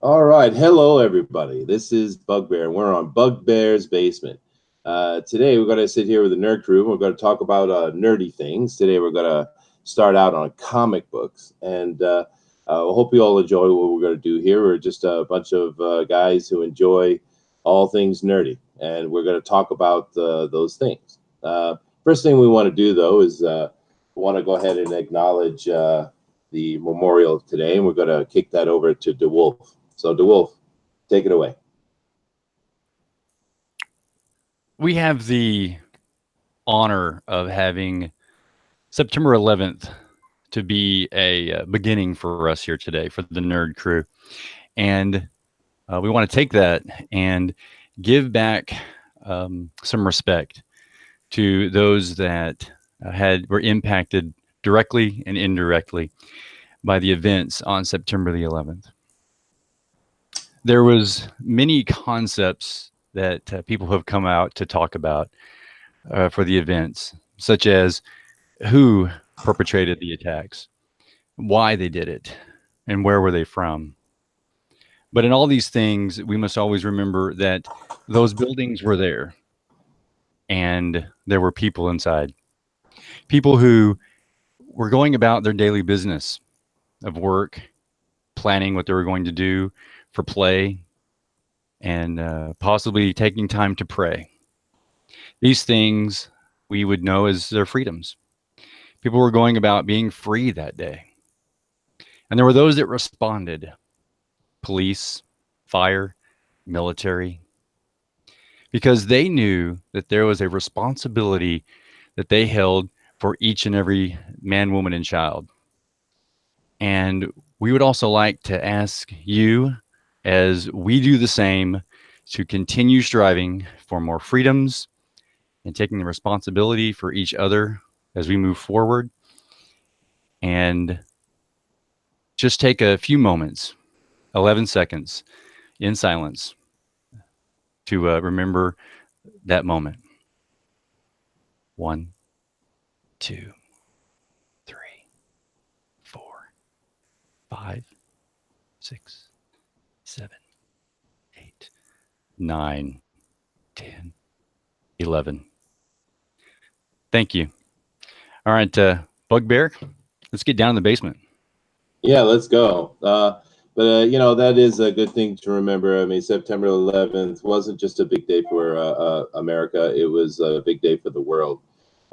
All right. Hello, everybody. This is Bugbear, and we're on Bugbear's Basement. Today, we're going to sit here with the nerd crew. We're going to talk about nerdy things. Today, we're going to start out on comic books. And I hope you all enjoy what we're going to do here. We're just a bunch of guys who enjoy all things nerdy. And we're going to talk about those things. First thing we want to do, though, is we want to go ahead and acknowledge the memorial today. And we're going to kick that over to DeWolf. So, DeWolf, take it away. We have the honor of having September 11th to be a beginning for us here today for the nerd crew. And we want to take that and give back some respect to those that were impacted directly and indirectly by the events on September the 11th. There was many concepts that people have come out to talk about for the events, such as who perpetrated the attacks, why they did it, and where were they from. But in all these things, we must always remember that those buildings were there and there were people inside, people who were going about their daily business of work, planning what they were going to do for play, and possibly taking time to pray. These things we would know as their freedoms. People were going about being free that day. And there were those that responded: police, fire, military, because they knew that there was a responsibility that they held for each and every man, woman, and child. And we would also like to ask you, as we do the same, to continue striving for more freedoms and taking the responsibility for each other as we move forward. And just take a few moments, 11 seconds in silence to remember that moment. 1, 2, 3, 4, 5, 6, 7, 8, 9, 10, 11. Thank you. All right, Bugbear, let's get down in the basement. Yeah, let's go. That is a good thing to remember. I mean, September 11th wasn't just a big day for America. It was a big day for the world.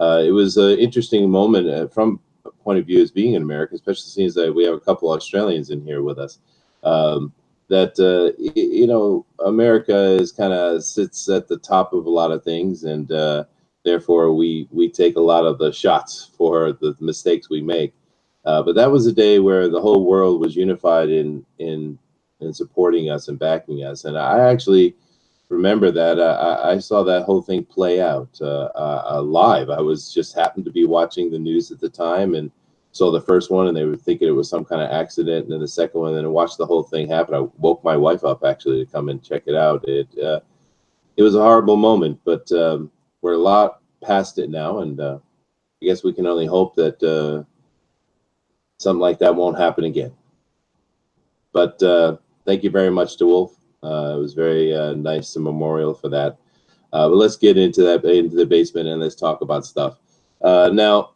It was an interesting moment from a point of view as being in America, especially since that we have a couple Australians in here with us. America is kind of sits at the top of a lot of things, and therefore we take a lot of the shots for the mistakes we make. But that was a day where the whole world was unified in supporting us and backing us, and I actually remember that. I saw that whole thing play out live. I was just happened to be watching the news at the time and saw the first one, and they were thinking it was some kind of accident, and then the second one, and then I watched the whole thing happen. I woke my wife up actually to come and check it out. It was a horrible moment, but we're a lot past it now, and I guess we can only hope that something like that won't happen again. But thank you very much to Wolf. It was very nice, a memorial for that. But let's get into the basement, and let's talk about stuff. Now,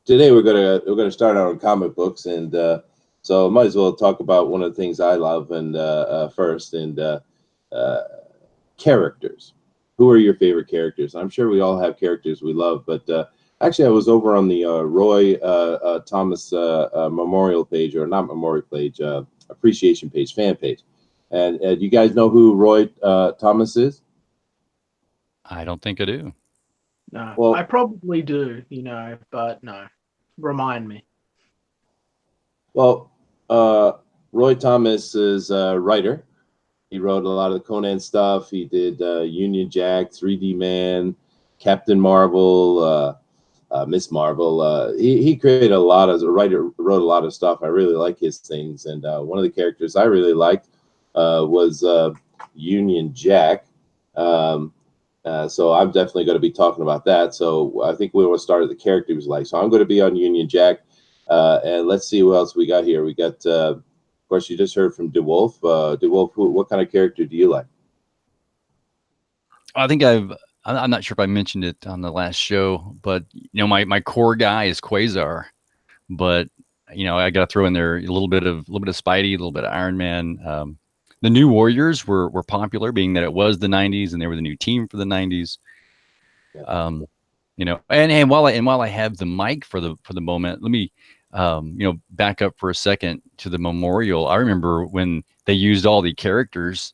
today we're gonna start out on comic books, and so I might as well talk about one of the things I love and first, and characters. Who are your favorite characters? I'm sure we all have characters we love, but actually, I was over on the Roy Thomas memorial page, or not memorial page, appreciation page, fan page. And do you guys know who Roy Thomas is? I don't think I do. No, Well, I probably do, but no. Remind me. Well, Roy Thomas is a writer. He wrote a lot of the Conan stuff. He did Union Jack, 3D Man, Captain Marvel, Miss Marvel. He created wrote a lot of stuff. I really like his things. And one of the characters I really liked was Union Jack. So I'm definitely going to be talking about that. So I think we will start at the character he was like. So I'm going to be on Union Jack. And let's see what else we got here. We got course, you just heard from DeWolf. DeWolf, what kind of character do you like? I think I'm not sure if I mentioned it on the last show, but my core guy is Quasar, but I got to throw in there a little bit of Spidey, a little bit of Iron Man. The New Warriors were popular, being that it was the '90s and they were the new team for the '90s. Yeah. And while I have the mic for the moment, let me back up for a second to the memorial. I remember when they used all the characters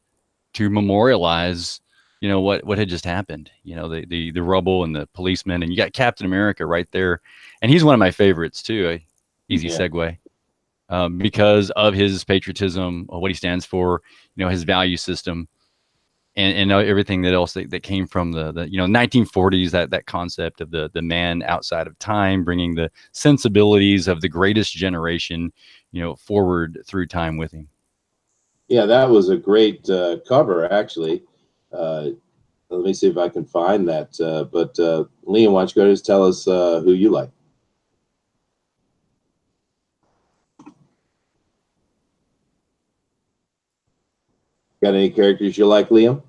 to memorialize what had just happened, the rubble and the policemen, and you got Captain America right there, and he's one of my favorites too. Easy segue. Because of his patriotism, what he stands for, his value system, and everything that else that came from the 1940s, that concept of the man outside of time, bringing the sensibilities of the greatest generation, forward through time with him. Yeah, that was a great cover, actually. Let me see if I can find that. But Liam, why don't you go just tell us who you like? Got any characters you like, Liam?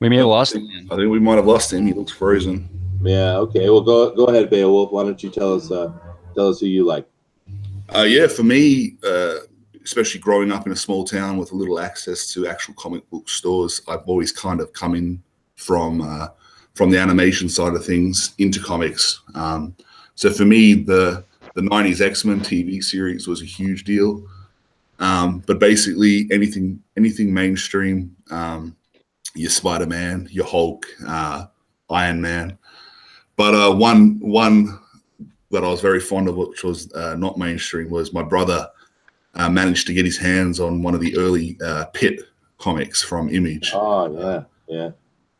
We may have lost him. I think we might have lost him. He looks frozen. Yeah. Okay. Well, go ahead, Beowulf. Why don't you tell us who you like? Yeah, for me, especially growing up in a small town with a little access to actual comic book stores, I've always kind of come in from the animation side of things into comics. So for me, the '90s X-Men TV series was a huge deal. But basically, anything mainstream, your Spider-Man, your Hulk, Iron Man. But one that I was very fond of, which was not mainstream, was my brother managed to get his hands on one of the early Pit comics from Image. Oh yeah.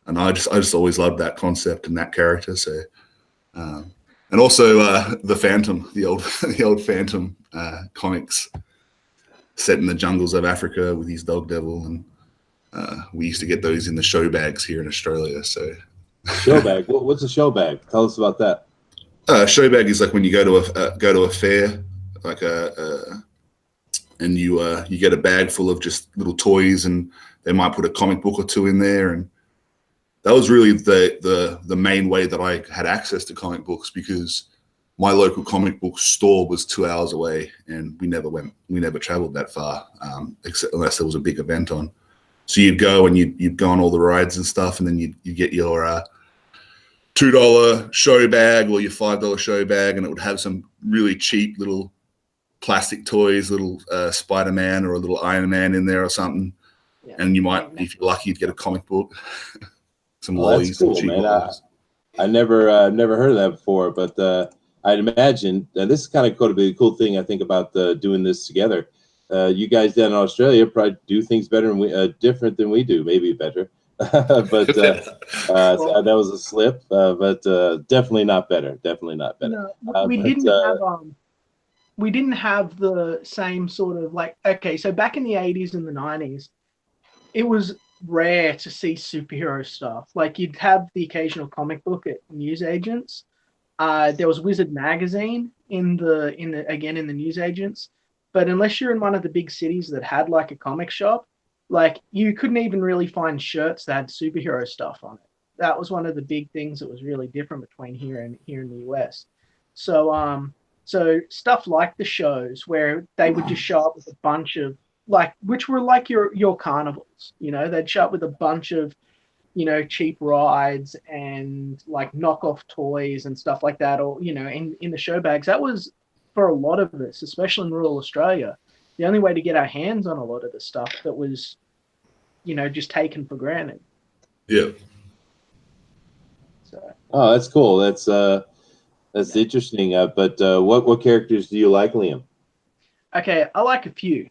And I just always loved that concept and that character. So, and also the Phantom, the old Phantom comics, set in the jungles of Africa with his dog devil, and we used to get those in the show bags here in Australia. So, show bag. What's a show bag? Tell us about that. Show bag is like when you go to a fair, like and you get a bag full of just little toys, and they might put a comic book or two in there, and that was really the main way that I had access to comic books, because my local comic book store was 2 hours away, and we never traveled that far, except unless there was a big event on. So you'd go and you'd go on all the rides and stuff, and then you get your $2 show bag or your $5 show bag, and it would have some really cheap little plastic toys, little Spider-Man or a little Iron Man in there or something. Yeah. And you might, if you're lucky, you'd get a comic book. Some lollies, cool, some cheap man. lollies. I never heard of that before, but I'd imagine this is kind of going to be a cool thing. I think about doing this together. You guys down in Australia probably do things better and different than we do, maybe better. But that was a slip. But definitely not better. Definitely not better. No, we didn't have the same sort of okay. So back in the '80s and the '90s, it was rare to see superhero stuff. Like, you'd have the occasional comic book at newsagents. There was Wizard magazine in the newsagents, but unless you're in one of the big cities that had like a comic shop, like, you couldn't even really find shirts that had superhero stuff on it. That was one of the big things that was really different between here and the US. So stuff like the shows where they would just show up with a bunch of which were like your carnivals, they'd show up with a bunch of, cheap rides and like knockoff toys and stuff like that, or, in the show bags. That was, for a lot of us, especially in rural Australia, the only way to get our hands on a lot of the stuff that was, just taken for granted. Yeah. So. Oh, that's cool. That's interesting. But what characters do you like, Liam? Okay, I like a few.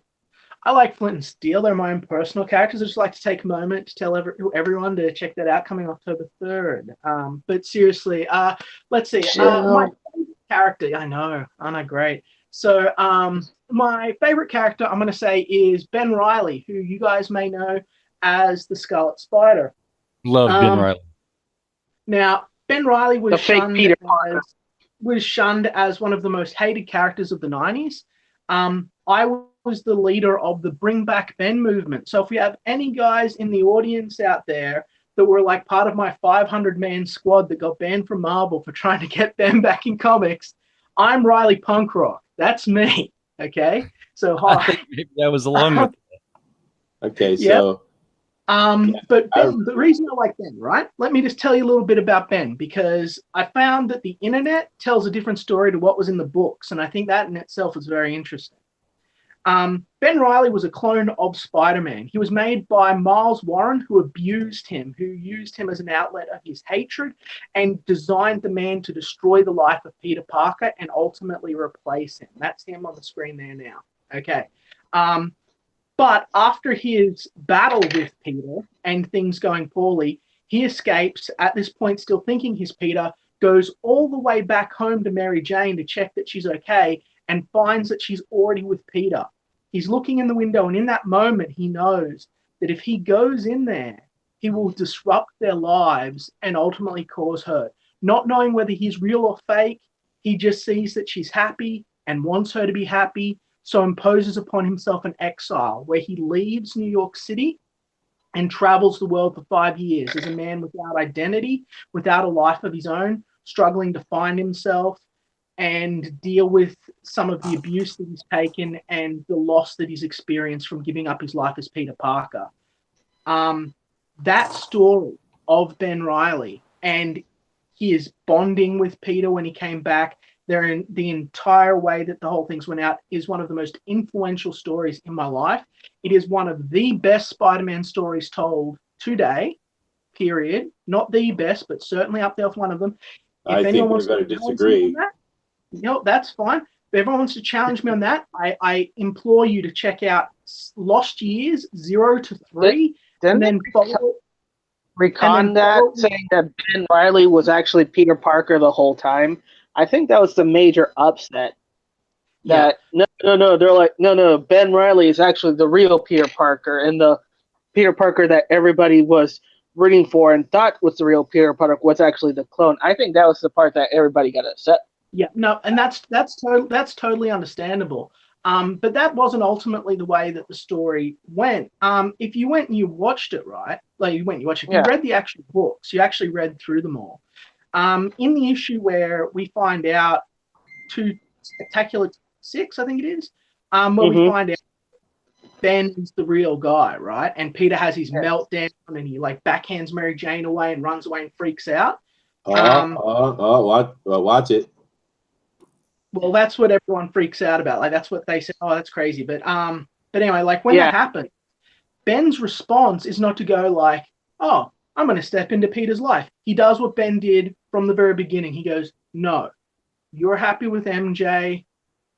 I like Flint and Steel. They're my own personal characters. I just like to take a moment to tell everyone to check that out, coming October 3rd. But seriously, let's see. My favorite character, I know, great. So my favorite character, I'm going to say, is Ben Reilly, who you guys may know as the Scarlet Spider. Love Ben Reilly. Now, Ben Reilly was shunned as one of the most hated characters of the '90s. I was the leader of the Bring Back Ben movement. So if we have any guys in the audience out there that were like part of my 500-man squad that got banned from Marvel for trying to get Ben back in comics, I'm Riley Punk Rock. That's me. Okay. So hi. Maybe that was along with. Okay, Yep. so but Ben, the reason I like Ben, right? Let me just tell you a little bit about Ben, because I found that the internet tells a different story to what was in the books, and I think that in itself is very interesting. Ben Reilly was a clone of Spider-Man. He was made by Miles Warren, who abused him, who used him as an outlet of his hatred, and designed the man to destroy the life of Peter Parker and ultimately replace him. That's him on the screen there now. Okay. But after his battle with Peter and things going poorly, he escapes, at this point still thinking he's Peter, goes all the way back home to Mary Jane to check that she's okay, and finds that she's already with Peter. He's looking in the window, and in that moment, he knows that if he goes in there, he will disrupt their lives and ultimately cause hurt. Not knowing whether he's real or fake, he just sees that she's happy and wants her to be happy, so imposes upon himself an exile where he leaves New York City and travels the world for 5 years as a man without identity, without a life of his own, struggling to find himself and deal with some of the abuse that he's taken and the loss that he's experienced from giving up his life as Peter Parker. That story of Ben Reilly and his bonding with Peter when he came back, the entire way that the whole things went out is one of the most influential stories in my life. It is one of the best Spider-Man stories told today, period. Not the best, but certainly up there with one of them. I think we're going to disagree. That's fine. If everyone wants to challenge me on that, I implore you to check out Lost Years 0 to 3. Didn't and then recon that, saying that Ben Reilly was actually Peter Parker the whole time? I think that was the major upset. That no, they're like, no, Ben Reilly is actually the real Peter Parker, and the Peter Parker that everybody was rooting for and thought was the real Peter Parker was actually the clone. I think that was the part that everybody got upset. Yeah, no, and that's totally understandable. But that wasn't ultimately the way that the story went. If you went and you watched it, right? Like you watched it. You read the actual books. You actually read through them all. In the issue where we find out to Spectacular 6, I think it is, where we find out Ben is the real guy, right? And Peter has his meltdown and he like backhands Mary Jane away and runs away and freaks out. Watch it. Well, that's what everyone freaks out about. Like that's what they say. Oh, that's crazy. But anyway, like when that happens, Ben's response is not to go like, oh, I'm going to step into Peter's life. He does what Ben did from the very beginning. He goes, no, you're happy with MJ.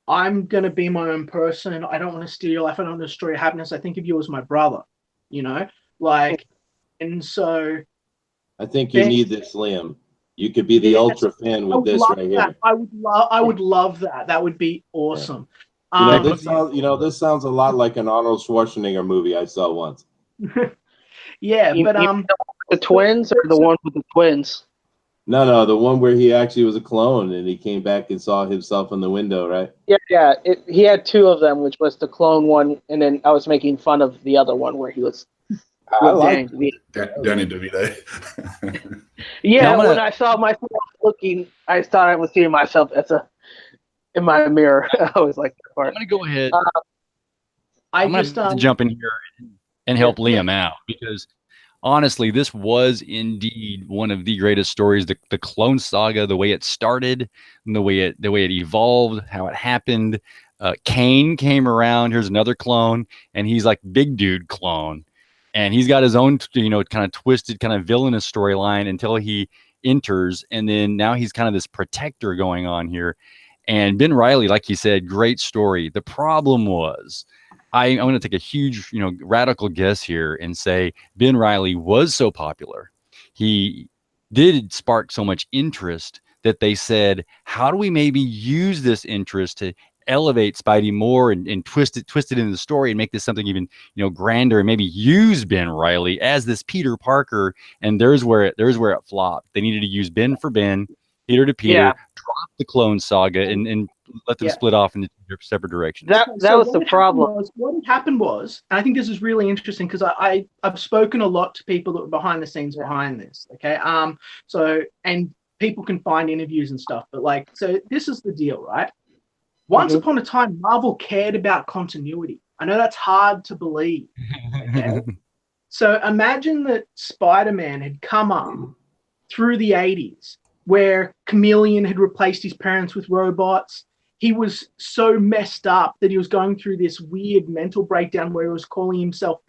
I'm going to be my own person. I don't want to steal your life. I don't want to destroy your happiness. I think of you as my brother, like, and so. I think you need this, Liam. You could be the ultra fan with this right here. I would love that. That would be awesome. This sounds a lot like an Arnold Schwarzenegger movie I saw once. The twins or the one with the twins? No, the one where he actually was a clone and he came back and saw himself in the window, right? Yeah. He had two of them, which was the clone one, and then I was making fun of the other one where he was. Danny DeVito. When I saw myself looking, I thought I was seeing myself in my mirror. I was like, I'm going to go ahead. I'm going to jump in here and help Liam out, because honestly, this was indeed one of the greatest stories. The Clone Saga, the way it started, and the way it evolved, how it happened. Kane came around. Here's another clone, and he's like big dude clone, and he's got his own kind of twisted, kind of villainous storyline until he enters, and then now he's kind of this protector going on here. And Ben Reilly, like you said, great story. The problem was, I'm going to take a huge, radical guess here and say Ben Reilly was so popular. He did spark so much interest that they said, how do we maybe use this interest to elevate Spidey more and twist it into the story and make this something even, grander, and maybe use Ben Reilly as this Peter Parker. And there's where it flopped. They needed to use Ben for Ben, Peter to Peter, drop the Clone Saga and let them split off into separate directions. That was the problem. What happened was, and I think this is really interesting because I've spoken a lot to people that were behind the scenes behind this. Okay, and people can find interviews and stuff, but like, so this is the deal, right? Once upon a time, Marvel cared about continuity. I know that's hard to believe. Okay? So imagine that Spider-Man had come up through the 80s where Chameleon had replaced his parents with robots. He was so messed up that he was going through this weird mental breakdown where he was calling himself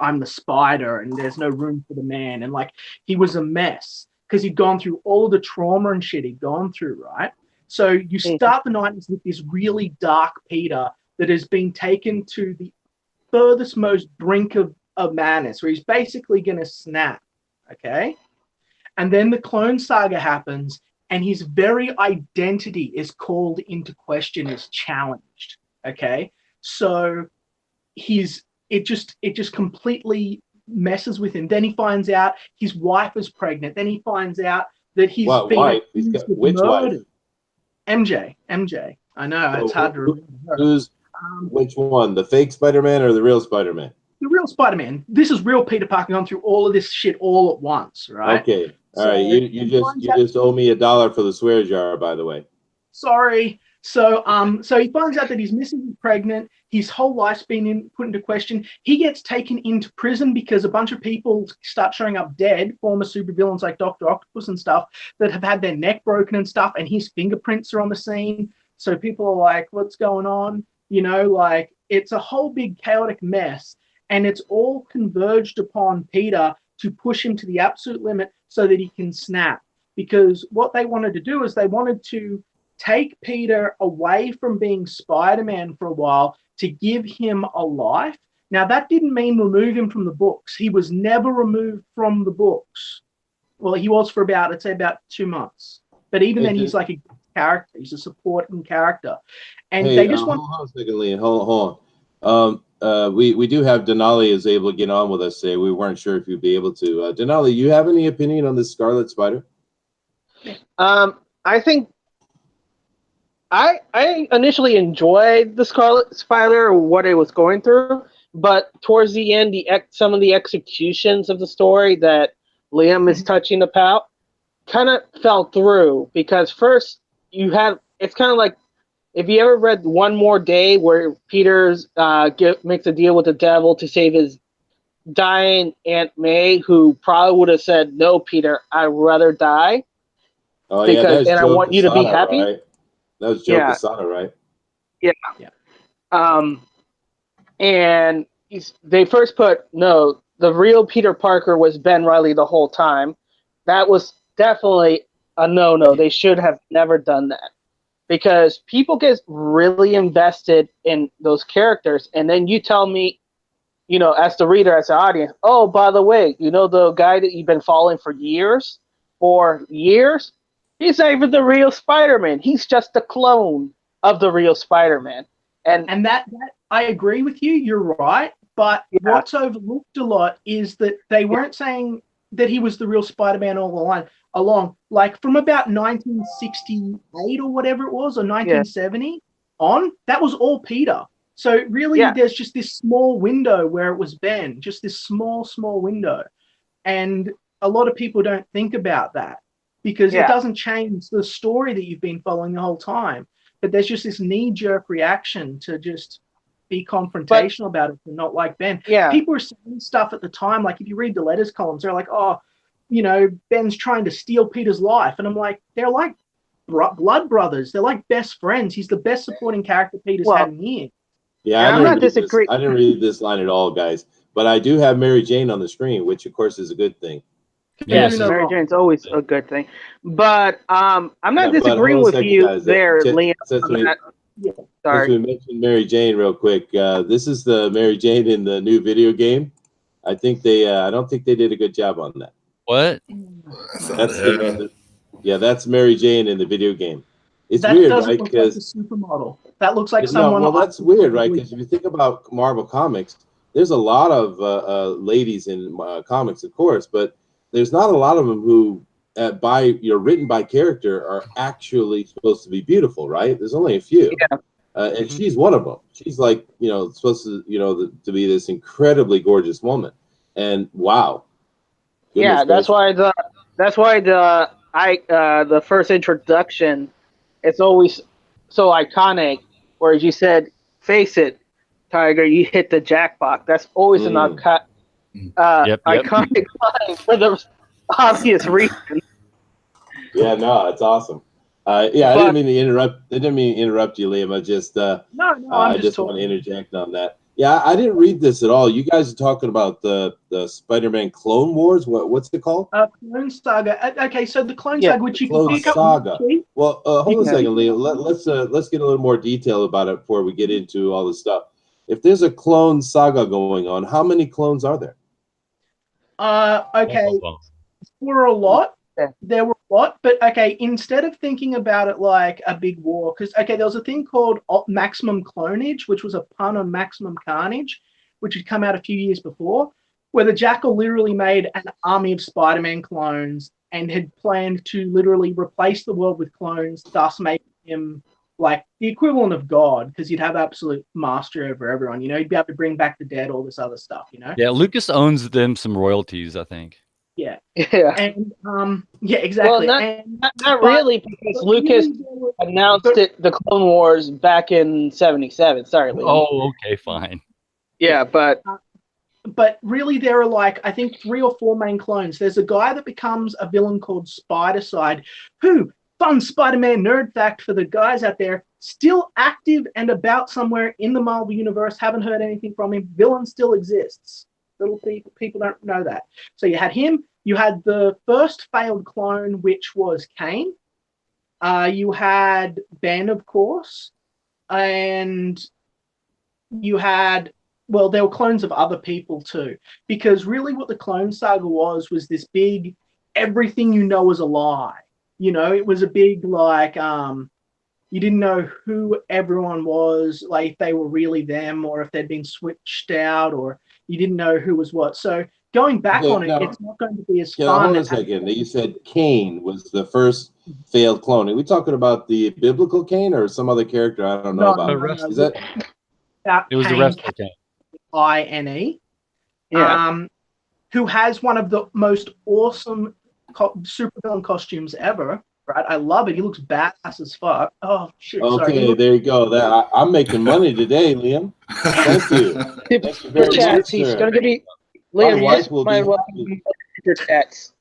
I'm the spider and there's no room for the man. And like, he was a mess because he'd gone through all the trauma and shit he'd gone through, right? So you start the 90s with this really dark Peter that has been taken to the furthest most brink of madness, where he's basically going to snap, okay? And then the Clone Saga happens, and his very identity is called into question, is challenged, okay? So it just completely messes with him. Then he finds out his wife is pregnant. Then he finds out that he's wife? Which wife? MJ. I know, it's hard to remember her. Which one? The fake Spider-Man or the real Spider-Man? The real Spider-Man. This is real Peter Parker going through all of this shit all at once, right? Okay. All right. You just owe me $1 for the swear jar, by the way. Sorry. So he finds out that his missus is pregnant. His whole life's been put into question. He gets taken into prison because a bunch of people start showing up dead, former supervillains like Dr. Octopus and stuff, that have had their neck broken and stuff, and his fingerprints are on the scene. So people are like, what's going on? You know, like, it's a whole big chaotic mess, and it's all converged upon Peter to push him to the absolute limit so that he can snap. Because what they wanted to do is they wanted to take Peter away from being Spider-Man for a while to give him a life. Now, that didn't mean remove him from the books. He was never removed from the books. Well, he was for about 2 months. But even then, he's like a character. He's a supporting character. And they just want... Hold on a second, Liam. Hold on. We do have Denali is able to get on with us today. We weren't sure if you'd be able to. Denali, you have any opinion on this Scarlet Spider? I think I initially enjoyed the Scarlet Spider, what it was going through, but towards the end, some of the executions of the story that Liam is touching about kind of fell through, because first it's kind of like, if you ever read One More Day, where Peter's makes a deal with the devil to save his dying Aunt May, who probably would have said, "No, Peter, I'd rather die." Oh, because, and I want you to be happy. Right? That was Joe Quesada, right? Yeah. And they first put, no, the real Peter Parker was Ben Reilly the whole time. That was definitely a no-no. They should have never done that. Because people get really invested in those characters, and then you tell me, you know, as the reader, as the audience, oh, by the way, you know the guy that you've been following for years? He's not even the real Spider-Man. He's just a clone of the real Spider-Man. And that I agree with you. You're right. But what's overlooked a lot is that they weren't saying that he was the real Spider-Man all along. Like from about 1968 or whatever it was, or 1970 on, that was all Peter. So really, there's just this small window where it was Ben, just this small window. And a lot of people don't think about that, because it doesn't change the story that you've been following the whole time. But there's just this knee-jerk reaction to just be confrontational about it and not like Ben. Yeah. People were saying stuff at the time, like if you read the letters columns, they're like, oh, you know, Ben's trying to steal Peter's life. And I'm like, they're like blood brothers. They're like best friends. He's the best supporting character Peter's had in years. Yeah, I didn't read this line at all, guys. But I do have Mary Jane on the screen, which of course is a good thing. Yes, Mary Jane's always a good thing. But I'm not disagreeing with you there, Liam. Since we mentioned Mary Jane real quick, this is the Mary Jane in the new video game. I think I don't think they did a good job on that. What? That's Mary Jane in the video game. It's that weird, doesn't right? look like a supermodel. That looks like someone. Well, that's weird, right? Because if you think about Marvel Comics, there's a lot of ladies in comics, of course, but there's not a lot of them who written by character are actually supposed to be beautiful, right? There's only a few. Yeah. And she's one of them. She's like, supposed to, to be this incredibly gorgeous woman. And wow. Yeah, Goodness that's why the first introduction, it's always so iconic. Whereas you said, face it, Tiger, you hit the jackpot. That's always an iconic line for the obvious reason. Yeah, no, it's awesome. I didn't mean to interrupt. I didn't mean to interrupt you, Liam. I just I just want to interject on that. Yeah, I didn't read this at all. You guys are talking about the Spider-Man Clone Wars. What's it called? Clone Saga. Okay, so the Clone Saga, which you can Clone pick up. Saga. Well, hold on a second, Liam. Let's get a little more detail about it before we get into all this stuff. If there's a Clone Saga going on, how many clones are there? Okay, there were a lot. There were a lot, but okay, instead of thinking about it like a big war, because there was a thing called Maximum Clonage, which was a pun on Maximum Carnage, which had come out a few years before, where the Jackal literally made an army of Spider-Man clones and had planned to literally replace the world with clones, thus making him like the equivalent of God, because he'd have absolute mastery over everyone. He'd be able to bring back the dead, all this other stuff. Yeah, Lucas owns them some royalties, I think. Yeah. And exactly. Well, not really, because Lucas announced the Clone Wars back in '77. Sorry, Liam. Oh, okay, fine. Yeah, but really, there are I think 3 or 4 main clones. There's a guy that becomes a villain called Spider-Side, who, fun Spider-Man nerd fact for the guys out there, still active and about somewhere in the Marvel Universe. Haven't heard anything from him. Villain still exists. Little people don't know that. So you had him. You had the first failed clone, which was Kane. You had Ben, of course, and you had there were clones of other people too. Because really, what the Clone Saga was this big everything is a lie. It was a big you didn't know who everyone was, like if they were really them or if they'd been switched out, or you didn't know who was what. So going back on it, it's not going to be as fun. Hold on a second. You said Cain was the first failed clone. Are we talking about the biblical Cain or some other character I don't know about? Is that? It was the wrestler Cain. INE. Who has one of the most awesome supervillain costumes ever. Right, I love it. He looks badass as fuck. Oh shit! Okay, sorry. there you go. I'm making money today, Liam. Thank you. Thank you very much, he's sir. going to be Liam. Your chats.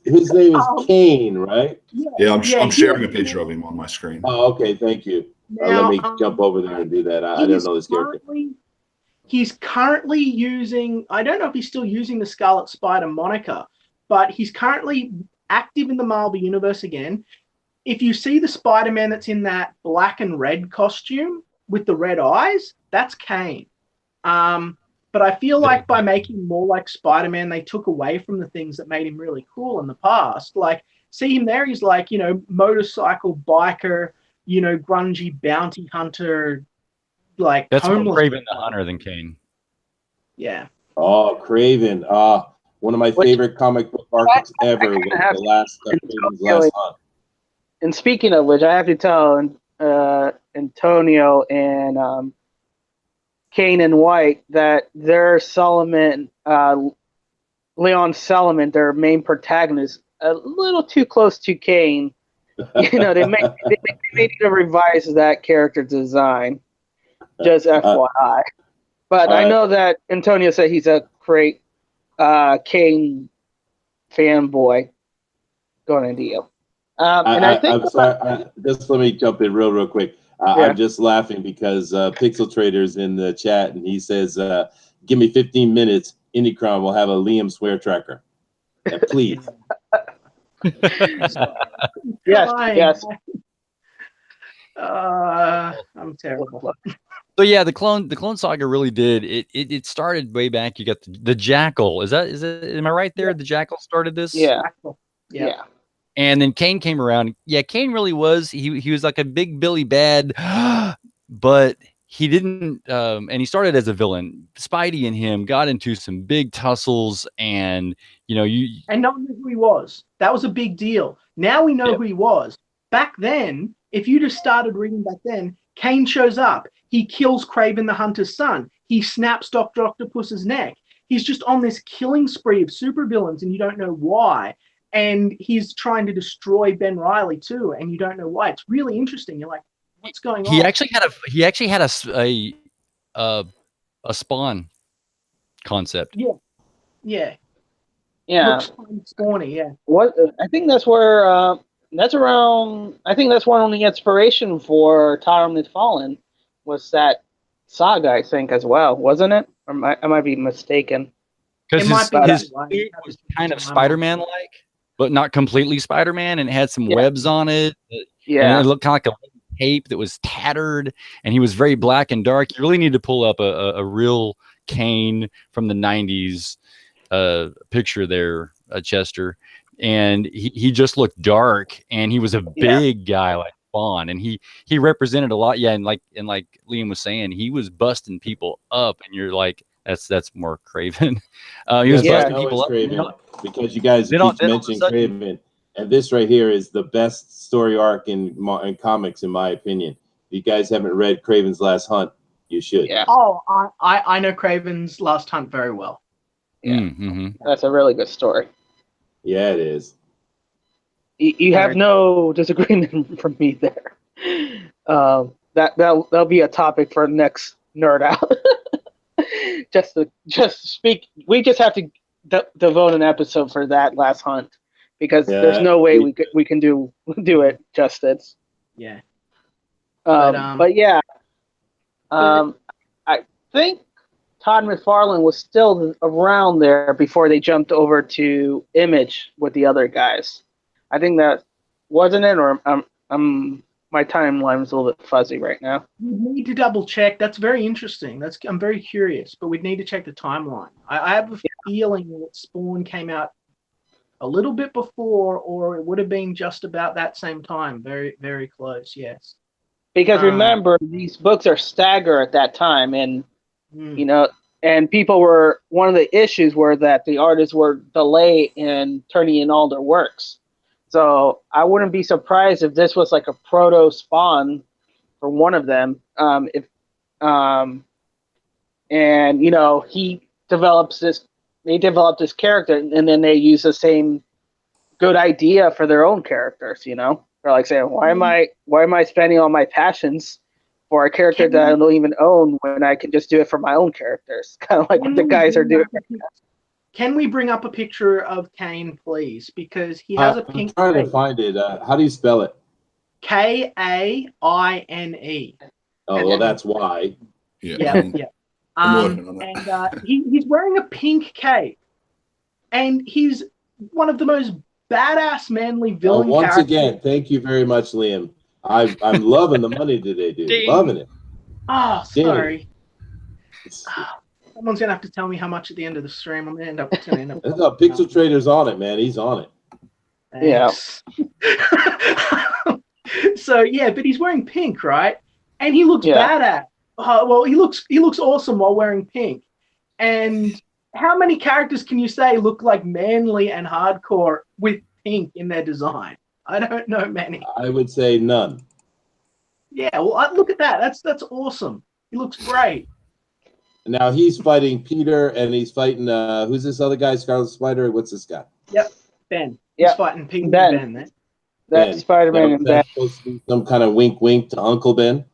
His name is Cain, right? Yeah, I'm sharing a picture of him on my screen. Oh, okay. Thank you. Let me jump over there and do that. I don't know this character. He's currently using. I don't know if he's still using the Scarlet Spider moniker, but he's currently active in the Marvel Universe again. If you see the Spider-Man that's in that black and red costume with the red eyes, that's Kane. But I feel like by making him more like Spider-Man, they took away from the things that made him really cool in the past. Like, see him there, he's like, motorcycle biker, grungy bounty hunter, like that's more homeless. Craven the Hunter than Kane. Yeah. Oh, Craven. One of my favorite comic book arcs ever was the last Hunt. And speaking of which, I have to tell Antonio and Kane and White that their Leon Solomon, their main protagonist, a little too close to Kane. They may need to revise that character design. Just FYI. But I know that Antonio said he's a great Kane fanboy. Going into you. I'm sorry. Just let me jump in real quick. I'm just laughing because Pixel Trader's in the chat and he says, "Give me 15 minutes. Indicron will have a Liam swear tracker." Please. Yes. I'm terrible. So yeah, the Clone Saga really did. It started way back. You got the Jackal. Is it? Am I right there? Yeah. The Jackal started this. Yeah. And then Kane came around. Yeah, Kane really was. He was like a big Billy Bad, but he didn't, and he started as a villain. Spidey and him got into some big tussles, and and no one knew who he was. That was a big deal. Now we know who he was. Back then, if you just started reading back then, Kane shows up. He kills Kraven the Hunter's son. He snaps Dr. Octopus's neck. He's just on this killing spree of supervillains, and you don't know why. And he's trying to destroy Ben Reilly too, and you don't know why. It's really interesting. You're like, what's going on? He actually had a Spawn concept. Yeah. Yeah. Looks spawny, yeah. What I think that's where that's around. I think that's one of the inspiration for Tower McFarlane was that saga. I think as well, wasn't it? Or I might be mistaken. Because his suit suit was kind of Spider-Man-like, but not completely Spider-Man, and it had some webs on it. Yeah, and it looked kind of like a tape that was tattered, and he was very black and dark. You really need to pull up a real Kane from the 90s picture there, Chester. And he just looked dark, and he was a big guy like Spawn, and he represented a lot. Yeah, and like Liam was saying, he was busting people up, and you're like, that's more Kraven. He was busting people up Kraven, because you guys keep mentioning Kraven, and this right here is the best story arc in comics, in my opinion. If you guys haven't read Kraven's Last Hunt, you should. Yeah. Oh, I know Kraven's Last Hunt very well. Yeah, mm-hmm. That's a really good story. Yeah, it is. You have no disagreement from me there. That'll be a topic for next Nerd Out. just to speak, we just have to devote an episode for that Last Hunt, because there's no way we can do it justice. Yeah. But yeah, I think Todd McFarlane was still around there before they jumped over to Image with the other guys. I think that wasn't it, or my timeline is a little bit fuzzy right now. We need to double check. That's very interesting. I'm very curious, but we'd need to check the timeline. I have a feeling that Spawn came out a little bit before, or it would have been just about that same time. Very, very close. Yes. Because remember, these books are staggered at that time, and and people were, one of the issues were that the artists were delayed in turning in all their works. So I wouldn't be surprised if this was like a proto Spawn for one of them. He develops this. They developed this character, and then they use the same good idea for their own characters. They're like saying, "Why am I spending all my passions for a character that I don't even own when I can just do it for my own characters?" Kind of like what the guys are doing. Can we bring up a picture of Kane, please? Because he has a pink. I'm trying to find it. How do you spell it? Kaine. Oh, well, that's why. Yeah. He's wearing a pink cape, and he's one of the most badass manly villain characters. Once again, thank you very much, Liam. I'm loving the money today, dude. Loving it. Oh, sorry. Someone's gonna have to tell me how much at the end of the stream. I'm gonna end up. That's how Pixel Trader's on it, man. He's on it. Thanks. Yeah. So yeah, but he's wearing pink, right? And he looks badass. Well, he looks awesome while wearing pink. And how many characters can you say look like manly and hardcore with pink in their design? I don't know many. I would say none. Yeah, well, look at that. That's awesome. He looks great. Now he's fighting Peter, and he's fighting who's this other guy? Scarlet Spider. What's this guy? Yep, Ben. He's fighting Peter and Ben. That's Spider-Man and Ben. Supposed to be some kind of wink to Uncle Ben.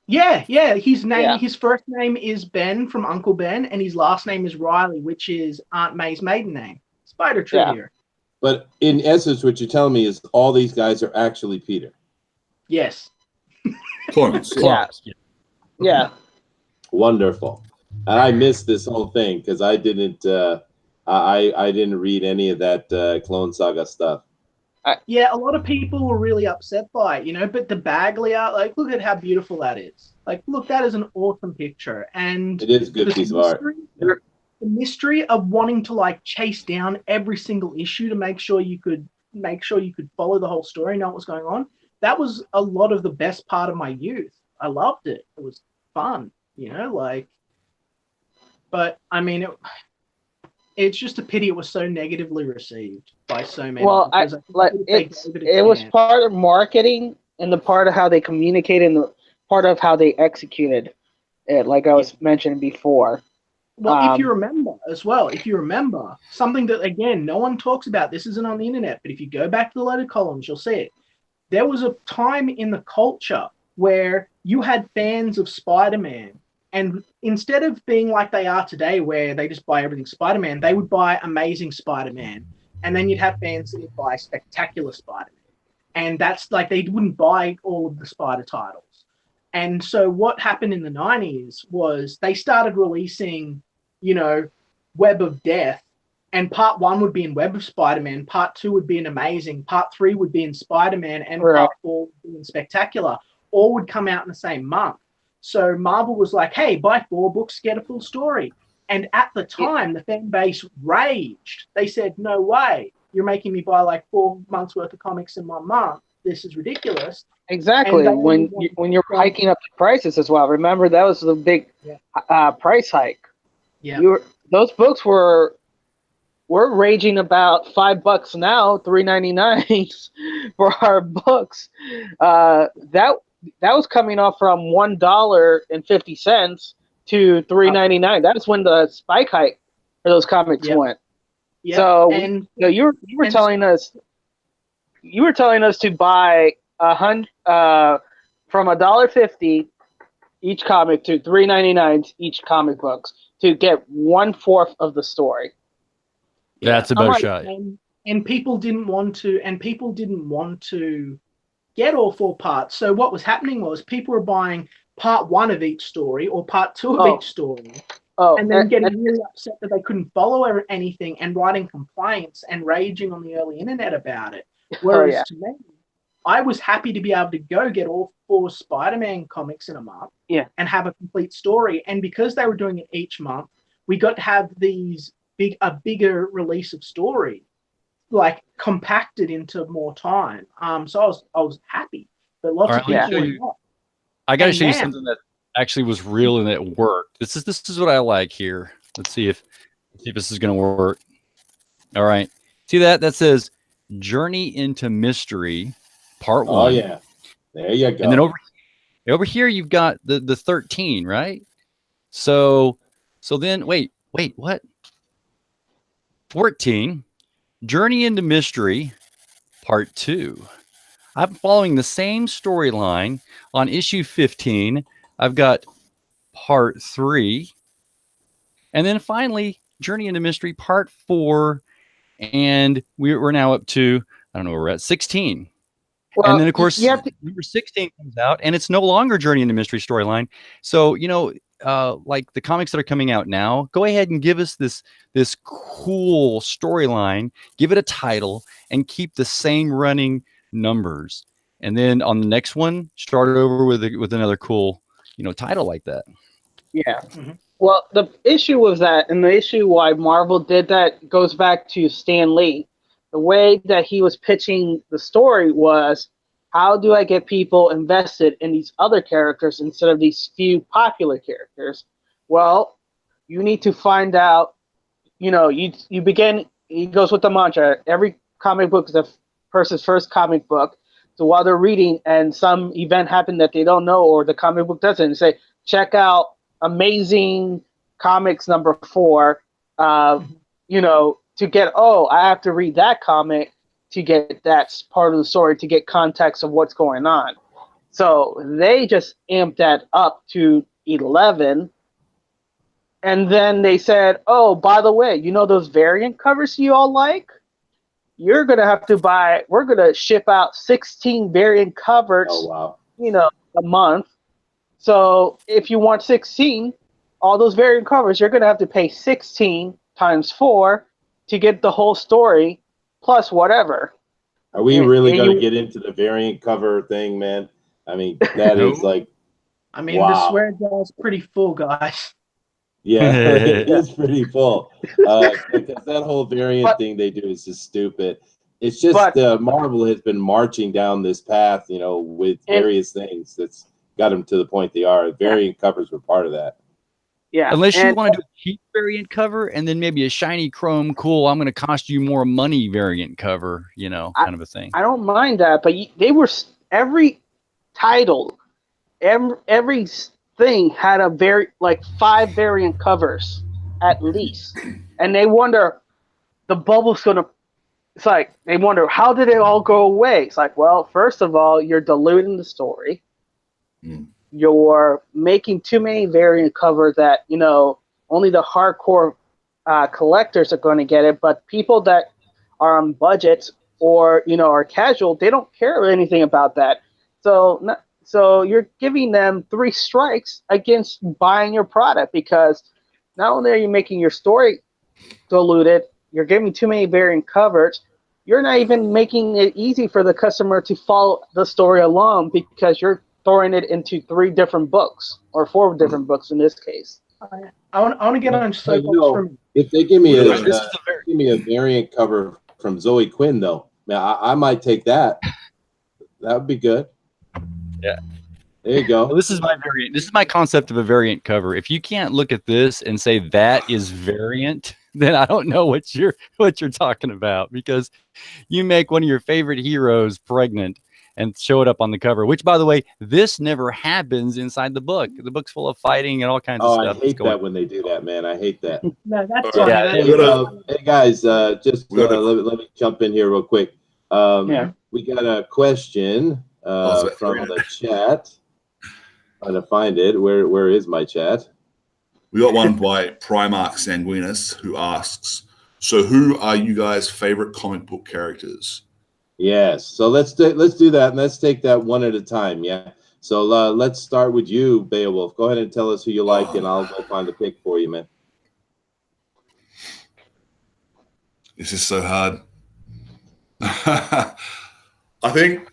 Yeah. His first name is Ben from Uncle Ben, and his last name is Riley, which is Aunt May's maiden name. Spider trivia. Yeah. But in essence, what you're telling me is all these guys are actually Peter. Yes. Clones. Yeah. Wonderful. And I missed this whole thing because I didn't I didn't read any of that Clone Saga stuff. Yeah, a lot of people were really upset by it, but the Baglia, like, look at how beautiful that is. Like, look, that is an awesome picture. And it is a good piece of art. The mystery of wanting to like chase down every single issue to make sure you could follow the whole story, know what was going on. That was a lot of the best part of my youth. I loved it. It was fun, you know, like. But I mean, it's just a pity it was so negatively received by so many. Well, it was part of marketing and the part of how they communicated and the part of how they executed it, like I was mentioning before. Well, if you remember as well, something that, again, no one talks about, this isn't on the internet, but if you go back to the letter columns, you'll see it. There was a time in the culture where you had fans of Spider-Man, and instead of being like they are today, where they just buy everything Spider-Man, they would buy Amazing Spider-Man, and then you'd have fans that would buy Spectacular Spider-Man. And that's like, they wouldn't buy all of the Spider titles. And so what happened in the 90s was they started releasing, you know, Web of Death, and part 1 would be in Web of Spider-Man, part 2 would be in Amazing, part 3 would be in Spider-Man, and part 4 would be in Spectacular. All would come out in the same month. So Marvel was like, hey, buy 4 books, get a full story. And at the time, the fan base raged. They said, no way, you're making me buy like 4 months worth of comics in 1 month. This is ridiculous. Exactly. When you're hiking up the prices as well. Remember, that was the big price hike. Yeah. Those books were raging about $5 now, $3.99 for our books. That was coming off from $1.50 to $3.99. That's when the spike hike for those comics went. Yeah. So you were telling us to buy from $1.50 each comic to $3.99 each comic books to get 1/4 of the story. That's a better shot. And people didn't want to. Get all 4 parts. So what was happening was people were buying part 1 of each story or part 2 of each story, and then getting really upset that they couldn't follow anything and writing complaints and raging on the early internet about it. Whereas to me, I was happy to be able to go get all 4 Spider-Man comics in a month and have a complete story. And because they were doing it each month, we got to have a bigger release of story, like compacted into more time. So I was happy, but lots of people were not. I got to show you something that actually was real and it worked. This is what I like here. Let's see if this is going to work. All right. See that says Journey into Mystery Part 1. Oh yeah. There you go. And then over here you've got the 13, right? So then wait, what? 14, Journey into Mystery Part 2. I'm following the same storyline. On issue 15, I've got Part 3. And then finally, Journey into Mystery Part 4. And we're now up to, I don't know where we're at, 16. Well, and then, of course, number 16 comes out, and it's no longer Journey into Mystery storyline. So, like the comics that are coming out now, go ahead and give us this cool storyline, give it a title, and keep the same running numbers. And then on the next one, start over with another cool, title like that. Yeah. Mm-hmm. Well, the issue with that, and the issue why Marvel did that, goes back to Stan Lee. The way that he was pitching the story was, how do I get people invested in these other characters instead of these few popular characters? Well, you need to find out, you begin, he goes with the mantra, every comic book is a person's first comic book. So while they're reading and some event happened that they don't know, or the comic book doesn't, say, check out Amazing Comics number 4, to get, I have to read that comic to get that part of the story, to get context of what's going on. So they just amped that up to 11. And then they said, oh, by the way, those variant covers you all like? You're going to have to we're going to ship out 16 variant covers, a month. So if you want 16, all those variant covers, you're going to have to pay 16 times 4 to get the whole story plus whatever. Are we really going to get into the variant cover thing, man? I mean, that is like, the swear jar's pretty full, guys. Yeah, it is pretty full. Because that whole variant thing they do is just stupid. It's just Marvel has been marching down this path, with various things. got them to the point they are. Variant covers were part of that. Yeah. Unless you want to do a cheap variant cover and then maybe a shiny chrome, cool, I'm going to cost you more money variant cover, you know, kind of a thing. I don't mind that, but they were every title, every thing had a 5 variant covers at least, and they wonder the bubble's gonna. It's like they wonder how did it all go away. It's like, well, first of all, you're diluting the story. You're making too many variant covers that only the hardcore collectors are going to get it, but people that are on budgets or are casual, they don't care anything about that. So you're giving them 3 strikes against buying your product, because not only are you making your story diluted, you're giving too many variant covers. You're not even making it easy for the customer to follow the story along, because you're throwing it into 3 different books, or 4 different books in this case. I want to get on soapbox if they give me a variant cover from Zoe Quinn, though, man, I might take that. That would be good. Yeah. There you go. Well, this is my variant. This is my concept of a variant cover. If you can't look at this and say that is variant, then I don't know what you're talking about, because you make one of your favorite heroes pregnant and show it up on the cover, which, by the way, this never happens inside the book. The book's full of fighting and all kinds of stuff. I hate that when they do that, man. I hate that. No, that's fine. Yeah. Hey guys, let me jump in here real quick. We got a question from the chat. Trying to find it. Where is my chat? We got one by Primarch Sanguinus, who asks, so who are you guys' favorite comic book characters? Yes. So let's do that, and let's take that one at a time. Yeah. So let's start with you, Beowulf. Go ahead and tell us who you like, and I'll go find the pick for you, man. This is so hard. I think,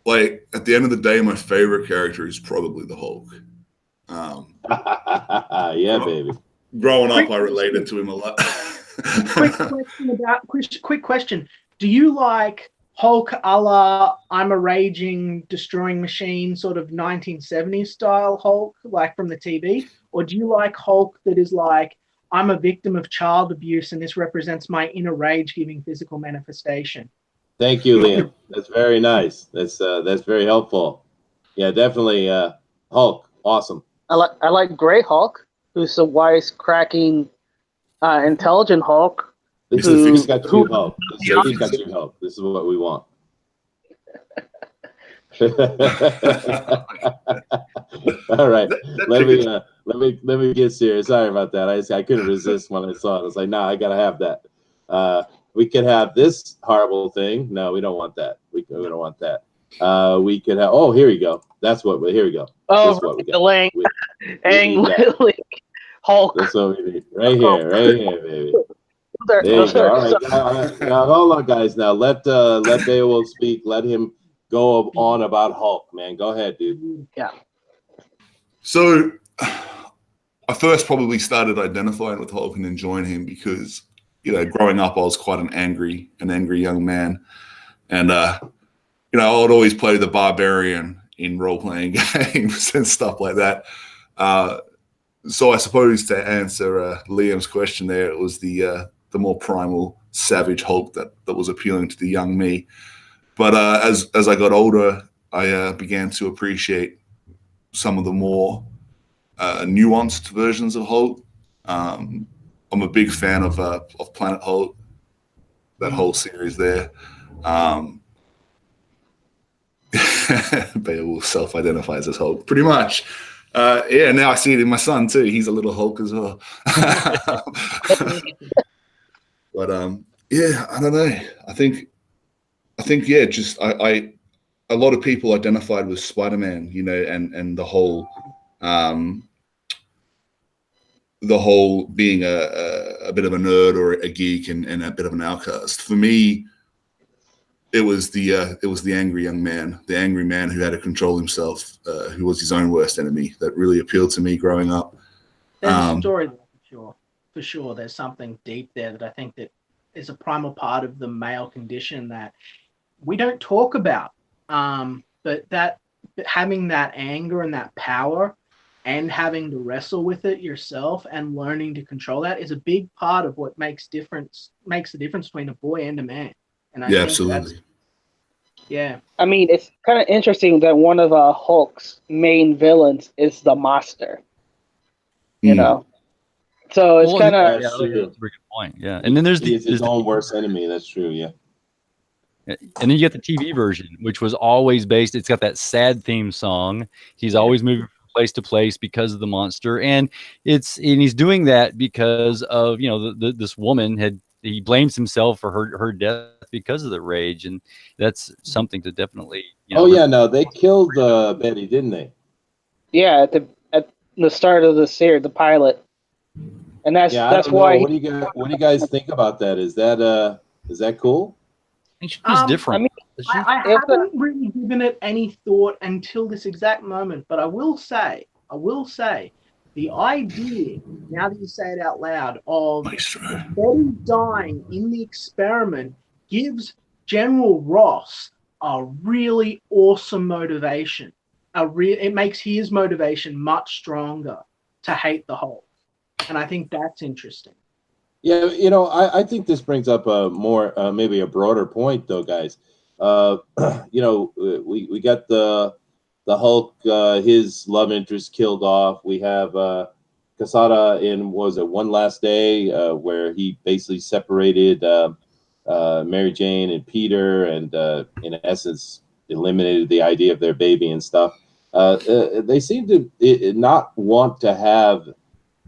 like, at the end of the day, my favorite character is probably the Hulk. Yeah, baby. Growing up, I related to him a lot. Quick question. Do you like Hulk a la I'm a raging, destroying machine, sort of 1970s style Hulk, like from the TV? Or do you like Hulk that is like, I'm a victim of child abuse and this represents my inner rage giving physical manifestation? Thank you, Liam. That's very nice. That's very helpful. Yeah, definitely Hulk. Awesome. I like Grey Hulk, who's the wisecracking, intelligent Hulk. He's got two Hulk. He's got two Hulk. This is what we want. All right. Let me get serious. Sorry about that. I couldn't resist when I saw it. I was like, no, I gotta have that. We could have this horrible thing. No, we don't want that. We don't want that. We could have. Oh, here we go. Here we go. Oh, the Lang Hulk. That's what we need. Right here, baby. There you go. All right. Now, hold on, guys. Now let Beowulf speak. Let him go on about Hulk, man. Go ahead, dude. Yeah. So, I first probably started identifying with Hulk and enjoying him because, growing up, I was quite an angry young man, and I would always play the barbarian in role-playing games and stuff like that. So I suppose to answer Liam's question there, it was the more primal, savage Hulk that was appealing to the young me. But as I got older, I began to appreciate some of the more nuanced versions of Hulk. I'm a big fan of Planet Hulk, that whole series there. Beowulf self-identifies as Hulk, pretty much. Now I see it in my son too. He's a little Hulk as well. But I don't know. I think just a lot of people identified with Spider-Man, and the whole being a bit of a nerd or a geek and a bit of an outcast. For me, it was the angry young man, the angry man who had to control himself, who was his own worst enemy. That really appealed to me growing up. There's a story there, for sure. There's something deep there that I think that is a primal part of the male condition that we don't talk about. But that having that anger and that power and having to wrestle with it yourself and learning to control that is a big part of what makes the difference between a boy and a man. And I think absolutely. I mean, it's kind of interesting that one of Hulk's main villains is the monster. You know, so it's kind of that's true. That's a very good point. Yeah, and then there's his own worst enemy. That's true. Yeah. And then you get the TV version, which was always based. It's got that sad theme song. He's always moving from place to place because of the monster, and he's doing that because of this woman he blames himself for her death because of the rage, and that's something to definitely. No, they killed Betty, didn't they? Yeah, at the start of the series, the pilot, and that's why. What do you guys think about that? Is that cool? She's different. I mean, I haven't really given it any thought until this exact moment, but I will say, the idea, now that you say it out loud, of Betty dying in the experiment gives General Ross a really awesome motivation. It makes his motivation much stronger to hate the Hulk, and I think that's interesting. Yeah, I think this brings up a more maybe a broader point, though, guys. We got the Hulk, his love interest killed off. We have Quesada in One Last Day, where he basically separated Mary Jane and Peter, and in essence eliminated the idea of their baby and stuff. They seem to not want to have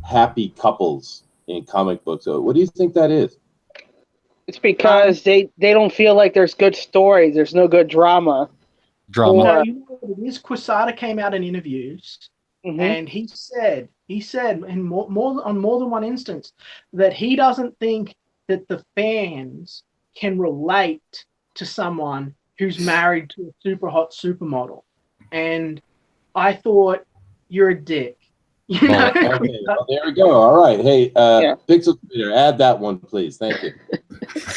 happy couples in comic books. So what do you think that is? It's because they don't feel like there's good stories. There's no good drama. No, you know what it is? Quesada came out in interviews, and he said in on more than one instance that he doesn't think that the fans can relate to someone who's married to a super hot supermodel. And I thought, you're a dick. Okay, well, there we go. All right. Hey, Pixel Twitter, add that one, please. Thank you.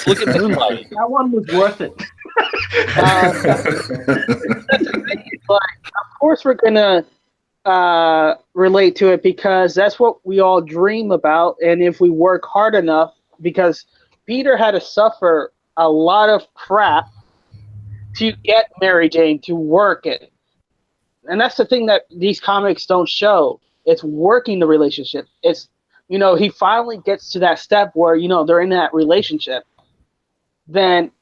Look at Moonlight. That one was worth it. Of course, we're gonna relate to it because that's what we all dream about. And if we work hard enough, because Peter had to suffer a lot of crap to get Mary Jane to work it, and that's the thing that these comics don't show. It's working the relationship. It's, he finally gets to that step where, they're in that relationship. Then,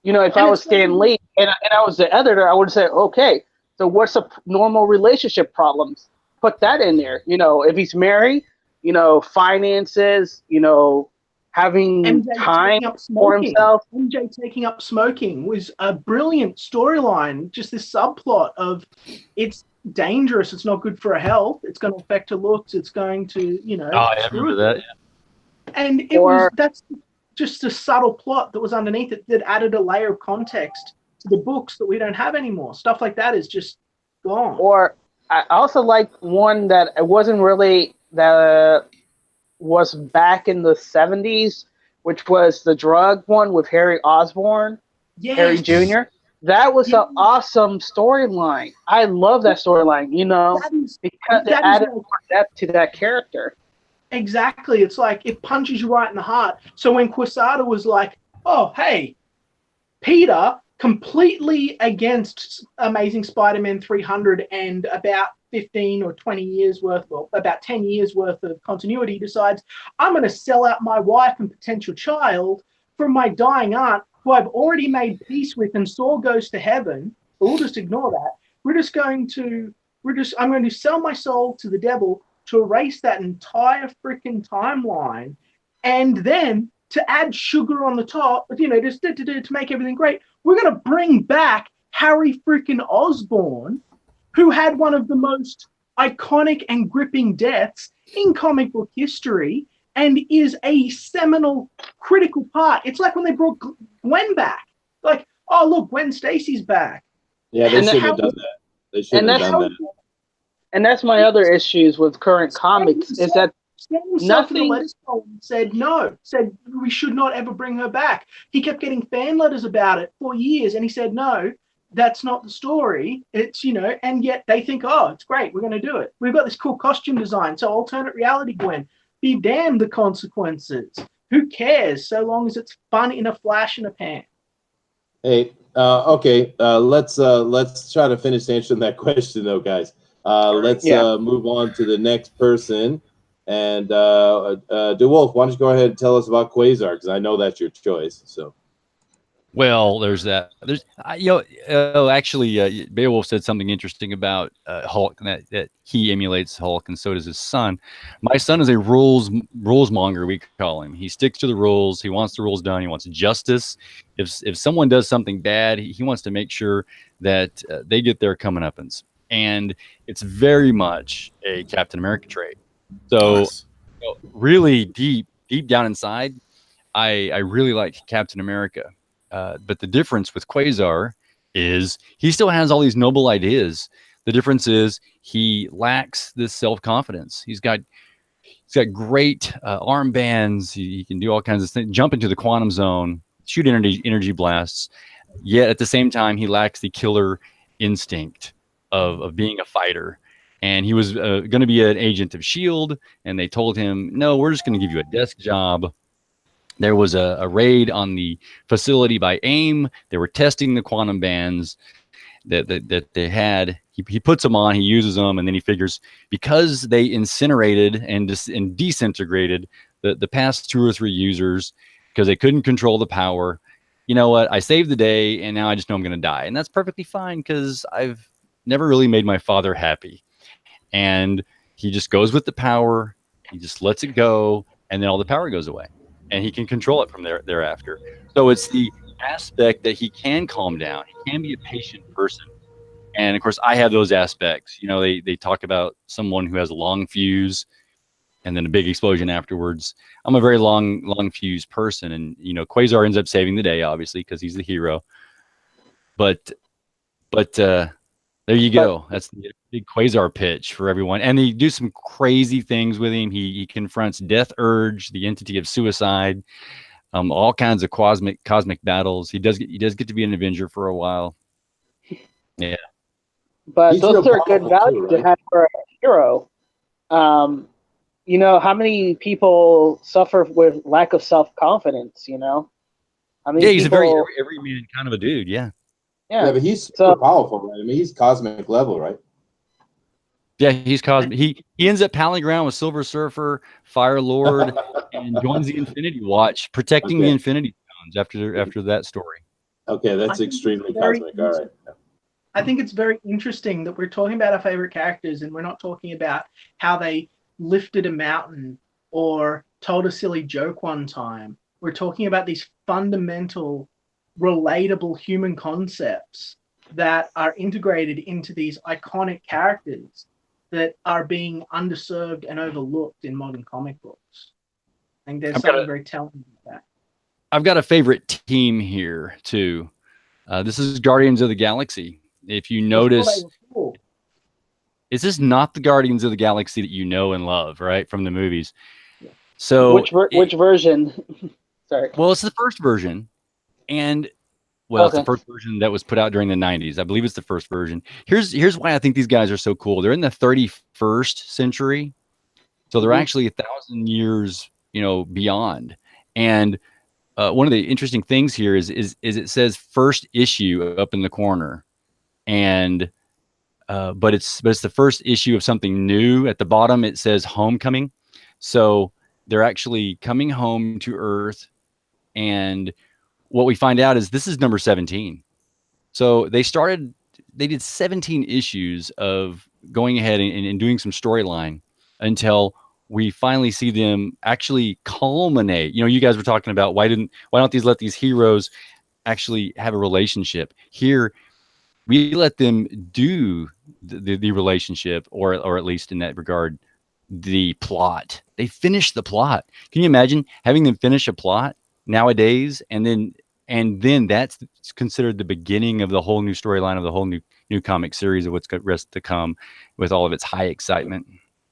if I was Stan Lee and I was the editor, I would say, okay, so what's the normal relationship problems? Put that in there. If he's married, finances, having MJ time for himself. MJ taking up smoking was a brilliant storyline. Just this subplot of it's dangerous, it's not good for her health, it's going to affect her looks, it's going to I remember that. Yeah. And that's just a subtle plot that was underneath it that added a layer of context to the books that we don't have anymore. Stuff like that is just gone. Or I also like one that it wasn't really that was back in the 70s, which was the drug one with Harry Osborn, Harry Jr. That was an awesome storyline. I love that storyline, because it added more depth to that character. Exactly. It's like it punches you right in the heart. So when Quesada was like, oh, hey, Peter, completely against Amazing Spider-Man 300 and about 15 or 20 years worth, well, about 10 years worth of continuity, decides, I'm going to sell out my wife and potential child from my dying aunt, who I've already made peace with and saw goes to heaven. But we'll just ignore that. I'm going to sell my soul to the devil to erase that entire freaking timeline, and then to add sugar on the top, just to make everything great, we're going to bring back Harry freaking Osborn, who had one of the most iconic and gripping deaths in comic book history, and is a seminal, critical part. It's like when they brought Gwen back. Like, oh, look, Gwen Stacy's back. Yeah, they shouldn't have done that. They shouldn't have done that. And that's my other issues with current comics, is that nothing said we should not ever bring her back. He kept getting fan letters about it for years, and he said no. that's not the story. It's, you know, and yet they think, oh, it's great, we're going to do it. We've got this cool costume design. So alternate reality, Gwen, be damned the consequences. Who cares so long as it's fun in a flash in a pan? Hey, okay, let's try to finish answering that question though, guys. Let's move on to the next person. And DeWolf, why don't you go ahead and tell us about Quasar, because I know that's your choice. So, well, there's that. There's actually, Beowulf said something interesting about Hulk, and that he emulates Hulk, and so does his son. My son is a rules monger, we call him. He sticks to the rules. He wants the rules done. He wants justice. If someone does something bad, he wants to make sure that they get their comeuppance, and it's very much a Captain America trait. So, Nice. really deep down inside, I really like Captain America. But the difference with Quasar is he still has all these noble ideas. The difference is he lacks this self-confidence. He's got great armbands. He can do all kinds of things, jump into the quantum zone, shoot energy blasts. Yet at the same time, he lacks the killer instinct of being a fighter. And he was going to be an agent of S.H.I.E.L.D., and they told him, no, we're just going to give you a desk job. There was a raid on the facility by AIM. They were testing the quantum bands that they had. He puts them on, he uses them, and then he figures because they incinerated and disintegrated the past 2 or 3 users because they couldn't control the power. You know what? I saved the day, and now I just know I'm going to die. And that's perfectly fine because I've never really made my father happy. And he just goes with the power. He just lets it go, and then all the power goes away. And he can control it from thereafter. So it's the aspect that he can calm down. He can be a patient person. And of course, I have those aspects. You know, they talk about someone who has a long fuse and then a big explosion afterwards. I'm a very long fuse person. And, you know, Quasar ends up saving the day, obviously, because he's the hero. But there you go. That's the big Quasar pitch for everyone. And they do some crazy things with him. He confronts Death Urge, the entity of suicide, all kinds of cosmic battles. He does get to be an Avenger for a while. Yeah. But He's those real are good powerful values too, to right? have for a hero. You know, how many people suffer with lack of self-confidence, you know? How many He's people... a very everyman kind of a dude, yeah. Yeah, but he's super powerful, right? I mean, he's cosmic level, right? Yeah, he's cosmic. He ends up palling around with Silver Surfer, Fire Lord, and joins the Infinity Watch, protecting the Infinity Stones after that story. Okay, that's extremely cosmic. All right. I think it's very interesting that we're talking about our favorite characters and we're not talking about how they lifted a mountain or told a silly joke one time. We're talking about these fundamental, relatable human concepts that are integrated into these iconic characters that are being underserved and overlooked in modern comic books. I think there's something very telling about that. I've got a favorite team here too. This is Guardians of the Galaxy. If you notice, is this not the Guardians of the Galaxy that you know and love, right, from the movies? So which version? Sorry. Well, it's the first version, and it's the first version that was put out during the 90s. I believe it's the first version. Here's why I think these guys are so cool. They're in the 31st century, so they're actually 1,000 years, you know, beyond. And one of the interesting things here is it says first issue up in the corner, and but it's the first issue of something new. At the bottom it says Homecoming, so they're actually coming home to Earth. And what we find out is this is number 17. So they did 17 issues of going ahead and doing some storyline until we finally see them actually culminate. You know, you guys were talking about why don't these let these heroes actually have a relationship? Here, we let them do the relationship, or at least in that regard, the plot. They finish the plot. Can you imagine having them finish a plot nowadays, and then that's considered the beginning of the whole new storyline of the whole new comic series of what's rest to come with all of its high excitement.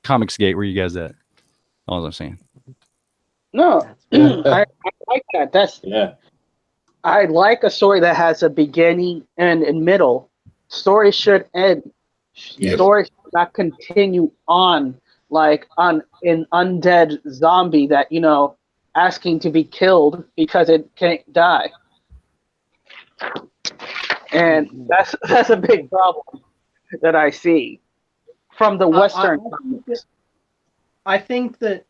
Comicsgate, where you guys at? All I'm saying. No, I like that. That's I like a story that has a beginning and a middle. Stories should end. Yes. Stories should not continue on like on an undead zombie that, you know, asking to be killed because it can't die. And that's a big problem that I see from the Western. I think that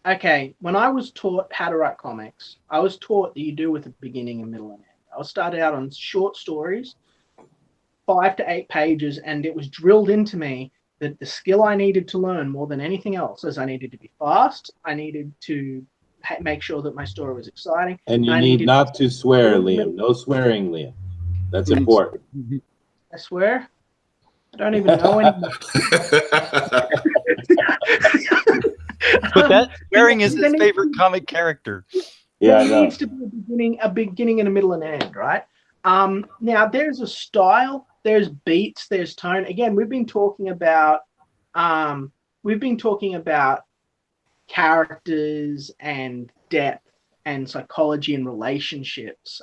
okay, when I was taught how to write comics, I was taught that you do with a beginning, a middle, and end. I was started out on short stories, 5 to 8 pages, and it was drilled into me that the skill I needed to learn more than anything else is I needed to be fast. I needed to make sure that my story was exciting. And you need not to swear, Liam. No swearing, Liam. That's important. I swear. I don't even know anymore. But that swearing is his favorite comic character. Yeah, it needs to be a beginning and a middle and end, right? Now there's a style, there's beats, there's tone. Again, we've been talking about characters and depth and psychology and relationships.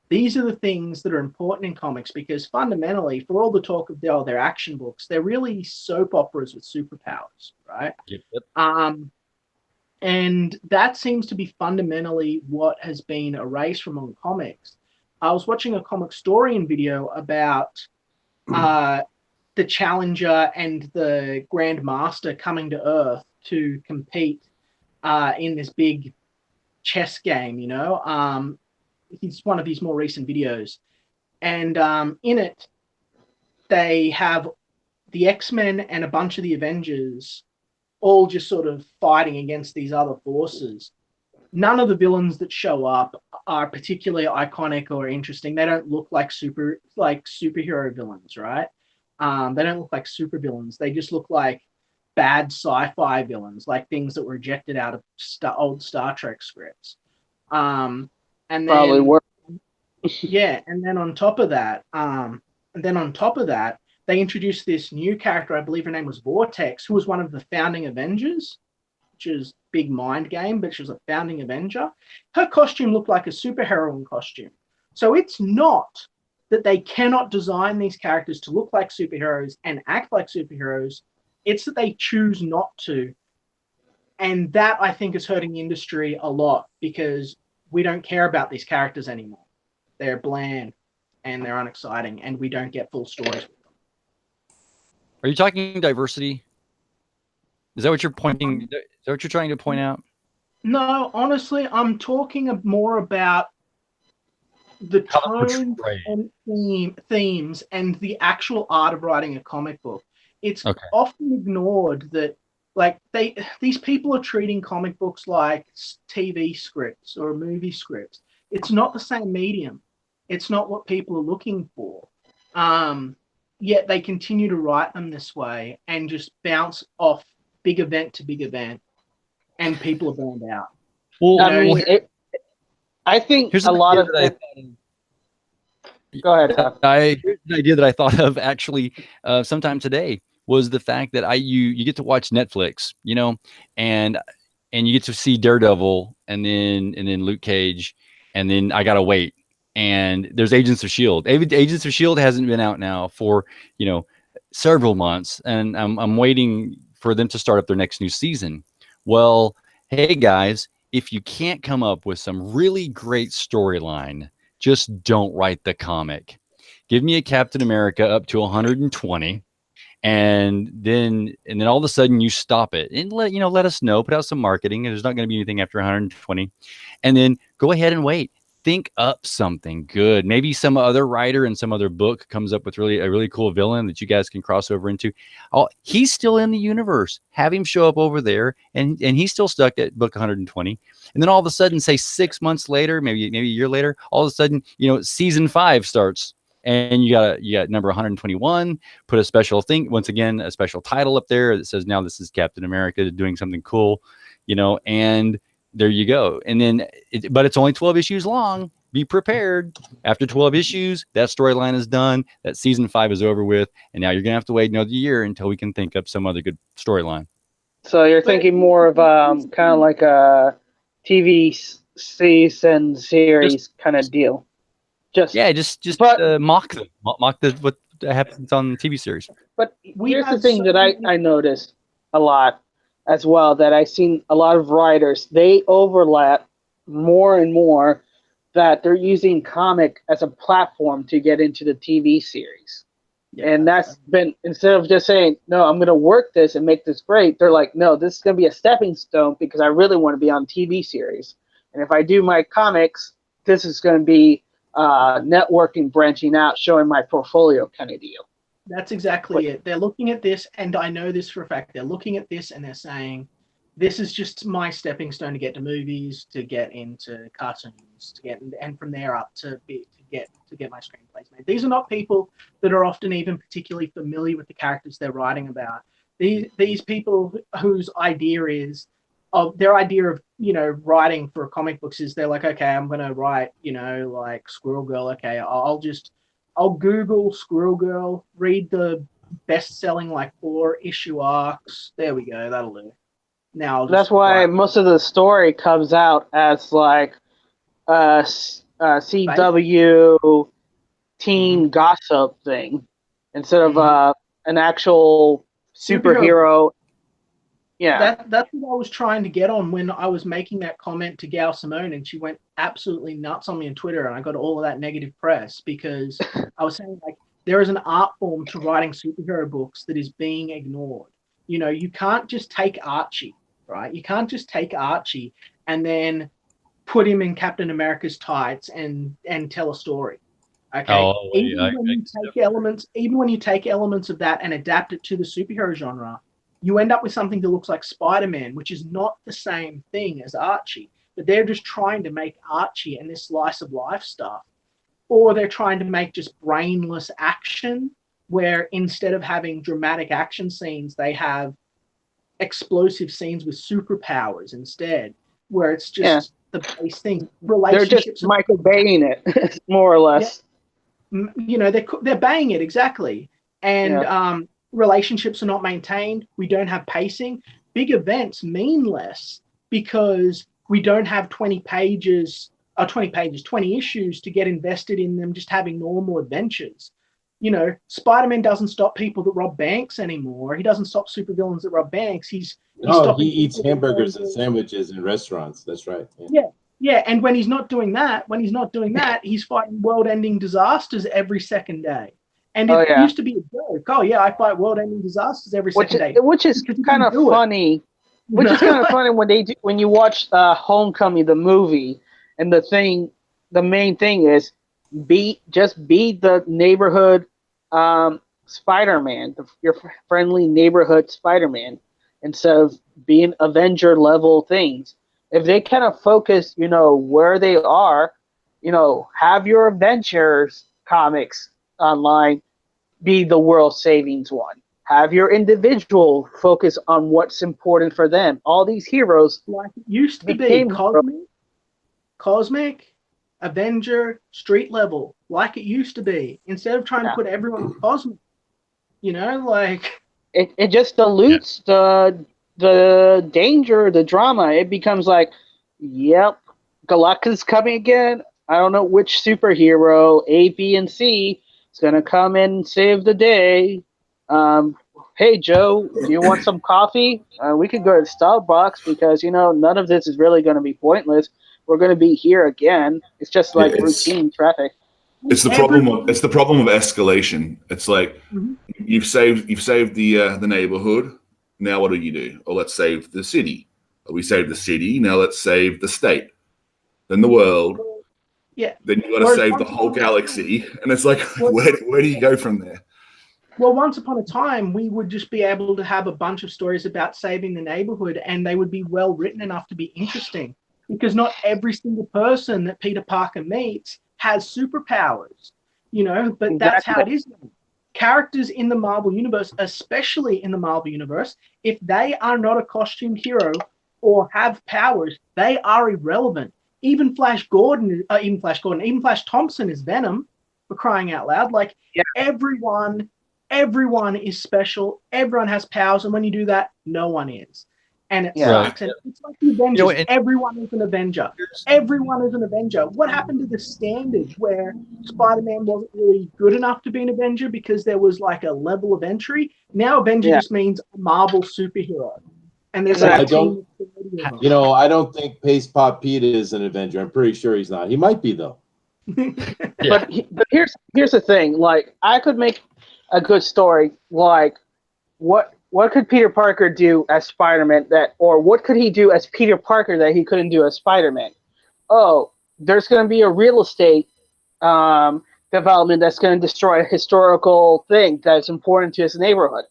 These are the things that are important in comics because fundamentally, for all the talk of they're action books, they're really soap operas with superpowers, right? Yep. And that seems to be fundamentally what has been erased from modern comics. I was watching a comic historian video about the Challenger and the Grand Master coming to Earth to compete in this big chess game, you know? It's one of his more recent videos. And in it, they have the X-Men and a bunch of the Avengers all just sort of fighting against these other forces. None of the villains that show up are particularly iconic or interesting. They don't look like superhero villains, right? They don't look like super villains. They just look like bad sci-fi villains, like things that were ejected out of old Star Trek scripts. And then, probably work. Yeah, and then on top of that, they introduced this new character. I believe her name was Vortex, who was one of the founding Avengers, which is big mind game, but she was a founding Avenger. Her costume looked like a superheroine costume. So it's not that they cannot design these characters to look like superheroes and act like superheroes. It's that they choose not to. And that, I think, is hurting the industry a lot because we don't care about these characters anymore. They're bland and they're unexciting, and we don't get full stories with them. Are you talking diversity? Is that what you're pointing? Is that what you're trying to point out? No, honestly, I'm talking more about the tone and themes and the actual art of writing a comic book. It's often ignored that, like, these people are treating comic books like TV scripts or movie scripts. It's not the same medium. It's not what people are looking for. Yet they continue to write them this way and just bounce off big event to big event, and people are burned out. Well, I think a lot of it. Go ahead. Here's an idea that I thought of actually sometime today was the fact that you get to watch Netflix, you know, and you get to see Daredevil and then Luke Cage, and then I gotta wait. And there's Agents of S.H.I.E.L.D. Agents of S.H.I.E.L.D. hasn't been out now for, you know, several months, and I'm waiting for them to start up their next new season. Well, hey guys, if you can't come up with some really great storyline, just don't write the comic. Give me a Captain America up to 120, and then all of a sudden you stop it and let us know, put out some marketing, and there's not going to be anything after 120, and then go ahead and wait. Think up something good. Maybe some other writer in some other book comes up with a really cool villain that you guys can cross over into. Oh, he's still in the universe. Have him show up over there, and he's still stuck at book 120. And then all of a sudden, say 6 months later, maybe a year later, all of a sudden, season 5 starts, and you got number 121. Put a special thing, once again, a special title up there that says now this is Captain America doing something cool, and there you go. And then, but it's only 12 issues long. Be prepared. After 12 issues, that storyline is done. That season 5 is over with. And now you're going to have to wait another year until we can think up some other good storyline. So you're thinking more of kind of like a TV season series kind of deal. Just mock them, mock what happens on TV series. But here's the thing that I noticed a lot as well, that I've seen a lot of writers, they overlap more and more, that they're using comic as a platform to get into the TV series. Yeah. And that's been, instead of just saying, no, I'm going to work this and make this great, they're like, no, this is going to be a stepping stone because I really want to be on TV series. And if I do my comics, this is going to be networking, branching out, showing my portfolio kind of deal. That's exactly it. They're looking at this, and I know this for a fact. They're looking at this and they're saying, this is just my stepping stone to get to movies, to get into cartoons, to get, and from there up to get my screenplays made. These are not people that are often even particularly familiar with the characters they're writing about. These people whose idea is, their idea of, writing for comic books is, they're like, okay, I'm going to write, like Squirrel Girl. Okay, I'll Google Squirrel Girl, read the best-selling like 4-issue arcs. There we go. That'll do. Now that's why most of the story comes out as like CW teen gossip thing instead of an actual superhero. Yeah, that's what I was trying to get on when I was making that comment to Gal Simone, and she went absolutely nuts on me on Twitter, and I got all of that negative press because I was saying, like, there is an art form to writing superhero books that is being ignored. You can't just take Archie, right? You can't just take Archie and then put him in Captain America's tights and tell a story. Okay. Even when you take elements of that and adapt it to the superhero genre, you end up with something that looks like Spider-Man, which is not the same thing as Archie. But they're just trying to make Archie and this slice of life stuff, or they're trying to make just brainless action, where instead of having dramatic action scenes, they have explosive scenes with superpowers instead, where it's just the base thing. They're just Michael Baying it, more or less. Yeah. They're baying it, exactly. And relationships are not maintained. We don't have pacing. Big events mean less because we don't have 20 issues to get invested in them just having normal adventures. Spider-Man doesn't stop people that rob banks anymore. He doesn't stop supervillains that rob banks. He eats hamburgers and sandwiches in restaurants. That's right. Yeah. And when he's not doing that, he's fighting world-ending disasters every second day. And it used to be a joke. Oh yeah, I fight world-ending disasters every second day. Which is kind of funny. Which is kind of funny when you watch Homecoming, the movie, and the main thing is be the neighborhood Spider-Man, your friendly neighborhood Spider-Man, instead of being Avenger level things. If they kind of focus, where they are, have your Avengers comics online be the world savings one. Have your individual focus on what's important for them. All these heroes, like it used to be cosmic, Avenger, street level, like it used to be. Instead of trying to put everyone in cosmic, it just dilutes the danger, the drama. It becomes like, yep, Galactus coming again. I don't know which superhero, A, B, and C, is going to come in and save the day. Hey, Joe, do you want some coffee? We could go to Starbucks because, none of this is really going to be pointless. We're going to be here again. It's just like routine traffic. It's the problem of escalation. It's like you've saved the neighborhood. Now what do? Oh, let's save the city. We saved the city. Now let's save the state. Then the world. Yeah. Then you got to save the whole galaxy, and it's like, where do you go from there? Well, once upon a time, we would just be able to have a bunch of stories about saving the neighborhood, and they would be well written enough to be interesting, because not every single person that Peter Parker meets has superpowers, But that's how it is. Characters in the Marvel Universe, especially in the Marvel Universe, if they are not a costumed hero or have powers, they are irrelevant. Even Flash Thompson is Venom, for crying out loud. Like, everyone is special. Everyone has powers. And when you do that, no one is. and it Yeah. sucks. And it's like the Avengers. Everyone is an Avenger. Everyone is an Avenger. What happened to the standard where Spider-Man wasn't really good enough to be an Avenger because there was like a level of entry? Now Avenger just means a Marvel superhero. And there's like a team of 30 of them. You know, I don't think Paste Pot Pete is an Avenger. I'm pretty sure he's not. He might be though. But here's the thing. Like, I could make a good story. Like, what could Peter Parker do as Spider-Man or what could he do as Peter Parker that he couldn't do as Spider-Man? Oh, there's going to be a real estate development that's going to destroy a historical thing that's important to his neighborhood.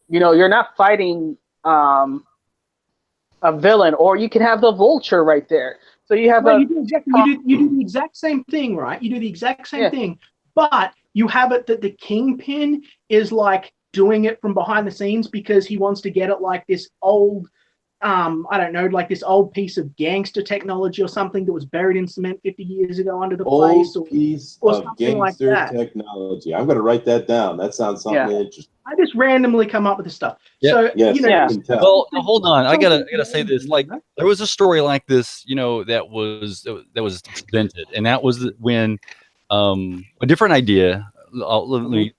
You know, you're not fighting a villain, or you can have the Vulture right there. So you have you do the exact same thing, right? You do the exact same thing, but you have it that the Kingpin is like doing it from behind the scenes because he wants to get it like this old, I don't know, like this old piece of gangster technology or something that was buried in cement 50 years ago under the place. Old piece of gangster technology. I'm going to write that down. That sounds something interesting. I just randomly come up with this stuff. Yep. So, you know, well, hold on. I gotta say this. Like, there was a story like this, you know, that was presented, and that was when a different idea. Let me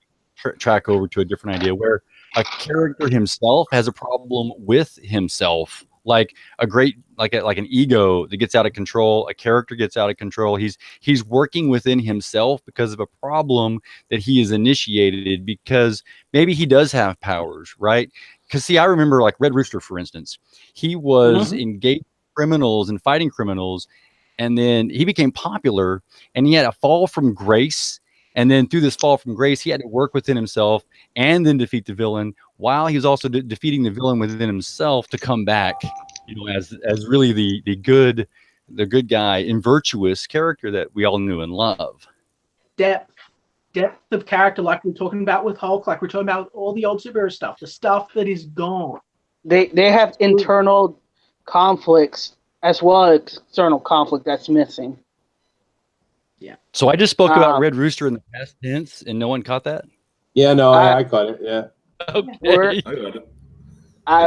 track over to a different idea where a character himself has a problem with himself, like an ego that gets out of control. A character gets out of control. He's working within himself because of a problem that he has initiated, because maybe he does have powers, right? Because see, I remember like Red Rooster, for instance, he was engaged criminals and fighting criminals, and then he became popular, and he had a fall from grace. And then through this fall from grace, he had to work within himself and then defeat the villain, while he was also defeating the villain within himself to come back, you know, as really the good guy and virtuous character that we all knew and love. Depth of character, like we're talking about with Hulk, like we're talking about all the old superhero stuff, the stuff that is gone. They have internal conflicts as well as external conflict that's missing. Yeah. So I just spoke about Red Rooster in the past tense, and no one caught that? Yeah, no, I caught it. Yeah. Okay.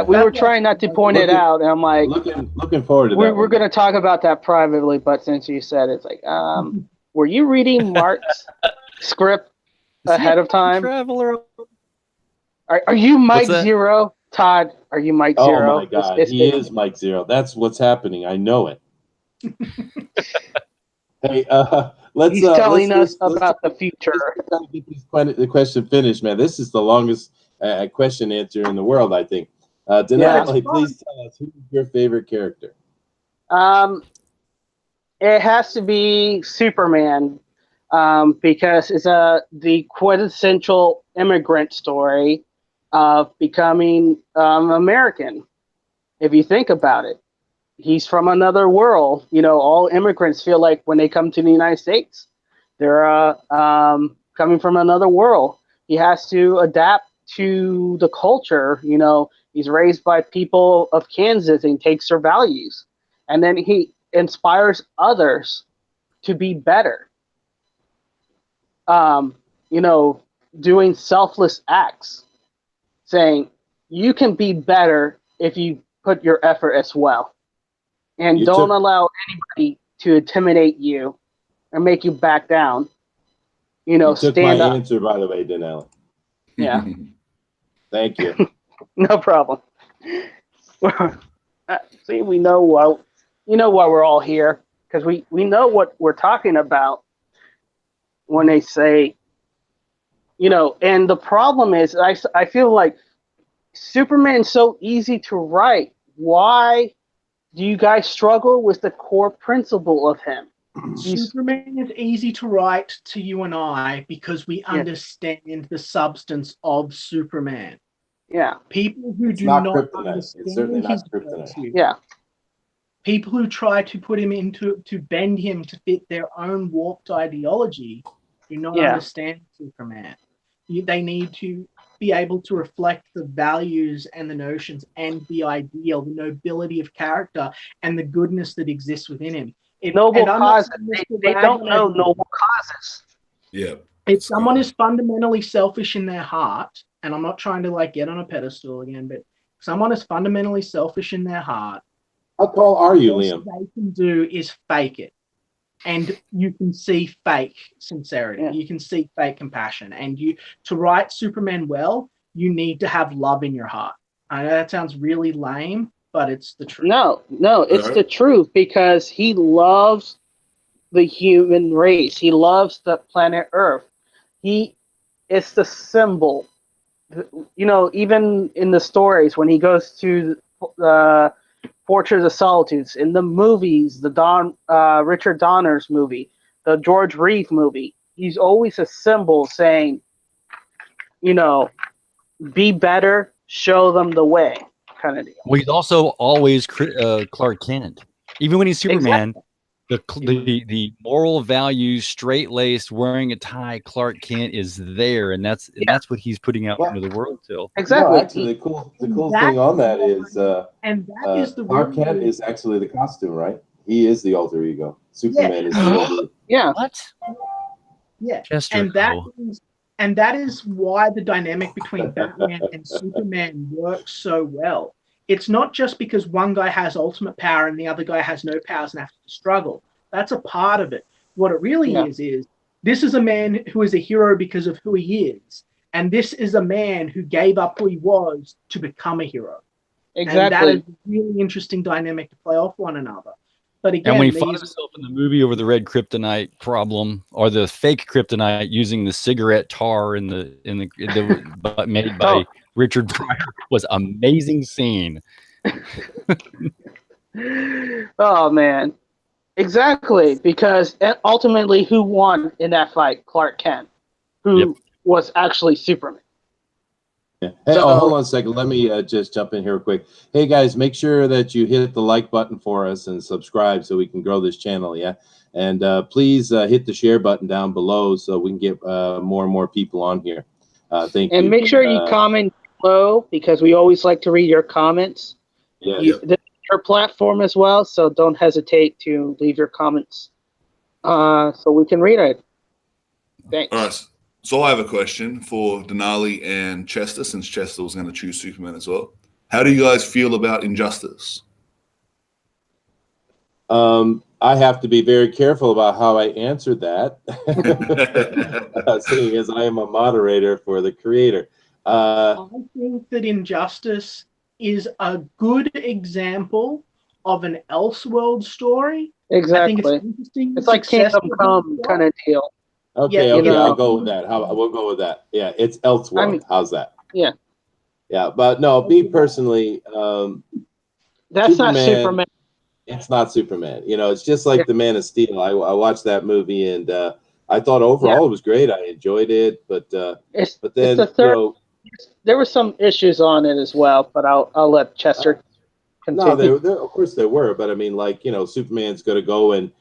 We were trying not to point it out, and I'm like, looking forward to that. We're going to talk about that privately, but since you said it, it's like, were you reading Mark's script ahead of time? Traveler. Are you Mike Zero? Todd, are you Mike Zero? Oh my God, he is Mike Zero. That's what's happening. I know it. Hey, he's telling us about the future. Let's get the question finished, man. This is the longest question answer in the world, I think. Denali, please tell us, who's your favorite character? It has to be Superman, because it's the quintessential immigrant story of becoming American. If you think about it, he's from another world. You know, all immigrants feel like when they come to the United States, they're coming from another world. He has to adapt to the culture. You know, he's raised by people of Kansas and takes their values. And then he inspires others to be better. You know, doing selfless acts, saying you can be better if you put your effort as well. And don't allow anybody to intimidate you and make you back down. You know, took stand my up. answer, by the way, Denali. Yeah. Thank you. No problem. See, we know why. You know why we're all here, because we know what we're talking about when they say, you know. And the problem is, I feel like Superman's so easy to write. Why do you guys struggle with the core principle of him? Superman is easy to write to you and I because we understand the substance of Superman. Yeah. People who do not understand his virtue. Yeah. People who try to put him to bend him to fit their own warped ideology do not understand Superman. They need to be able to reflect the values and the notions and the ideal, the nobility of character and the goodness that exists within him. Noble causes. They don't know noble causes. Yeah. If someone is fundamentally selfish in their heart, and I'm not trying to like get on a pedestal again, but Someone is fundamentally selfish in their heart. How tall are you, All Liam? they can do is fake it. And you can see fake sincerity. Yeah. You can see fake compassion. And to write Superman well, you need to have love in your heart. I know that sounds really lame, but it's the truth. No, it's the truth, because he loves the human race. He loves the planet Earth. It's the symbol. Even in the stories when he goes to the Fortress of Solitudes, in the movies, the Richard Donner's movie, the George Reeve movie, he's always a symbol saying, be better, show them the way, kind of deal. Well, he's also always Clark Kent. Even when he's Superman, the moral values, straight laced, wearing a tie, Clark Kent is there, and that's what he's putting out into the world still. Exactly. No, actually, the cool thing on that is Clark Kent is actually the costume, right? He is the alter ego. Superman is the alter ego. Yeah. What? Yeah. Chester, and that is why the dynamic between Batman and Superman works so well. It's not just because one guy has ultimate power and the other guy has no powers and has to struggle. That's a part of it. What it really is this is a man who is a hero because of who he is. And this is a man who gave up who he was to become a hero. Exactly. And that is a really interesting dynamic to play off one another. But again, and when he finds himself in the movie over the red kryptonite problem, or the fake kryptonite using the cigarette tar in the made by Richard Pryor, was amazing scene. Oh man, exactly, because ultimately, who won in that fight? Clark Kent, who was actually Superman. Yeah. Hey, hold on a second. Let me just jump in here real quick. Hey, guys, make sure that you hit the like button for us and subscribe so we can grow this channel, yeah? And please hit the share button down below so we can get more and more people on here. Thank you. And make sure you comment below, because we always like to read your comments. Yeah. This is your platform as well, so don't hesitate to leave your comments so we can read it. Thanks. All right. So I have a question for Denali and Chester, since Chester was going to choose Superman as well. How do you guys feel about Injustice? I have to be very careful about how I answered that, seeing as I am a moderator for the creator. I think that Injustice is a good example of an Elseworld story. Exactly. I think it's interesting. It's like Kingdom Come kind of deal. Okay, I'll go with that. We'll go with that. Yeah, it's Elseworld. How's that? Yeah. Yeah, but no, me personally, that's Superman, not Superman. It's not Superman. It's just like the Man of Steel. I watched that movie and I thought overall it was great. I enjoyed it, but then the third, there were some issues on it as well. But I'll let Chester continue. No, there of course there were, but I mean, Superman's going to go and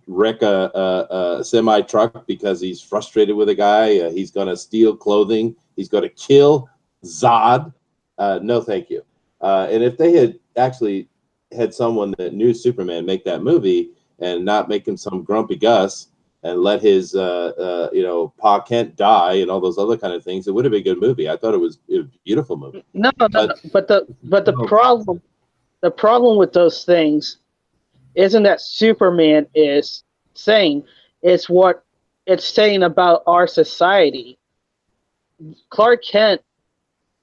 wreck a semi truck because he's frustrated with a guy. He's going to steal clothing. He's going to kill Zod. No, thank you. And if they had actually had someone that knew Superman make that movie and not make him some grumpy Gus and let his Pa Kent die and all those other kind of things, it would have been a good movie. I thought it was a beautiful movie. No, but the problem with those things isn't that Superman is saying, it's what it's saying about our society. Clark Kent,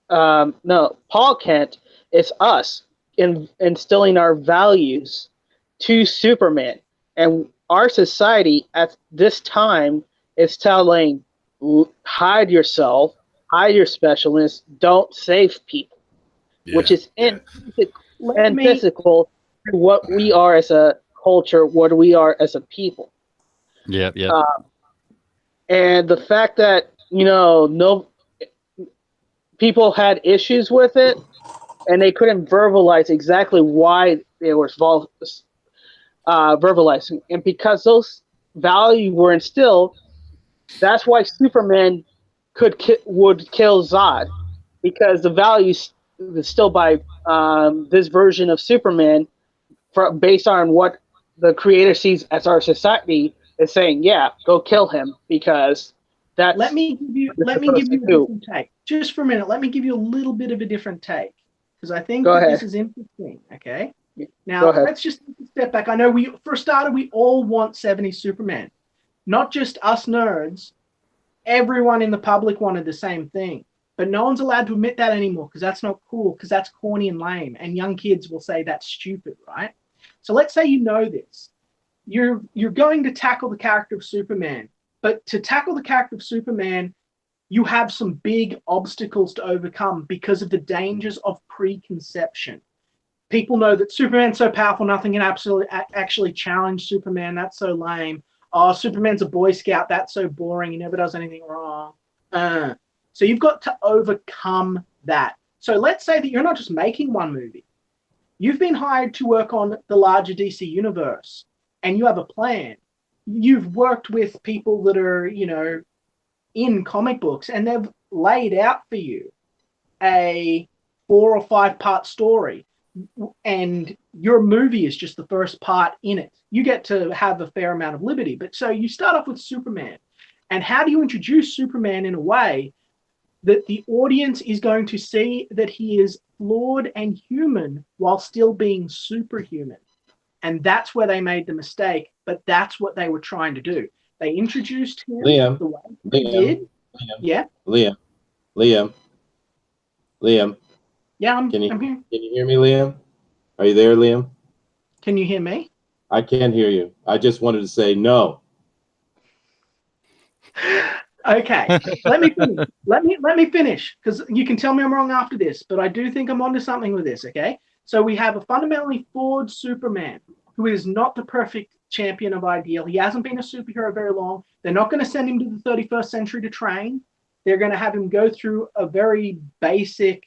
Paul Kent is us instilling our values to Superman. And our society at this time is telling, hide yourself, hide your specialness, don't save people, which is physical to what we are as a culture, what we are as a people. Yeah. And the fact that, no people had issues with it and they couldn't verbalize exactly why they were verbalizing. And because those values were instilled, that's why Superman would kill Zod, because the values instilled by this version of Superman, based on what the creator sees as our society, is saying, yeah, go kill him, because that's... Let me give you a different take. Just for a minute, let me give you a little bit of a different take. because I think Go that ahead. this is interesting. Okay. Go Now ahead. let's just take a step back. I know for a starter, we all want 70s Superman, not just us nerds. Everyone in the public wanted the same thing, but no one's allowed to admit that anymore because that's not cool, because that's corny and lame, and young kids will say that's stupid, right? So let's say you know this. You're going to tackle the character of Superman, but to tackle the character of Superman, you have some big obstacles to overcome because of the dangers of preconception. People know that Superman's so powerful, nothing can actually challenge Superman. That's so lame. Oh, Superman's a Boy Scout. That's so boring. He never does anything wrong. So you've got to overcome that. So let's say that you're not just making one movie. You've been hired to work on the larger DC universe, and you have a plan. You've worked with people that are, in comic books, and they've laid out for you a 4 or 5 part story, and your movie is just the first part in it. You get to have a fair amount of liberty. But so you start off with Superman, and how do you introduce Superman in a way that the audience is going to see that he is flawed and human while still being superhuman? And that's where they made the mistake, but that's what they were trying to do. They introduced him the way they did. Yeah. Liam. Yeah, I'm here. Can you hear me, Liam? Are you there, Liam? Can you hear me? I can't hear you. I just wanted to say no. Okay, let me finish. Let me finish, because you can tell me I'm wrong after this, but I do think I'm onto something with this. Okay, so we have a fundamentally flawed Superman who is not the perfect champion of ideal. He hasn't been a superhero very long. They're not going to send him to the 31st century to train. They're going to have him go through a very basic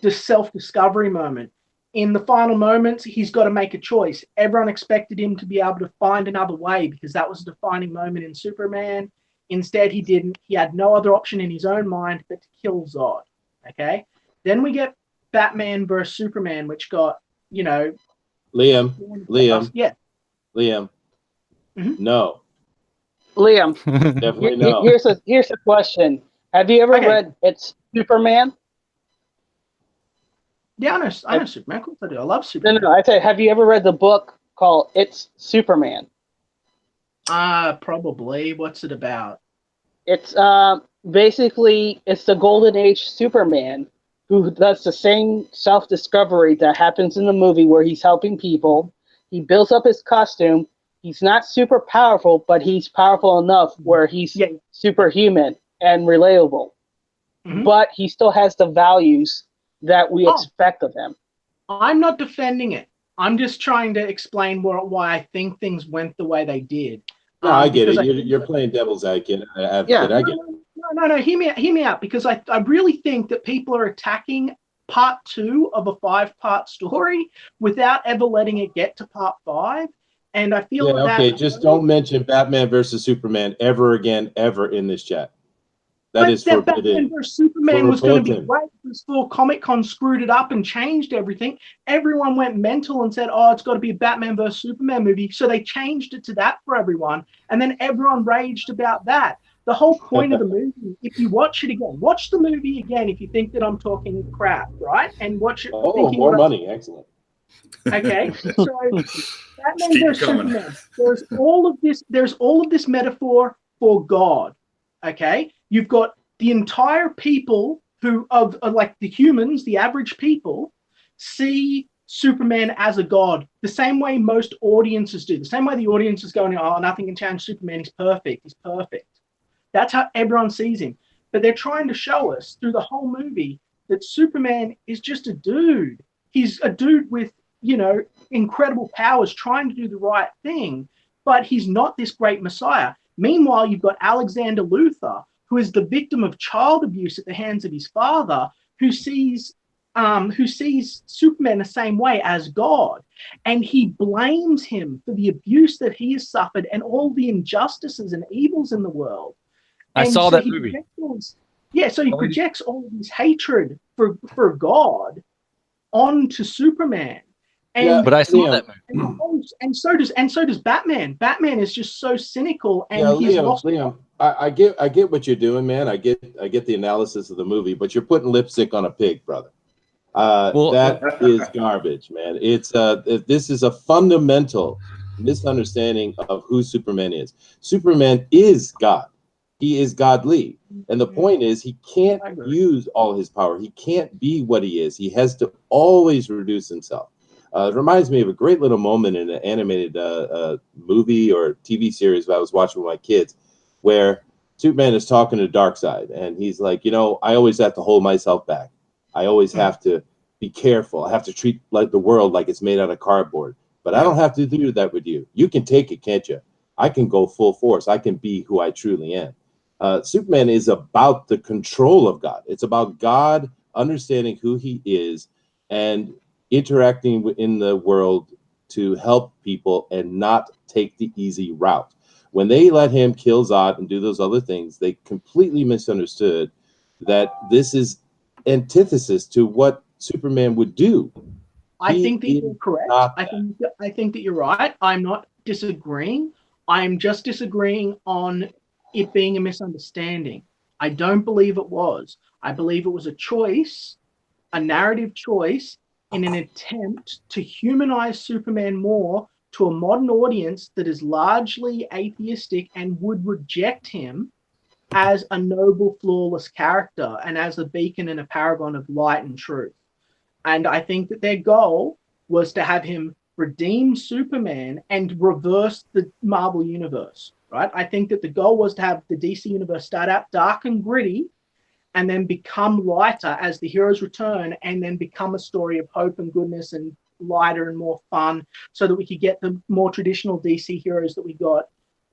self-discovery moment. In the final moments, he's got to make a choice. Everyone expected him to be able to find another way because that was a defining moment in Superman. Instead, he didn't. He had no other option in his own mind but to kill Zod. Okay? Then we get Batman versus Superman, which got, Liam. Yeah. Liam. Mhm. No. Liam, Definitely no. here's a question. Have you ever read It's Superman? Yeah, I know Superman. Of course I do. I love Superman. No. I say, have you ever read the book called It's Superman? Probably. What's it about? It's basically it's the Golden Age Superman who does the same self-discovery that happens in the movie where he's helping people. He builds up his costume. He's not super powerful, but he's powerful enough where he's superhuman and relatable. Mhm. But he still has the values that we expect of him. I'm not defending it. I'm just trying to explain why I think things went the way they did. No, I get it. You're playing devil's advocate. Yeah. I get it. No. Hear me out, because I really think that people are attacking part 2 of a 5-part story without ever letting it get to part 5. And I feel Just don't mention Batman versus Superman ever again, ever in this chat. That is forbidden. Batman vs. Superman was going to be great before Comic-Con screwed it up and changed everything. Everyone went mental and said, oh, it's got to be a Batman vs. Superman movie. So they changed it to that for everyone. And then everyone raged about that. The whole point of the movie, if you watch it again, watch the movie again if you think that I'm talking crap, right? And watch it. Oh, more money. Excellent. Okay. So Batman vs. Superman. There's all of this metaphor for God. Okay, you've got the entire people who of like the humans, the average people, see Superman as a god, the same way most audiences do. The same way the audience is going, oh, nothing can change Superman. He's perfect. He's perfect. That's how everyone sees him. But they're trying to show us through the whole movie that Superman is just a dude. He's a dude with, incredible powers, trying to do the right thing, but he's not this great messiah. Meanwhile, you've got Alexander Luthor, who is the victim of child abuse at the hands of his father, who sees Superman the same way as God, and he blames him for the abuse that he has suffered and all the injustices and evils in the world. I saw that movie. So he projects all of his hatred for God onto Superman. And, but I saw that movie. And so does Batman. Batman is just so cynical, and he's lost. Liam, I get what you're doing, man. I get the analysis of the movie, but you're putting lipstick on a pig, brother. That is garbage, man. This is a fundamental misunderstanding of who Superman is. Superman is God. He is godly. And the point is, he can't use all his power. He can't be what he is. He has to always reduce himself. It reminds me of a great little moment in an animated movie or TV series that I was watching with my kids, where Superman is talking to Darkseid, and he's like, I always have to hold myself back. I always have to be careful. I have to treat like the world like it's made out of cardboard. But I don't have to do that with you. You can take it, can't you? I can go full force. I can be who I truly am. Superman is about the control of God. It's about God understanding who he is and interacting in the world to help people and not take the easy route. When they let him kill Zod and do those other things, they completely misunderstood that this is antithesis to what Superman would do. I think that you're correct. I think that you're right. I'm not disagreeing. I'm just disagreeing on it being a misunderstanding. I don't believe it was. I believe it was a choice, a narrative choice, in an attempt to humanize Superman more to a modern audience that is largely atheistic and would reject him as a noble, flawless character and as a beacon and a paragon of light and truth. And I think that their goal was to have him redeem Superman and reverse the Marvel universe, right? I think that the goal was to have the DC universe start out dark and gritty and then become lighter as the heroes return, and then become a story of hope and goodness and lighter and more fun, so that we could get the more traditional DC heroes that we got,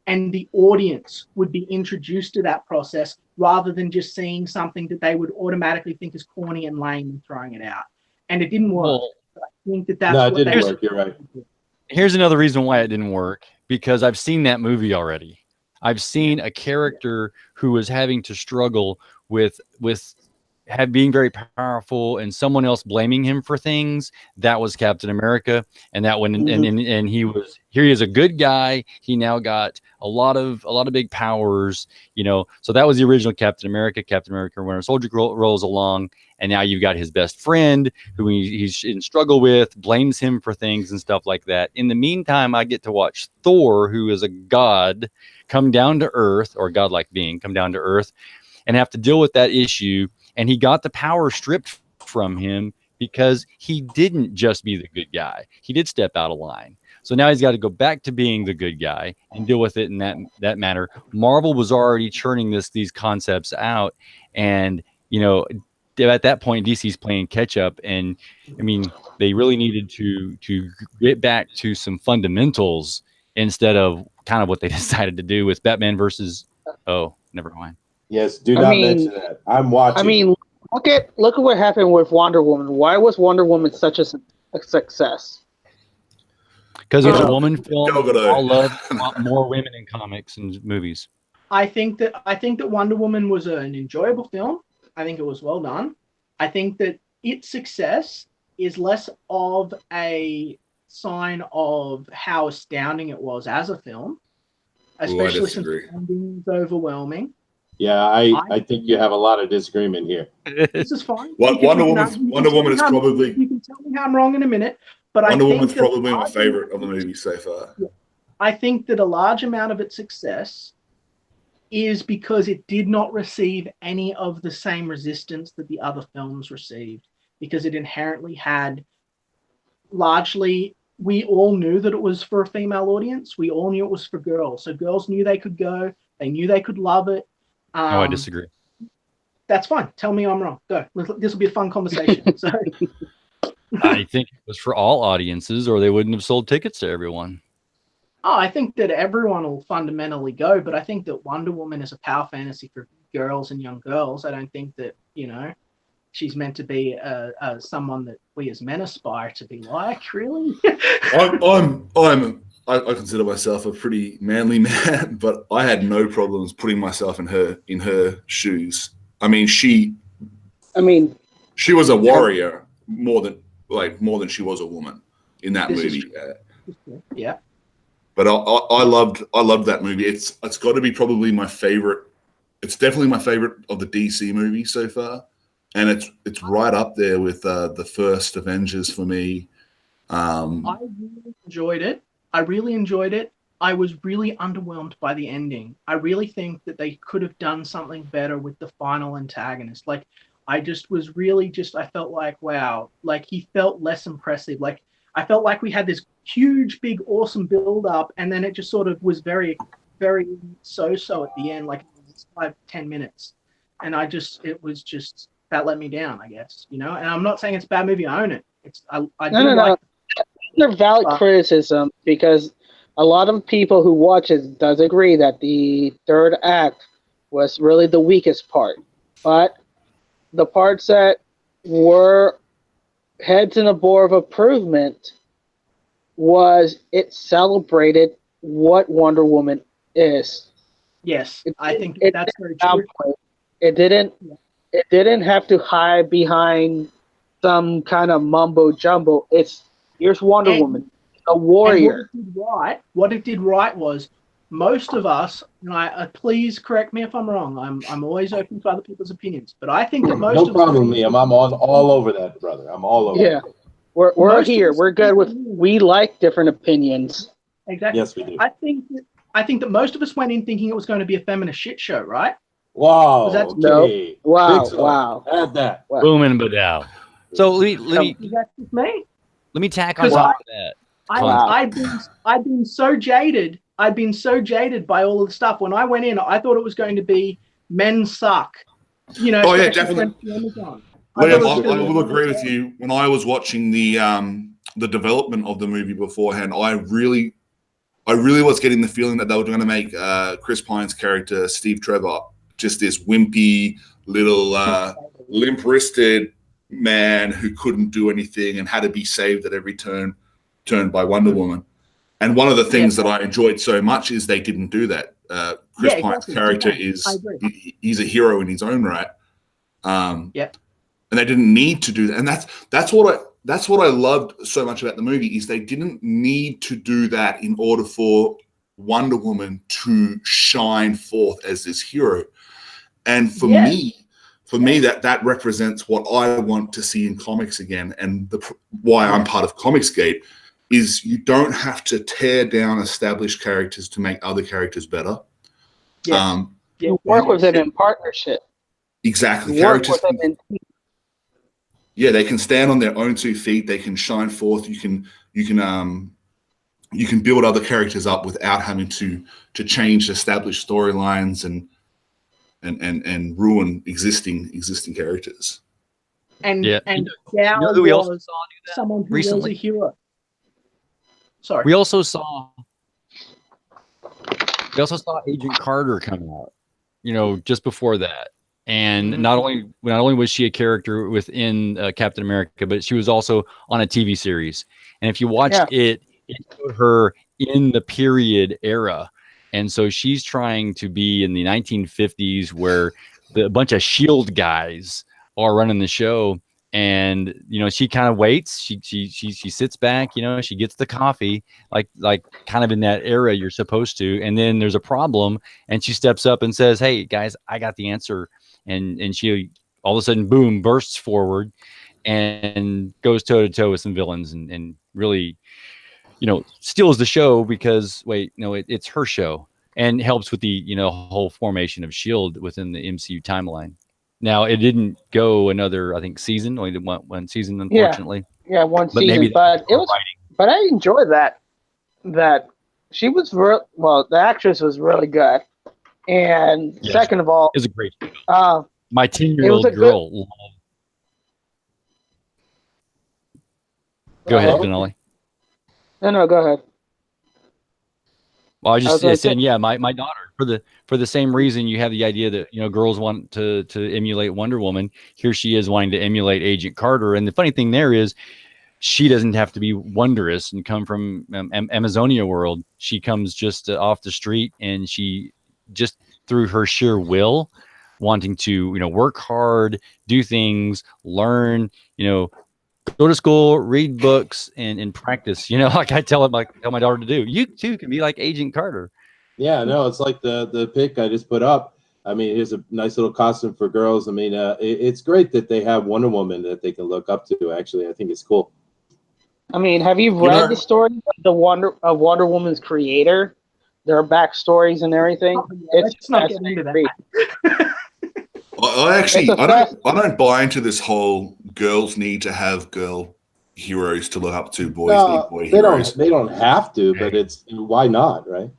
and the audience would be introduced to that process rather than just seeing something that they would automatically think is corny and lame and throwing it out. And it didn't work. Well, I think that's it didn't work. You're right. Here's another reason why it didn't work, because I've seen that movie already. I've seen a character who was having to struggle with being very powerful and someone else blaming him for things. That was Captain America, and that one, and he is a good guy. He now got a lot of big powers, So that was the original Captain America. Captain America Winter Soldier rolls along, and now you've got his best friend who he's in struggle with, blames him for things and stuff like that. In the meantime, I get to watch Thor, who is a god, come down to Earth, or godlike being, come down to Earth, and have to deal with that issue. And he got the power stripped from him because he didn't just be the good guy. He did step out of line. So now he's got to go back to being the good guy and deal with it in that manner. Marvel was already churning these concepts out, and at that point DC's playing catch up. And I mean, they really needed to get back to some fundamentals instead of kind of what they decided to do with Batman versus never mind. Yes, do not mention that. I'm watching. I mean, look at what happened with Wonder Woman. Why was Wonder Woman such a success? Because it's a woman film. All love more women in comics and movies. I think that Wonder Woman was an enjoyable film. I think it was well done. I think that its success is less of a sign of how astounding it was as a film, especially since the ending is overwhelming. Yeah, I think you have a lot of disagreement here. This is fine. Wonder Woman is probably. You can tell me how I'm wrong in a minute, but Wonder Woman's probably my favorite of the movies so far. Yeah, I think that a large amount of its success is because it did not receive any of the same resistance that the other films received, because it inherently had largely. We all knew that it was for a female audience. We all knew it was for girls. So girls knew they could go. They knew they could love it. I disagree. That's fine. Tell me I'm wrong. Go. This will be a fun conversation. So, I think it was for all audiences, or they wouldn't have sold tickets to everyone. I think that everyone will fundamentally go, but I think that Wonder Woman is a power fantasy for girls and young girls. I don't think that she's meant to be someone that we as men aspire to be like. Really, I consider myself a pretty manly man, but I had no problems putting myself in her shoes. I mean, she was a warrior more than she was a woman in that movie. Yeah. But I loved that movie. It's got to be probably my favorite. It's definitely my favorite of the DC movies so far. and it's right up there with the first Avengers for me. I really enjoyed it. I really enjoyed it. I was really underwhelmed by the ending. I really think that they could have done something better with the final antagonist. Like, I just was really I felt like, wow, like he felt less impressive. Like, I felt like we had this huge, big, awesome build up, and then it just sort of was very, very so-so at the end, like 5-10 minutes. And it was just, that let me down, I guess, you know? And I'm not saying it's a bad movie. I own it. No. They're valid criticism, because a lot of people who watch it does agree that the third act was really the weakest part. But the parts that were heads in a board of improvement was it celebrated what Wonder Woman is. Yes, I think that's very true. It didn't have to hide behind some kind of mumbo jumbo. Here's Wonder Woman, a warrior. What it did right was, most of us, and please correct me if I'm wrong. I'm always open to other people's opinions, but I think that most of us. No problem, Liam. I'm all over that, brother. I'm all over. Yeah, we're here. We're good with. We like different opinions. Exactly. Yes, we do. I think that most of us went in thinking it was going to be a feminist shit show, right? Wow. That's okay. Wow. Add that. Wow. Boom and badow. So let me tack on top of that. I've been so jaded. I've been so jaded by all of the stuff. When I went in, I thought it was going to be men suck. You know. Oh yeah, definitely. I will agree with you. When I was watching the development of the movie beforehand, I really was getting the feeling that they were going to make Chris Pine's character Steve Trevor just this wimpy little limp-wristed man who couldn't do anything and had to be saved at every turn by Wonder Woman. And one of the things that I enjoyed so much is they didn't do that. Chris Pine's character he's a hero in his own right. And they didn't need to do that. And that's what I loved so much about the movie, is they didn't need to do that in order for Wonder Woman to shine forth as this hero. And for me, that represents what I want to see in comics again. And why I'm part of Comicsgate is you don't have to tear down established characters to make other characters better. Yes. You work with them in partnership. Exactly. You work with them in team. Yeah, they can stand on their own 2 feet. They can shine forth. You can build other characters up without having to change established storylines and ruin existing characters. And Gal who we also saw do that someone who recently. was a hero. Sorry. We also saw Agent Carter come out, just before that. And not only was she a character within Captain America, but she was also on a TV series. And if you watch it showed her in the period era. And so she's trying to be in the 1950s where a bunch of S.H.I.E.L.D. guys are running the show. And, she kind of waits. She sits back, she gets the coffee, like kind of in that era you're supposed to. And then there's a problem and she steps up and says, "Hey guys, I got the answer." And she all of a sudden, boom, bursts forward and goes toe to toe with some villains and really, steals the show because it's her show and helps with the, whole formation of S.H.I.E.L.D. within the MCU timeline. Now it didn't go another, I think, season. Only one season, unfortunately. Yeah, one season. But it was. But I enjoyed that. That she was the actress was really good. And second of all, it was a great show. My 10-year-old girl. Go ahead, Denali. No, go ahead. Well, I was just saying, my daughter, for the same reason you have the idea that, girls want to emulate Wonder Woman. Here she is wanting to emulate Agent Carter. And the funny thing there is she doesn't have to be wondrous and come from Amazonia world. She comes just off the street, and she just through her sheer will, wanting to, work hard, do things, learn, go to school, read books, and practice. Like I tell my daughter to do. You too can be like Agent Carter. Yeah, no, it's like the pic I just put up. I mean, here's a nice little costume for girls. I mean, it's great that they have Wonder Woman that they can look up to. Actually, I think it's cool. I mean, have you read the story of Wonder Woman's creator? Their backstories and everything. Let's not get into that. I don't buy into this whole girls need to have girl heroes to look up to, boys need boy heroes. They don't have to, but it's why not, right?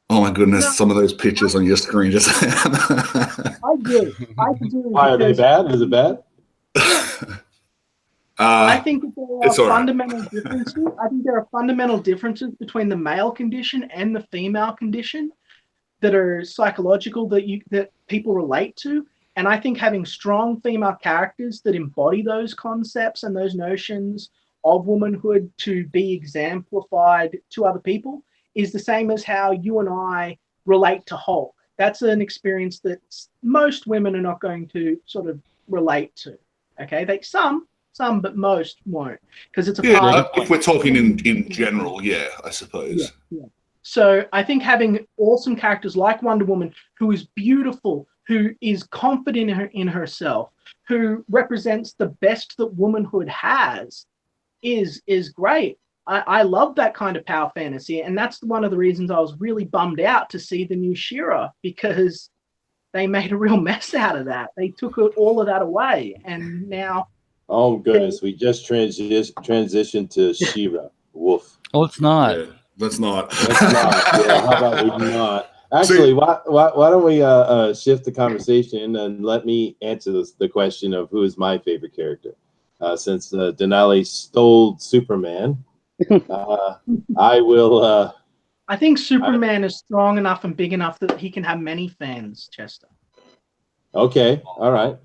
Oh my goodness, some of those pictures on your screen just I do. Why are they bad? Is it bad? I think that there are fundamental differences. I think there are fundamental differences between the male condition and the female condition that are psychological that people relate to. And I think having strong female characters that embody those concepts and those notions of womanhood to be exemplified to other people is the same as how you and I relate to Hulk. That's an experience that most women are not going to sort of relate to. Okay, some, but most won't, because it's a part. If we're talking in general, yeah, I suppose. Yeah. So I think having awesome characters like Wonder Woman, who is beautiful, who is confident in herself, who represents the best that womanhood has, is great. I love that kind of power fantasy, and that's one of the reasons I was really bummed out to see the new She-Ra, because they made a real mess out of that. They took all of that away, and now. Oh goodness, we just transitioned to She-Ra. Woof. Oh, it's not. Yeah, let's not. Yeah, how about we not? Actually, why don't we shift the conversation and let me answer the question of who is my favorite character? Since Denali stole Superman, I will. I think Superman is strong enough and big enough that he can have many fans, Chester. Okay, all right.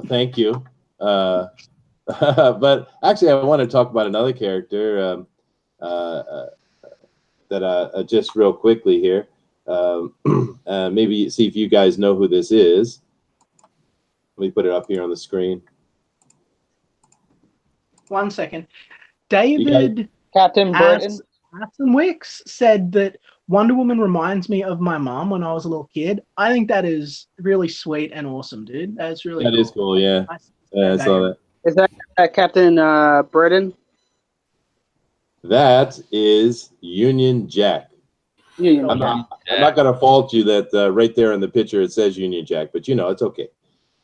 Thank you. But actually, I want to talk about another character that just real quickly here. Maybe see if you guys know who this is. Let me put it up here on the screen. 1 second. David Captain Britain Wicks said that Wonder Woman reminds me of my mom when I was a little kid. I think that is really sweet and awesome, dude. That's really cool. Is cool, yeah. I saw that. Is that Captain Britain? That is Union Jack. I'm not going to fault you that right there in the picture it says Union Jack, but it's okay.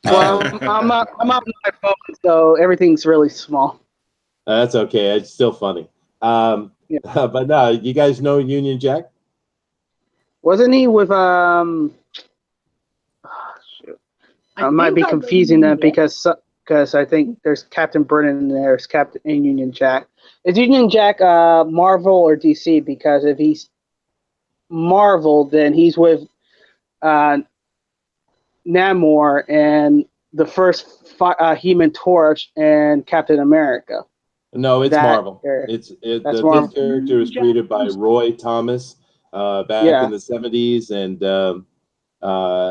Well, I'm up on my phone, so everything's really small. That's okay. It's still funny. But no, you guys know Union Jack? Wasn't he with shoot. I might be confusing them because I think there's Captain Britain and there's Captain and Union Jack. Is Union Jack Marvel or DC? Because if he's Marvel, then he's with Namor and the first Human Torch and Captain America. No, it's Marvel. This character was created by Roy Thomas back in the 70s, and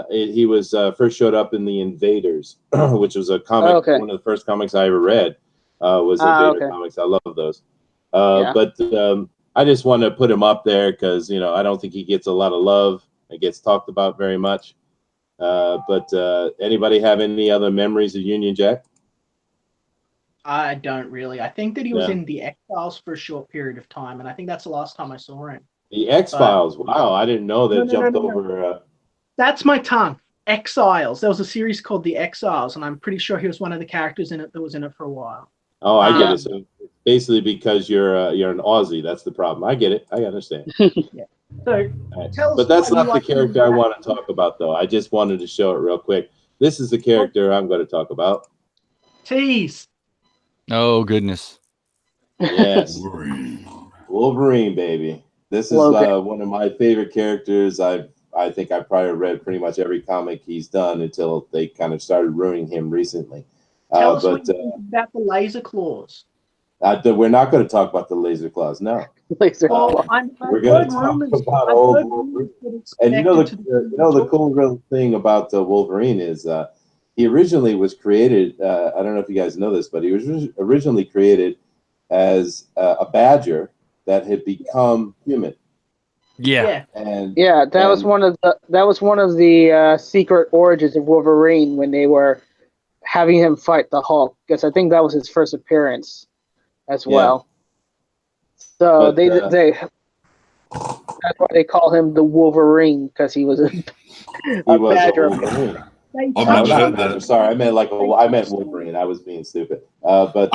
he was first showed up in the Invaders, which was a comic. One of the first comics I ever read was Invader comics. I love those. But I just want to put him up there because I don't think he gets a lot of love. It gets talked about very much. But anybody have any other memories of Union Jack? I don't really. I think that he was in the X-Files for a short period of time, and I think that's the last time I saw him. The X-Files. Wow, I didn't know that jumped over. That's my tongue. Exiles. There was a series called The Exiles, and I'm pretty sure he was one of the characters in it that was in it for a while. Oh, I get it. So basically, because you're an Aussie, that's the problem. I get it. I understand. Yeah. So, but that's not the character I want to talk about, though. I just wanted to show it real quick. This is the character I'm going to talk about. Tease. Oh goodness. Yes. Wolverine, baby. This is one of my favorite characters. I think I probably read pretty much every comic he's done until they kind of started ruining him recently. Tell us what you think about the laser claws. We're not going to talk about the laser claws, no. We're going to talk about old Wolverine. And the cool thing about Wolverine is he originally was created, I don't know if you guys know this, but he was originally created as a badger that had become human. Yeah. And Yeah, that was one of the secret origins of Wolverine when they were having him fight the Hulk, because I think that was his first appearance as Yeah. well. So But, that's why they call him the Wolverine, because he was a he was a badger. Wolverine. They I've No, never touched not heard on Badger. that. Sorry, I meant Wolverine. I was being stupid. But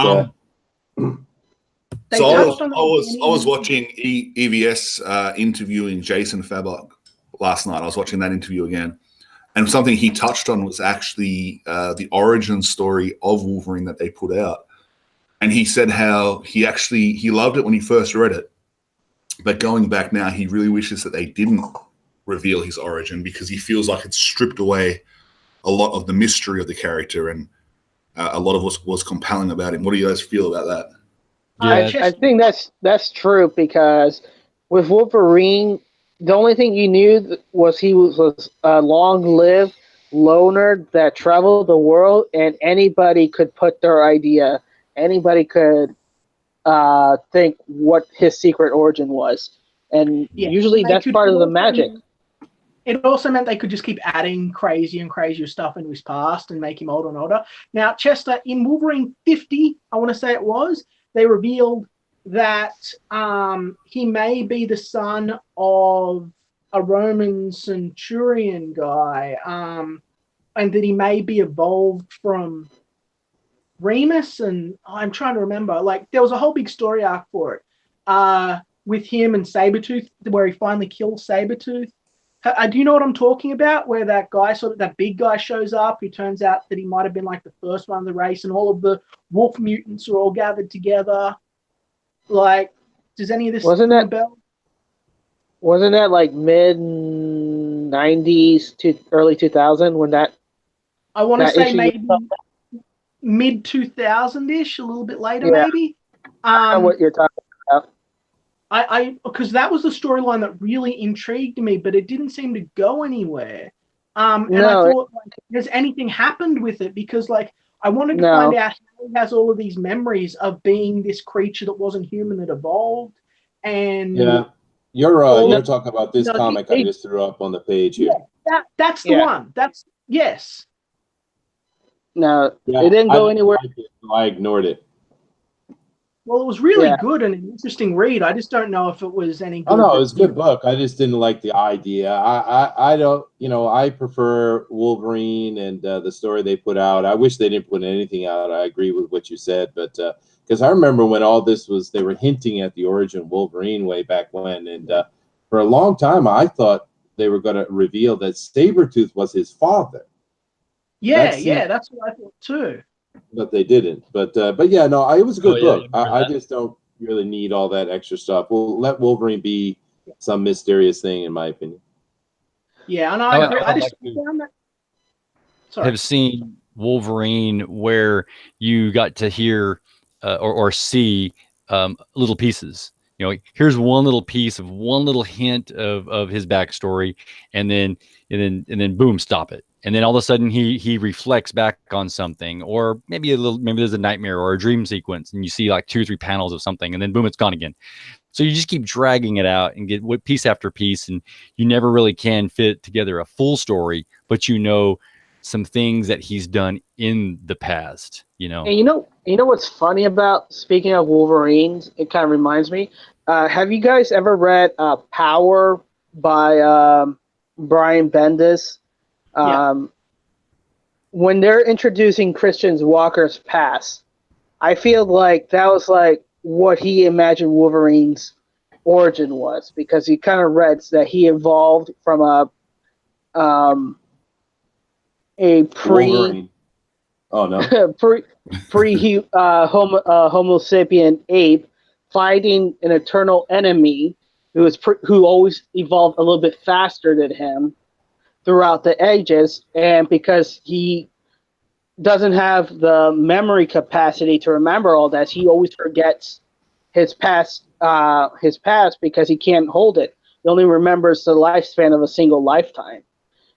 They So touched on I was the watching EVS interviewing Jason Fabok last night. I was watching that interview again, and something he touched on was actually the origin story of Wolverine that they put out. And he said how he loved it when he first read it, but going back now, he really wishes that they didn't reveal his origin, because he feels like it's stripped away a lot of the mystery of the character, and a lot of what was compelling about him. What do you guys feel about that? I think that's true, because with Wolverine, the only thing you knew was he was a long-lived loner that traveled the world, and anybody could put their idea. Anybody could think what his secret origin was, and usually that's part of the magic. It also meant they could just keep adding crazier and crazier stuff into his past and make him older and older. Now, Chester, in Wolverine 50, I want to say it was, they revealed that he may be the son of a Roman centurion guy, and that he may be evolved from Remus, and I'm trying to remember. Like, there was a whole big story arc for it, with him and Sabretooth, where he finally kills Sabretooth. Do you know what I'm talking about? Where that guy, that big guy, shows up, who turns out that he might have been like the first one of the race, and all of the wolf mutants are all gathered together. Like, does any of this ring a bell? Wasn't that like mid 90s to early 2000 when that? I want to say maybe mid 2000-ish, a little bit later, maybe. What you're talking about. Because that was the storyline that really intrigued me, but it didn't seem to go anywhere. And I thought, like, has anything happened with it? Because, like, I wanted to find out how he has all of these memories of being this creature that wasn't human that evolved. And you're talking about this comic I just threw up on the page here. Yeah, that's the one. Yes. No, it didn't go anywhere. I ignored it. Well, it was really good and an interesting read. I just don't know if it was any good. Oh no, it was a good book. I just didn't like the idea. I don't, I prefer Wolverine and the story they put out. I wish they didn't put anything out. I agree with what you said, but because I remember when all this was, they were hinting at the origin of Wolverine way back when, and for a long time I thought they were going to reveal that Sabretooth was his father. That's what I thought too. But they didn't. But yeah, no, it was a good book. I just don't really need all that extra stuff. We'll let Wolverine be some mysterious thing, in my opinion. Yeah, and I agree. I just found that. Have seen Wolverine where you got to hear or see little pieces. Here's one little piece of one little hint of his backstory, and then boom, stop it. And then all of a sudden he reflects back on something, or maybe there's a nightmare or a dream sequence, and you see like 2 or 3 panels of something, and then boom, it's gone again. So you just keep dragging it out and get piece after piece, and you never really can fit together a full story, but some things that he's done in the past. And you know what's funny about, speaking of Wolverines, it kind of reminds me. Have you guys ever read Power by Brian Bendis? When they're introducing Christian Walker's past, I feel like that was like what he imagined Wolverine's origin was, because he kind of read that he evolved from a Wolverine. Oh no. Homo sapien ape fighting an eternal enemy who always evolved a little bit faster than him throughout the ages, and because he doesn't have the memory capacity to remember all that, he always forgets his past because he can't hold it. He only remembers the lifespan of a single lifetime.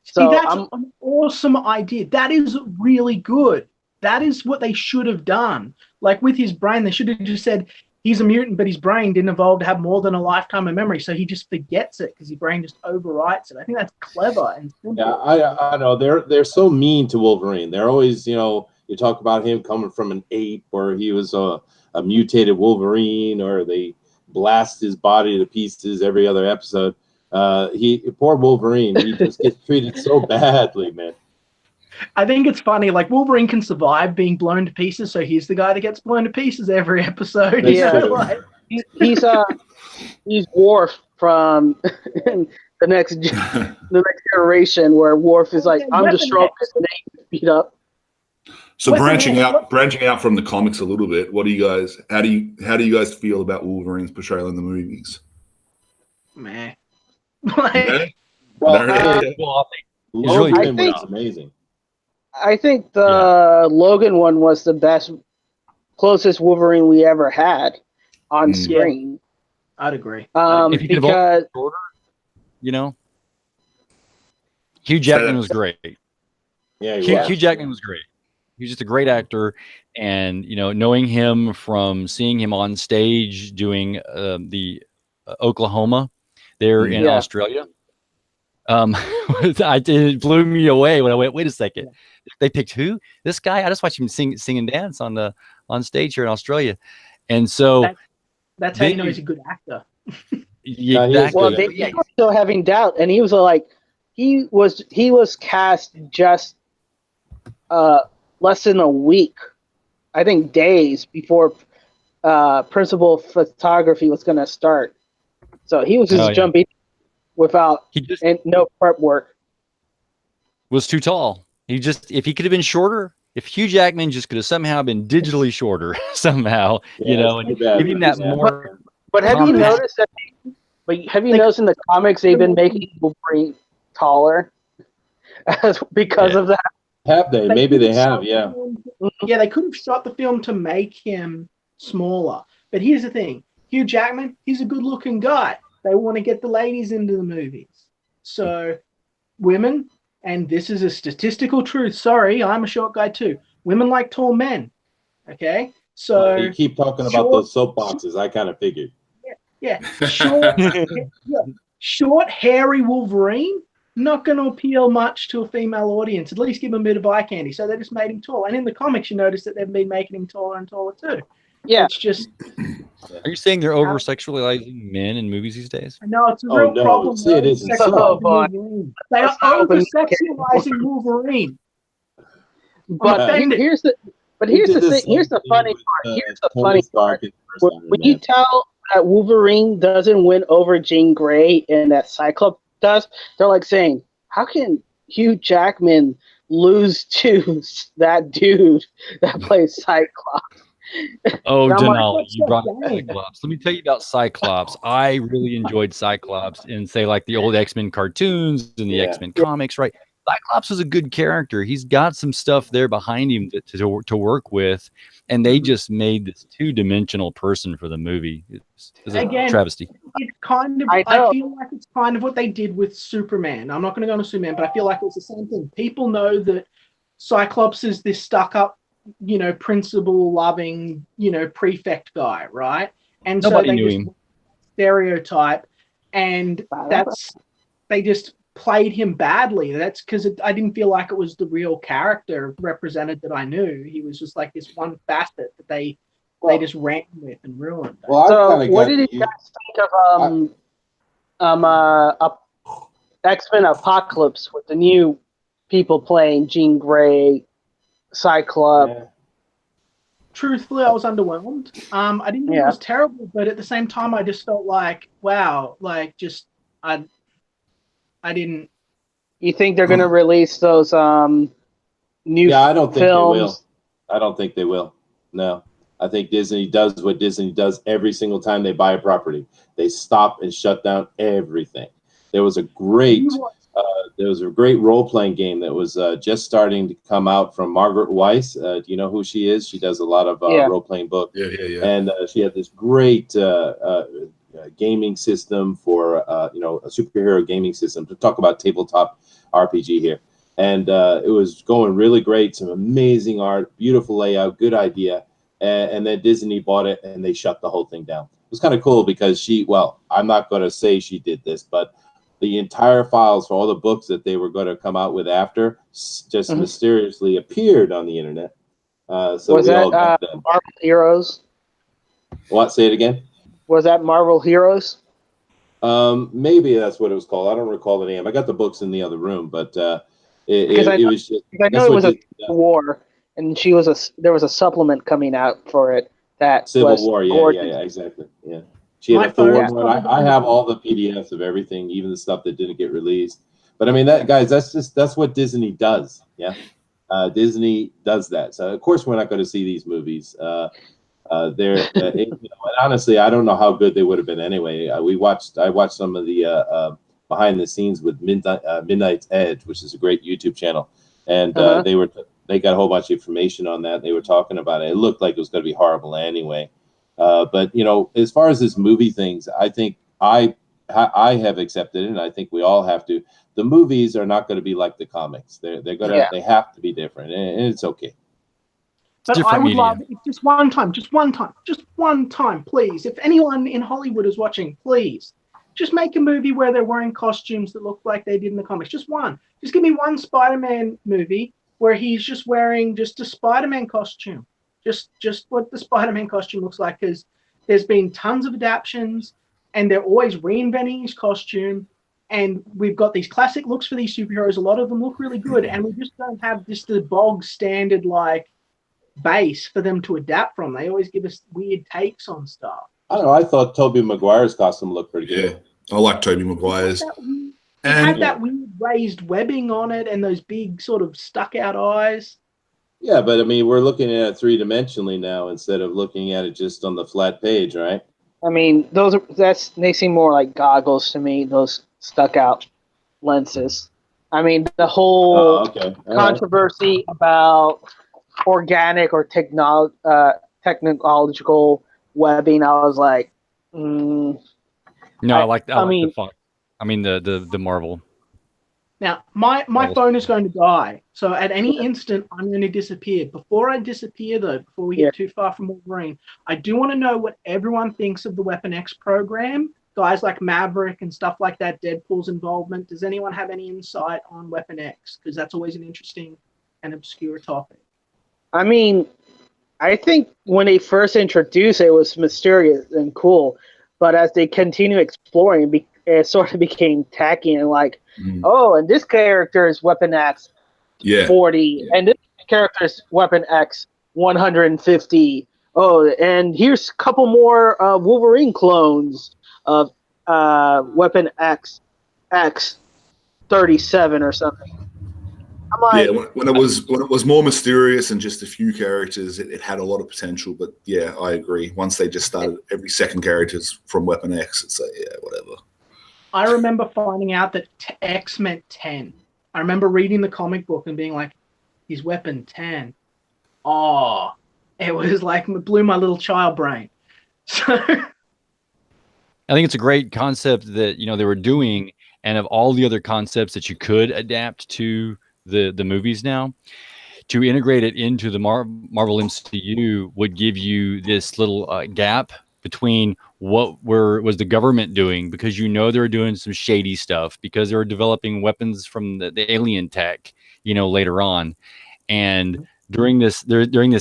So that's an awesome idea. That is really good. That is what they should have done. Like with his brain, they should have just said, he's a mutant, but his brain didn't evolve to have more than a lifetime of memory, so he just forgets it because his brain just overwrites it. I think that's clever and simple. Yeah, I know they're so mean to Wolverine. They're always, you know, you talk about him coming from an ape, or he was a mutated Wolverine, or they blast his body to pieces every other episode. Poor Wolverine, he just gets treated so badly, man. I think it's funny, like Wolverine can survive being blown to pieces, so he's the guy that gets blown to pieces every episode. That's You know, true. like, he's Worf from the next generation, where Worf is like, I'm the strongest, and they beat up. So branching out from the comics a little bit, what do you guys? How do you guys feel about Wolverine's portrayal in the movies? meh. Like, Well, really Logan good. was amazing. I think the Logan one was the best, closest Wolverine we ever had on screen. I'd agree. If you could Because shorter, you know, Hugh Jackman was great. Yeah, Hugh Jackman was great. He was just a great actor, and you know, knowing him from seeing him on stage doing the Oklahoma there in Australia, it blew me away when I went, wait a second, they picked who? This guy? I just watched him sing and dance on stage here in Australia, and so that's how you know he's a good actor. Exactly. well, they were still having doubt, and he was like, he was cast just less than a week, I think days before principal photography was going to start. So he was just jumping without no prep work. Was too tall. If he could have been shorter, if Hugh Jackman just could have somehow been digitally shorter somehow, you know, and give him that more. But have you noticed that? But have you noticed in the comics they've been making Wolverine taller because of that? Have they? Maybe they have. Yeah. Yeah, they could have shot the film to make him smaller. But here's the thing: Hugh Jackman, he's a good-looking guy. They want to get the ladies into the movies. So, women, and this is a statistical truth. Sorry, I'm a short guy too. Women like tall men. Okay, so you keep talking about those soapboxes. I kind of figured. Yeah, short, hairy Wolverine. Not going to appeal much to a female audience. At least give him a bit of eye candy. So they just made him tall. And in the comics, you notice that they've been making him taller and taller too. Yeah. It's just. Are you saying they're over sexualizing men in movies these days? No, it's a real problem. See, it isn't so. They are over sexualizing Wolverine. But here's the thing. Here's the funny part. Here's the funny part. When you tell that Wolverine doesn't win over Jean Grey and that Cyclops does, they're like saying, how can Hugh Jackman lose to that dude that plays Cyclops? Oh, Denali, you brought up Cyclops. Let me tell you about Cyclops. I really enjoyed Cyclops in, say, like the old X-Men cartoons and the X-Men comics, right? Cyclops was a good character. He's got some stuff there behind him to work with, and they just made this two-dimensional person for the movie. It's a travesty. It's kind of. I feel like it's kind of what they did with Superman. I'm not going to go on to Superman, but I feel like it was the same thing. People know that Cyclops is this stuck-up, you know, principle-loving, you know, prefect guy, right? And nobody so they knew just him. Stereotype, and they just played him badly. That's because I didn't feel like it was the real character represented that I knew. He was just like this one facet that they just ran with and ruined. Well, so what did you guys think of X-Men Apocalypse with the new people playing Jean Grey, Cyclops? Yeah. Truthfully, I was underwhelmed. I didn't think it was terrible, but at the same time, I just felt like, wow, like just I didn't. You think they're going to release those new Yeah, I don't think films? they will. I don't think they will. No. I think Disney does what Disney does every single time they buy a property. They stop and shut down everything. There was a great role-playing game that was just starting to come out from Margaret Weiss. Do you know who she is? She does a lot of role-playing books. Yeah. And she had this great gaming system for a superhero gaming system, to talk about tabletop RPG here. And it was going really great, some amazing art, beautiful layout, good idea. and then Disney bought it and they shut the whole thing down. It was kind of cool because I'm not going to say she did this, but the entire files for all the books that they were going to come out with after just mysteriously appeared on the internet. So was we that all got them. Marvel Heroes? What? Say it again. Was that Marvel Heroes? Maybe that's what it was called. I don't recall the name. I got the books in the other room, but it was just. I know it was a war, and there was a supplement coming out for it that Civil was War. gorgeous. Yeah, exactly. Yeah, she had a Thor one. I have all the PDFs of everything, even the stuff that didn't get released. But I mean, that's what Disney does. Yeah, Disney does that. So of course we're not going to see these movies. And honestly, I don't know how good they would have been anyway. I watched some of the behind the scenes with Midnight's Edge, which is a great YouTube channel, and they got a whole bunch of information on that. They were talking about it. It looked like it was going to be horrible anyway. But as far as this movie things, I think I have accepted it, and I think we all have to. The movies are not going to be like the comics. They have to be different, and it's okay. But I would love if just one time, please. If anyone in Hollywood is watching, please, just make a movie where they're wearing costumes that look like they did in the comics. Just one. Just give me one Spider-Man movie where he's just wearing just a Spider-Man costume. Just what the Spider-Man costume looks like, because there's been tons of adaptions, and they're always reinventing his costume. And we've got these classic looks for these superheroes. A lot of them look really good, and we just don't have the bog standard base for them to adapt from. They always give us weird takes on stuff. I don't know. I thought Tobey Maguire's costume looked pretty good. Yeah, I like Tobey Maguire's. It had that weird raised webbing on it and those big sort of stuck out eyes. Yeah, but I mean, we're looking at it three-dimensionally now instead of looking at it just on the flat page, right? I mean, they seem more like goggles to me, those stuck out lenses. I mean, the whole controversy about organic or technological webbing, I was like, no, I like the font. I mean the Marvel. Now my phone is going to die, so at any instant I'm going to disappear. Before I disappear, though, before we get too far from Wolverine, I do want to know what everyone thinks of the Weapon X program. Guys like Maverick and stuff like that, Deadpool's involvement. Does anyone have any insight on Weapon X? Because that's always an interesting and obscure topic. I mean, I think when they first introduced it, it was mysterious and cool. But as they continue exploring, it sort of became tacky and and this character is Weapon X 40, and this character is Weapon X 150. Oh, and here's a couple more Wolverine clones of Weapon X 37 or something. I'm like, when it was more mysterious and just a few characters, it had a lot of potential. But yeah, I agree. Once they just started every second characters from Weapon X, it's like, yeah, whatever. I remember finding out that X meant 10. I remember reading the comic book and being like, he's Weapon 10. Oh, it was like, it blew my little child brain. So I think it's a great concept that they were doing, and of all the other concepts that you could adapt to the movies now, to integrate it into the Marvel MCU would give you this little gap between what was the government doing, because they were doing some shady stuff, because they were developing weapons from the alien tech, later on, and during this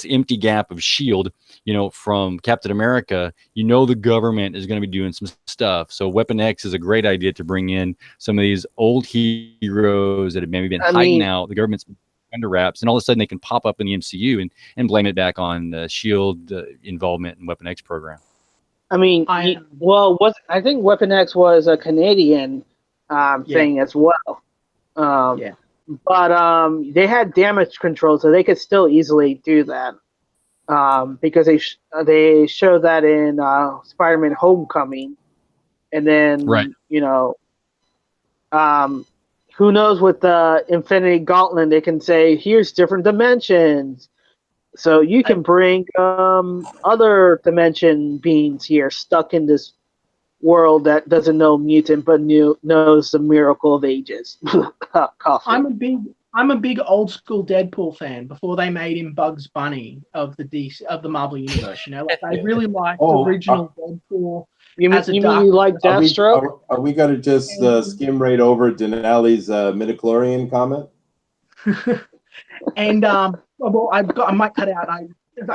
empty gap of S.H.I.E.L.D., from Captain America, the government is going to be doing some stuff. So Weapon X is a great idea to bring in some of these old heroes that have maybe been hiding out. The government's under wraps, and all of a sudden they can pop up in the MCU and blame it back on the S.H.I.E.L.D. involvement in Weapon X program. I mean, I think Weapon X was a Canadian thing as well. But they had damage control, so they could still easily do that. Because they showed that in Spider-Man: Homecoming, and then who knows, with the Infinity Gauntlet they can say, here's different dimensions, so you can bring other dimension beings here stuck in this world that doesn't know mutant but knows the miracle of ages. I'm a big I'm a big old school Deadpool fan. Before they made him Bugs Bunny of the DC of the Marvel universe, you know, like I really liked original Deadpool. You mean you like Deathstroke? Are we going to just skim right over Denali's midichlorian comment? And well, I might cut out. I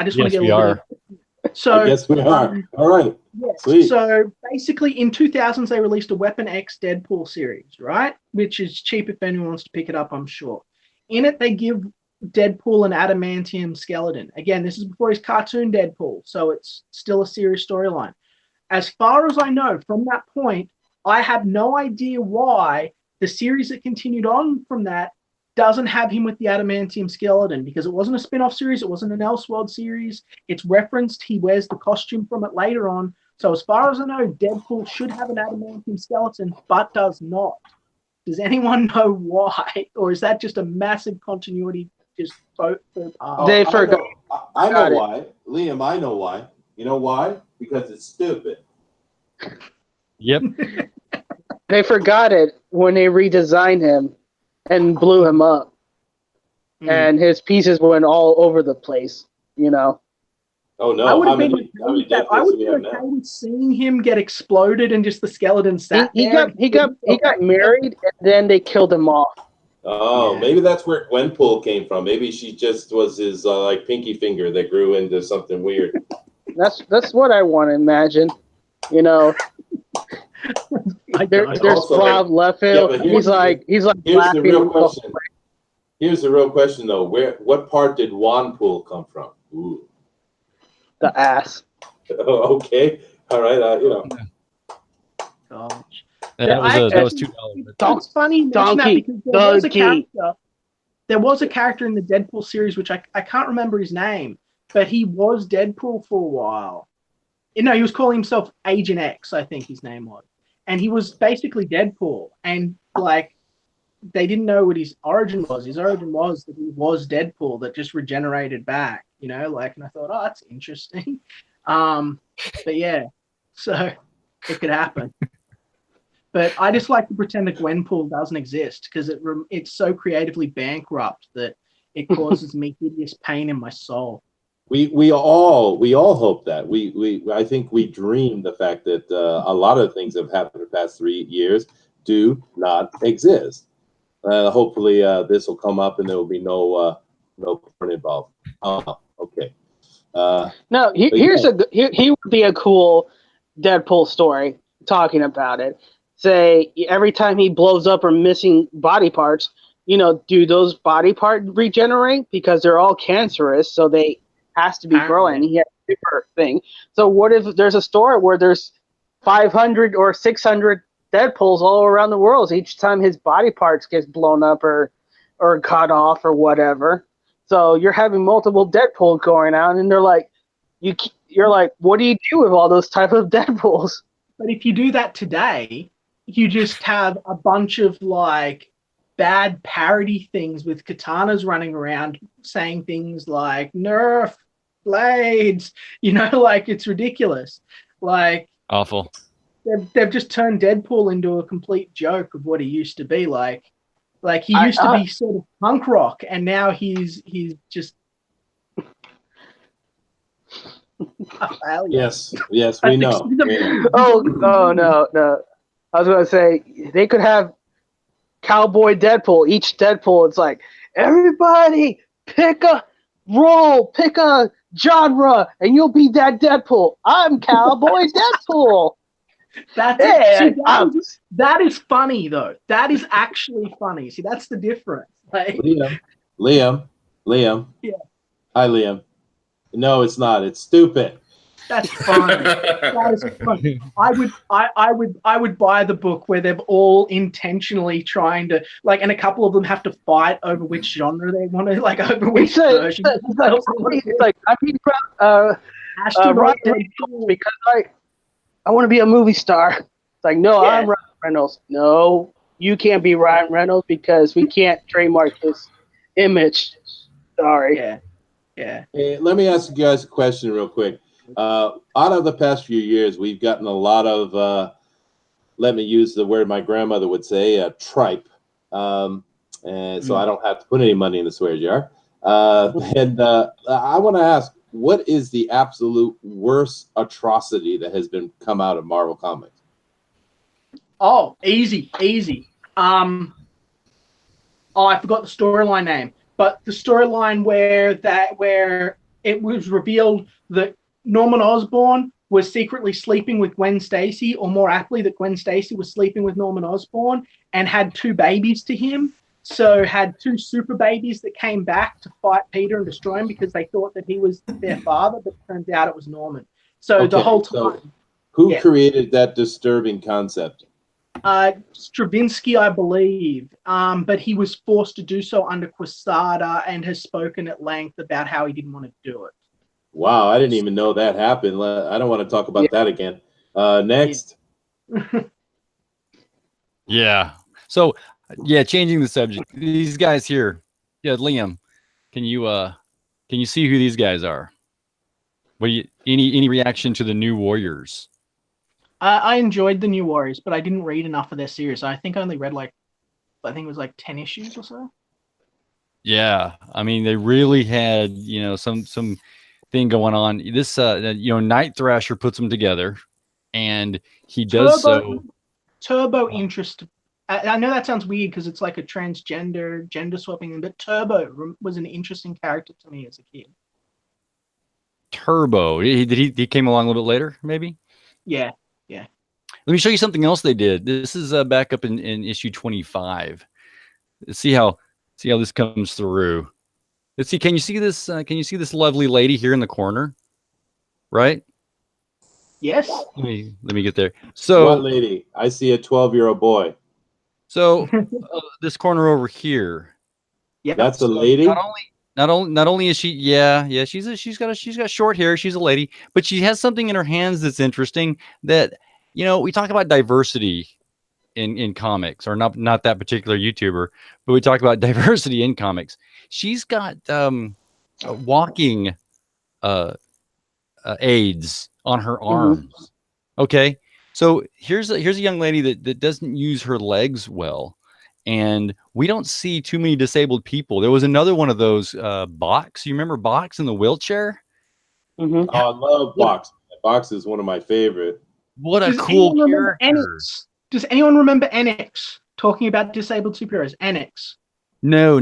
just want to get we a little are. bit. So yes, we are. All right. Yes. Sweet. So basically, in 2000s, they released a Weapon X Deadpool series, right? Which is cheap if anyone wants to pick it up, I'm sure. In it, they give Deadpool an adamantium skeleton. Again, this is before his cartoon Deadpool, so it's still a serious storyline. As far as I know, from that point, I have no idea why the series that continued on from that doesn't have him with the adamantium skeleton, because it wasn't a spin-off series, it wasn't an Elseworld series. It's referenced, he wears the costume from it later on. So as far as I know, Deadpool should have an adamantium skeleton, but does not. Does anyone know why? Or is that just a massive continuity just both They forgot. I know why. Liam, I know why. You know why? Because it's stupid. Yep. They forgot it when they redesigned him and blew him up. And his pieces went all over the place, you know. Oh no! I would have I been okay with seeing him get exploded and just the skeleton sat there. He got married and then they killed him off. Oh, yeah. Maybe that's where Gwenpool came from. Maybe she just was his like pinky finger that grew into something weird. That's what I want to imagine. You know, there's Rob Liefeld. Yeah, he's like here's the real question. Here's the real question though. What part did Wanpool come from? Ooh. The ass. Oh, okay. All right. You know. Gosh. That was $2. That's funny. Donkey. Because there was a character in the Deadpool series, which I can't remember his name, but he was Deadpool for a while. No, he was calling himself Agent X, I think his name was. And he was basically Deadpool. And, like, they didn't know what his origin was. His origin was that he was Deadpool that just regenerated back, you know? Like, and I thought, oh, that's interesting. But, yeah, so it could happen. But I just like to pretend that Gwenpool doesn't exist because it's so creatively bankrupt that it causes me hideous pain in my soul. We all hope that I think we dream the fact that a lot of things have happened in the past 3 years do not exist. Hopefully this will come up and there will be no porn involved. Okay. No, he would be a cool Deadpool story talking about it. Say every time he blows up or missing body parts, you know, do those body parts regenerate because they're all cancerous, so they has to be growing. He has a super thing. So what if there's a story where there's 500 or 600 Deadpools all around the world each time his body parts gets blown up or cut off or whatever? So you're having multiple Deadpools going out, and they're like, you're like, what do you do with all those type of Deadpools? But if you do that today, you just have a bunch of like bad parody things with katanas running around saying things like Nerf blades, you know, like it's ridiculous. Like awful. They've just turned Deadpool into a complete joke of what he used to be like he used to be sort of punk rock, and now he's just a failure. Yes, we know. Oh no. I was gonna say they could have Cowboy Deadpool. Each Deadpool, it's like everybody pick a role, pick a genre, and you'll be that Deadpool. I'm Cowboy Deadpool. That is funny though. That is actually funny. See, that's the difference. Like, Liam. Yeah. Hi, Liam. No, it's not. It's stupid. That's funny. That is funny. I would buy the book where they're all intentionally trying to like, and a couple of them have to fight over which genre they want to like, over which version. It's like I mean, because I want to be a movie star. It's like, no, yeah. I'm Ryan Reynolds. No, you can't be Ryan Reynolds because we can't trademark his image. Sorry. Yeah. Hey, let me ask you guys a question real quick. Out of the past few years, we've gotten a lot of, let me use the word my grandmother would say, tripe. and so I don't have to put any money in the swear jar. And I want to ask, what is the absolute worst atrocity that has been come out of Marvel Comics? Oh, easy. Oh, I forgot the storyline name, but the storyline where it was revealed that Norman Osborn was secretly sleeping with Gwen Stacy, or more aptly, that Gwen Stacy was sleeping with Norman Osborn and had 2 babies to him. So had 2 super babies that came back to fight Peter and destroy him because they thought that he was their father, but it turns out it was Norman. So the whole time. So who created that disturbing concept? Stravinsky, I believe, but he was forced to do so under Quesada and has spoken at length about how he didn't want to do it. Wow, I didn't even know that happened. I don't want to talk about that again. Next. Yeah. So, changing the subject. These guys here. Yeah, Liam, can you see who these guys are? What do you any reaction to the New Warriors? I enjoyed the New Warriors, but I didn't read enough of their series. I think I only read I think it was 10 issues or so. Yeah, I mean they really had some thing going on. This Night Thrasher puts them together, and he does Turbo interest. I know that sounds weird because it's like a transgender gender swapping, but Turbo was an interesting character to me as a kid. Turbo, he came along a little bit later, maybe. Yeah. Let me show you something else they did. This is back up in issue 25. Let's see how this comes through. Let's see. Can you see this? Can you see this lovely lady here in the corner? Right? Yes. Let me get there. So, what lady? I see a 12-year-old boy. So this corner over here. Yeah, that's a lady. Not only is she she's got short hair. She's a lady, but she has something in her hands that's interesting. That we talk about diversity in comics, or not that particular YouTuber, but we talk about diversity in comics. She's got walking aids on her arms. Mm-hmm. Okay, so here's a young lady that doesn't use her legs well, and we don't see too many disabled people. There was another one of those Box. You remember Box in the wheelchair? Mm-hmm. Oh, I love Box. Box is one of my favorite. What a cool character. Does anyone remember Enix talking about disabled superheroes? Enix. No.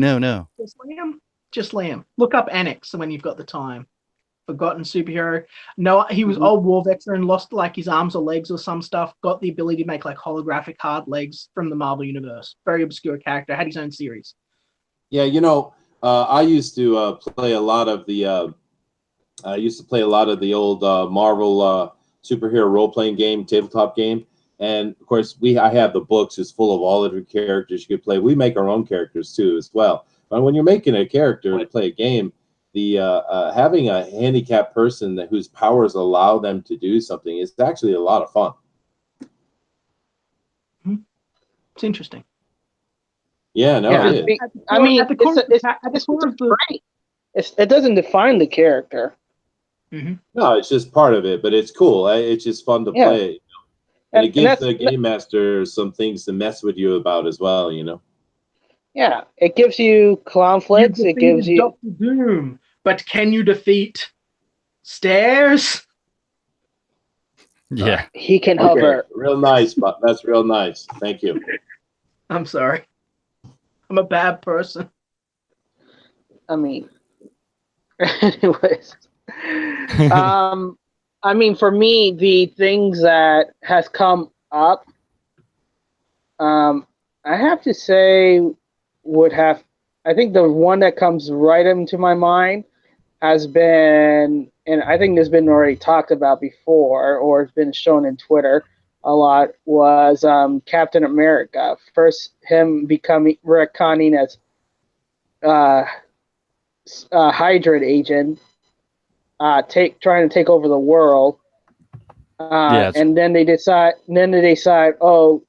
Just Liam. Look up Enix when you've got the time. Forgotten superhero. No, he was old war veteran, lost his arms or legs or some stuff, got the ability to make holographic hard legs from the Marvel Universe. Very obscure character, had his own series. Yeah, I used to play a lot of the old Marvel superhero role-playing game, tabletop game. And of course, I have the books just full of all of the characters you could play. We make our own characters too, as well. But when you're making a character to play a game, the having a handicapped person whose powers allow them to do something is actually a lot of fun. It's interesting. Yeah, no, it is. It doesn't define the character. Mm-hmm. No, it's just part of it, but it's cool. It's just fun to play. And it gives the game master some things to mess with you about as well, Yeah, it gives you conflicts. It gives you Dr. Doom, but can you defeat Stairs? Yeah, he can hover. Real nice, but that's real nice. Thank you. I'm sorry. I'm a bad person. I mean, anyways. For me, the things that has come up, I have to say I think the one that comes right into my mind has been, and I think has been already talked about before, or has been shown in Twitter a lot, was Captain America. First, him becoming retconning as Hydra agent, trying to take over the world, and then they decide, oh,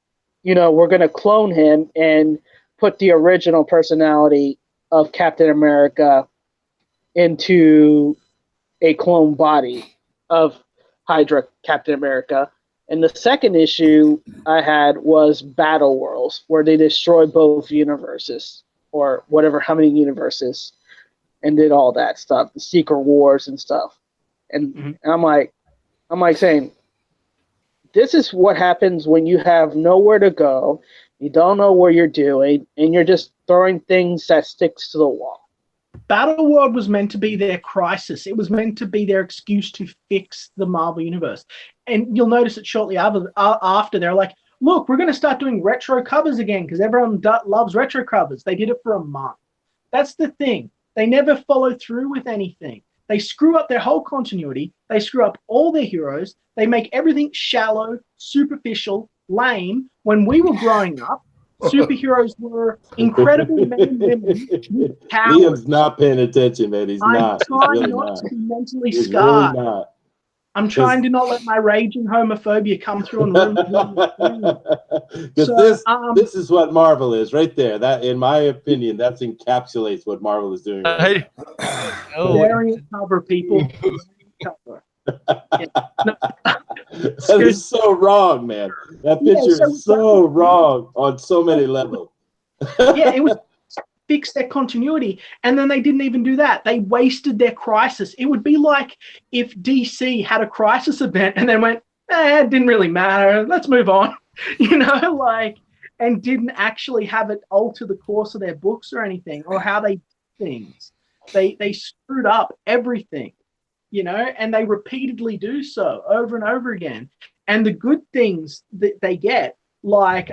we're going to clone him and put the original personality of Captain America into a clone body of Hydra Captain America. And the second issue I had was Battle Worlds, where they destroyed both universes. or whatever, how many universes, and did all that stuff, the Secret Wars and stuff. And I'm like saying, this is what happens when you have nowhere to go, you don't know what you're doing, and you're just throwing things that sticks to the wall. Battleworld was meant to be their crisis. It was meant to be their excuse to fix the Marvel Universe. And you'll notice it shortly after they're like, look, we're going to start doing retro covers again because everyone loves retro covers. They did it for a month. That's the thing. They never follow through with anything. They screw up their whole continuity. They screw up all their heroes. They make everything shallow, superficial, lame. When we were growing up, superheroes were incredible men and women with powers. Liam's not paying attention, man. He's not. I'm trying really not to be mentally He's scarred. really not. I'm trying to not let my raging homophobia come through and ruin Because so, this is what Marvel is right there. That, in my opinion, that encapsulates what Marvel is doing right now. Variant cover, people. Cover. Yeah. No. That is so wrong, man. That picture is so wrong on so many levels. Yeah, it was fix their continuity, and then they didn't even do that. They wasted their crisis. It would be like if DC had a crisis event and then went, it didn't really matter, let's move on. And didn't actually have it alter the course of their books or anything, or how they did things. They screwed up everything, and they repeatedly do so over and over again. And the good things that they get, like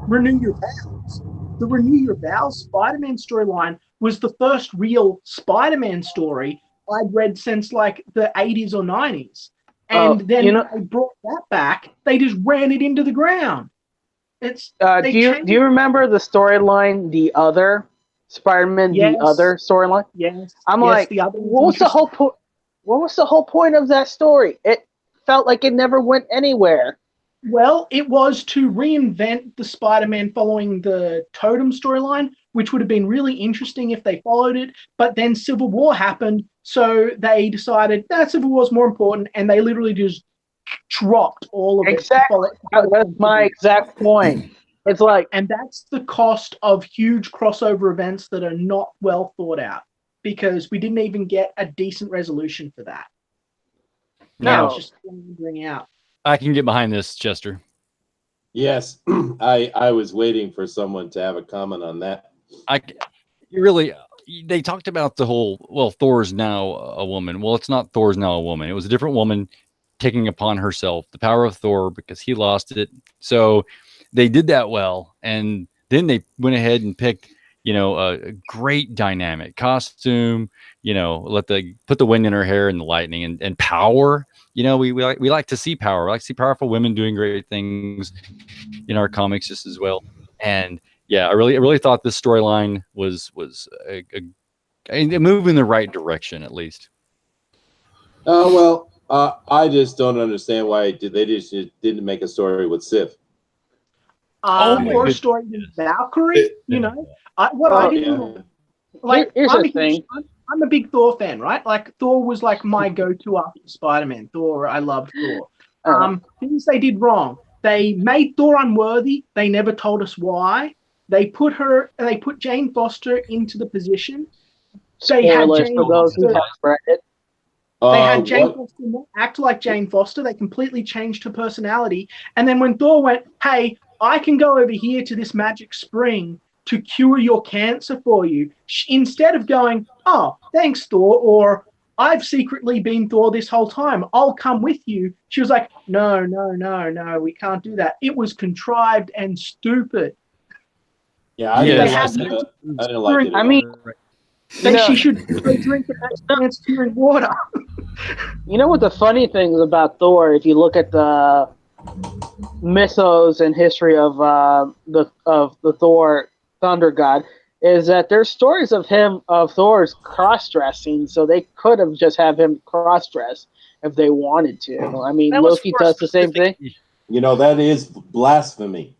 Renew Your Vows. The Renew Your Vows Spider-Man storyline was the first real Spider-Man story I'd read since like the 80s or 90s. And then they brought that back. They just ran it into the ground. Do you remember the storyline, The Other? Spider-Man, yes. The Other storyline? Yes. What was the whole point? What was the whole point of that story? It felt like it never went anywhere. Well, it was to reinvent the Spider-Man following the Totem storyline, which would have been really interesting if they followed it. But then Civil War happened, so they decided that Civil War is more important, and they literally just dropped all of it. Exactly. That's my exact point. It's like, and that's the cost of huge crossover events that are not well thought out, because we didn't even get a decent resolution for that. No, it's just wandering out. I can get behind this, Chester. Yes, I was waiting for someone to have a comment on that. They talked about the whole, Thor's now a woman. Well, it's not Thor's now a woman. It was a different woman taking upon herself the power of Thor because he lost it. So they did that well. And then they went ahead and picked, a great dynamic costume, put the wind in her hair and the lightning and power. We like to see power. We like to see powerful women doing great things in our comics just as well. And yeah, I really thought this storyline was a move in the right direction, at least. I just don't understand why they just didn't make a story with Sif. Or a story with Valkyrie. Here's the thing. I'm a big Thor fan, right? Like, Thor was like my go-to after Spider-Man. I loved Thor. Things they did wrong. They made Thor unworthy. They never told us why. They put Jane Foster into the position. They had Jane Foster act like Jane Foster. They completely changed her personality. And then when Thor went, hey, I can go over here to this magic spring to cure your cancer for you, instead of going, oh, thanks, Thor, or I've secretly been Thor this whole time, I'll come with you. She was like, no, we can't do that. It was contrived and stupid. Yeah, I didn't like it. I mean, she should drink the curing water. You know what the funny thing is about Thor, if you look at the mythos and history of the Thor Thunder God, is that there's stories of Thor's cross-dressing, so they could have just have him cross-dress if they wanted to. I mean, Loki does the same thing. That is blasphemy.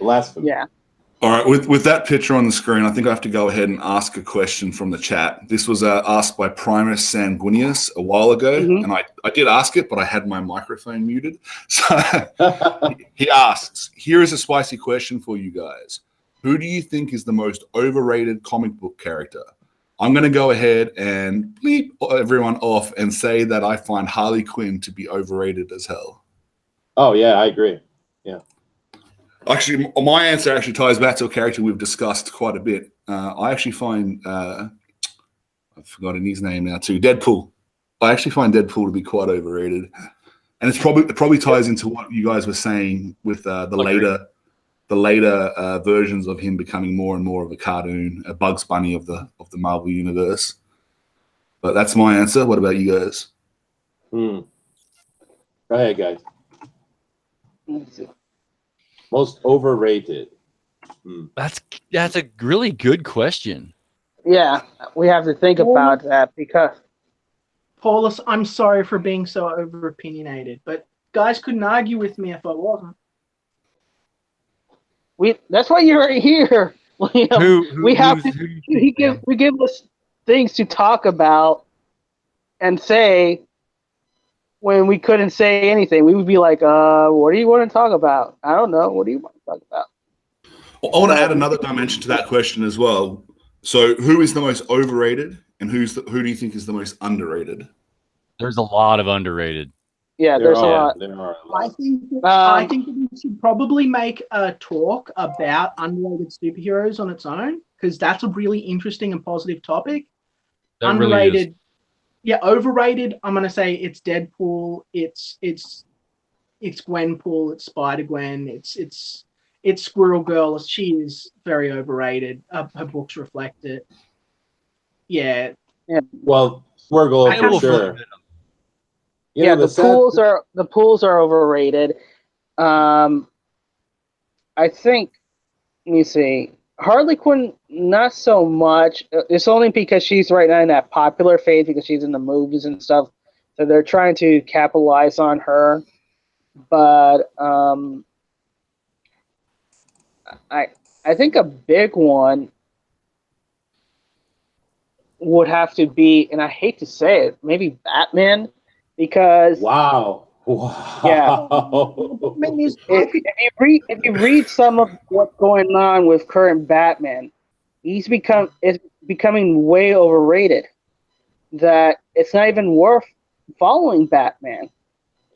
Blasphemy. Yeah. All right, with that picture on the screen, I think I have to go ahead and ask a question from the chat. This was asked by Primus Sanguinius a while ago, and I did ask it, but I had my microphone muted. So he asks, here is a spicy question for you guys. who do you think is the most overrated comic book character? I'm going to go ahead and bleep everyone off and say that I find Harley Quinn to be overrated as hell. Oh, yeah, I agree. Yeah. Actually, my answer actually ties back to a character we've discussed quite a bit. I actually find, I've forgotten his name now too, Deadpool. I actually find Deadpool to be quite overrated. And it probably ties into what you guys were saying with the later versions of him becoming more and more of a cartoon, a Bugs Bunny of the Marvel universe. But that's my answer. What about you guys? Go ahead, guys. Most overrated. That's a really good question. Yeah, we have to think about that because Paulus, I'm sorry for being so over opinionated, but guys couldn't argue with me if I wasn't. that's why you're here. We give us things to talk about and say when we couldn't say anything. We would be like, what do you want to talk about? I don't know. What do you want to talk about? Well, I want to add another dimension to that question as well. So who is the most overrated and who do you think is the most underrated? There's a lot of underrated. Yeah, there's a lot. There are a lot. I think that we should probably make a talk about underrated superheroes on its own, because that's a really interesting and positive topic. That Underrated, really is. yeah, overrated. I'm gonna say it's Deadpool, it's Gwenpool, it's Spider-Gwen, it's Squirrel Girl. She is very overrated. Her books reflect it. Yeah. Well, Squirrel for sure. The pools are overrated. I think. Let me see. Harley Quinn, not so much. It's only because she's right now in that popular phase because she's in the movies and stuff. So they're trying to capitalize on her. But I think a big one would have to be, and I hate to say it, maybe Batman, because Wow. yeah, if you read some of what's going on with current Batman, it's becoming way overrated. That it's not even worth following Batman.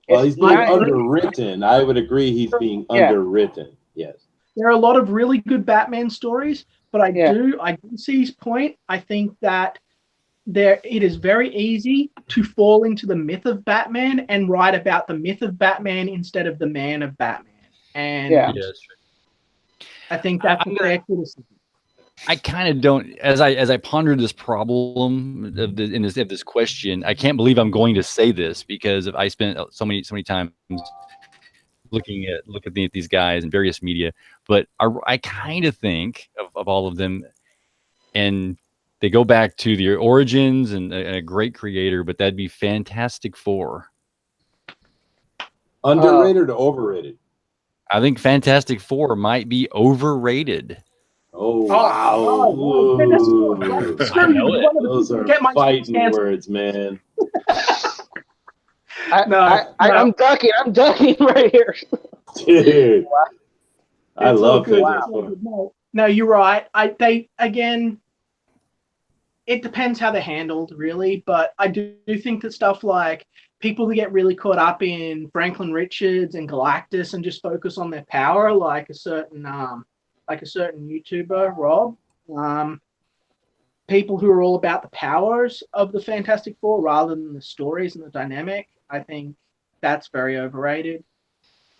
Well, he's being underwritten. I would agree he's being underwritten. Yes. There are a lot of really good Batman stories, but I do see his point. I think that it is very easy to fall into the myth of Batman and write about the myth of Batman instead of the man of Batman. And I think that's a fair criticism. I kind of don't, as I pondered this problem of this question, I can't believe I'm going to say this because I spent so many times looking at these guys in various media, but I kind of think of all of them, and they go back to the origins and a great creator, but that'd be Fantastic Four. Underrated or overrated? I think Fantastic Four might be overrated. Oh, wow. I know it. Those are fighting words, man. I'm ducking right here. Dude. I love Fantastic Four. No, you're right. It depends how they're handled, really, but I do think that stuff like people who get really caught up in Franklin Richards and Galactus and just focus on their power, like a certain YouTuber, Rob, people who are all about the powers of the Fantastic Four rather than the stories and the dynamic, I think that's very overrated.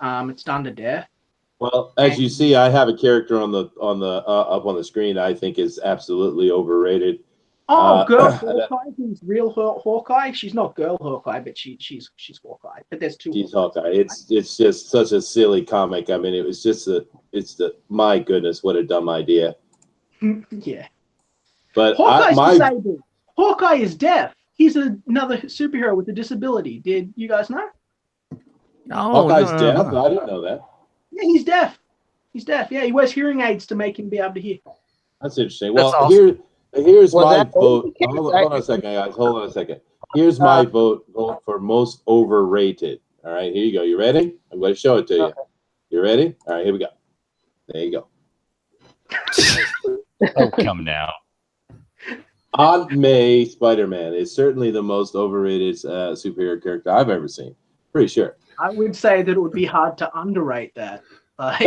It's done to death. Well, as you see, I have a character on the up on the screen I think is absolutely overrated. Girl Hawkeye, who's real Hawkeye. She's not girl Hawkeye, but she's Hawkeye. But there's two. She's Hawkeye. It's just such a silly comic. I mean, it was just my goodness, what a dumb idea. Yeah. But Hawkeye's disabled. Hawkeye is deaf. He's another superhero with a disability. Did you guys know? No, Hawkeye's deaf. I didn't know that. Yeah, he's deaf. He's deaf. Yeah, he wears hearing aids to make him be able to hear. That's interesting. Well, awesome. Here's my vote. Hold on a second, guys. Hold on a second. Here's my vote for most overrated. All right, here you go. You ready? I'm going to show it to you. You ready? All right, here we go. There you go. Oh, come now. Aunt May Spider-Man is certainly the most overrated superhero character I've ever seen. Pretty sure. I would say that it would be hard to underrate that. But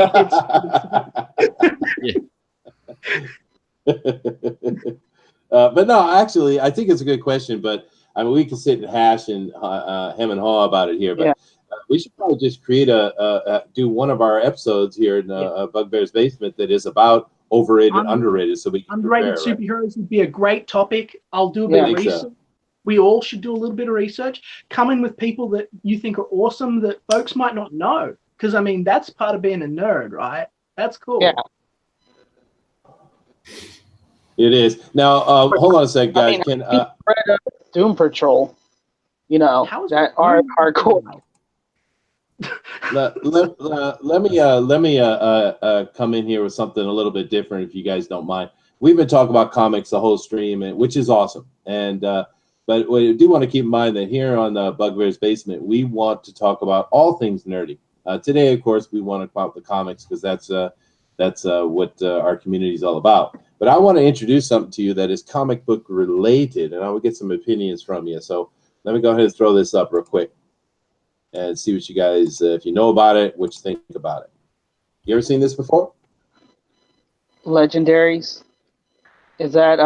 no, actually, I think it's a good question. But I mean, we can sit and hash and hem and haw about it here. But we should probably just create do one of our episodes here in Bugbear's Basement that is about overrated, underrated. So we can underrated prepare, superheroes right? would be a great topic. I'll do a bit of research. So. We all should do a little bit of research. Come in with people that you think are awesome that folks might not know. Because, I mean, that's part of being a nerd, right? That's cool. Yeah. It is. Now, hold on a second, guys. I mean, Doom Patrol, you know, that are hardcore. Let me come in here with something a little bit different, if you guys don't mind. We've been talking about comics the whole stream, which is awesome. And but we do want to keep in mind that here on Bugbear's Basement, we want to talk about all things nerdy. Today, of course, we want to talk about the comics because that's what our community is all about. But I want to introduce something to you that is comic book related, and I will get some opinions from you. So let me go ahead and throw this up real quick and see what you guys, if you know about it, what you think about it. You ever seen this before? Legendaries. Is that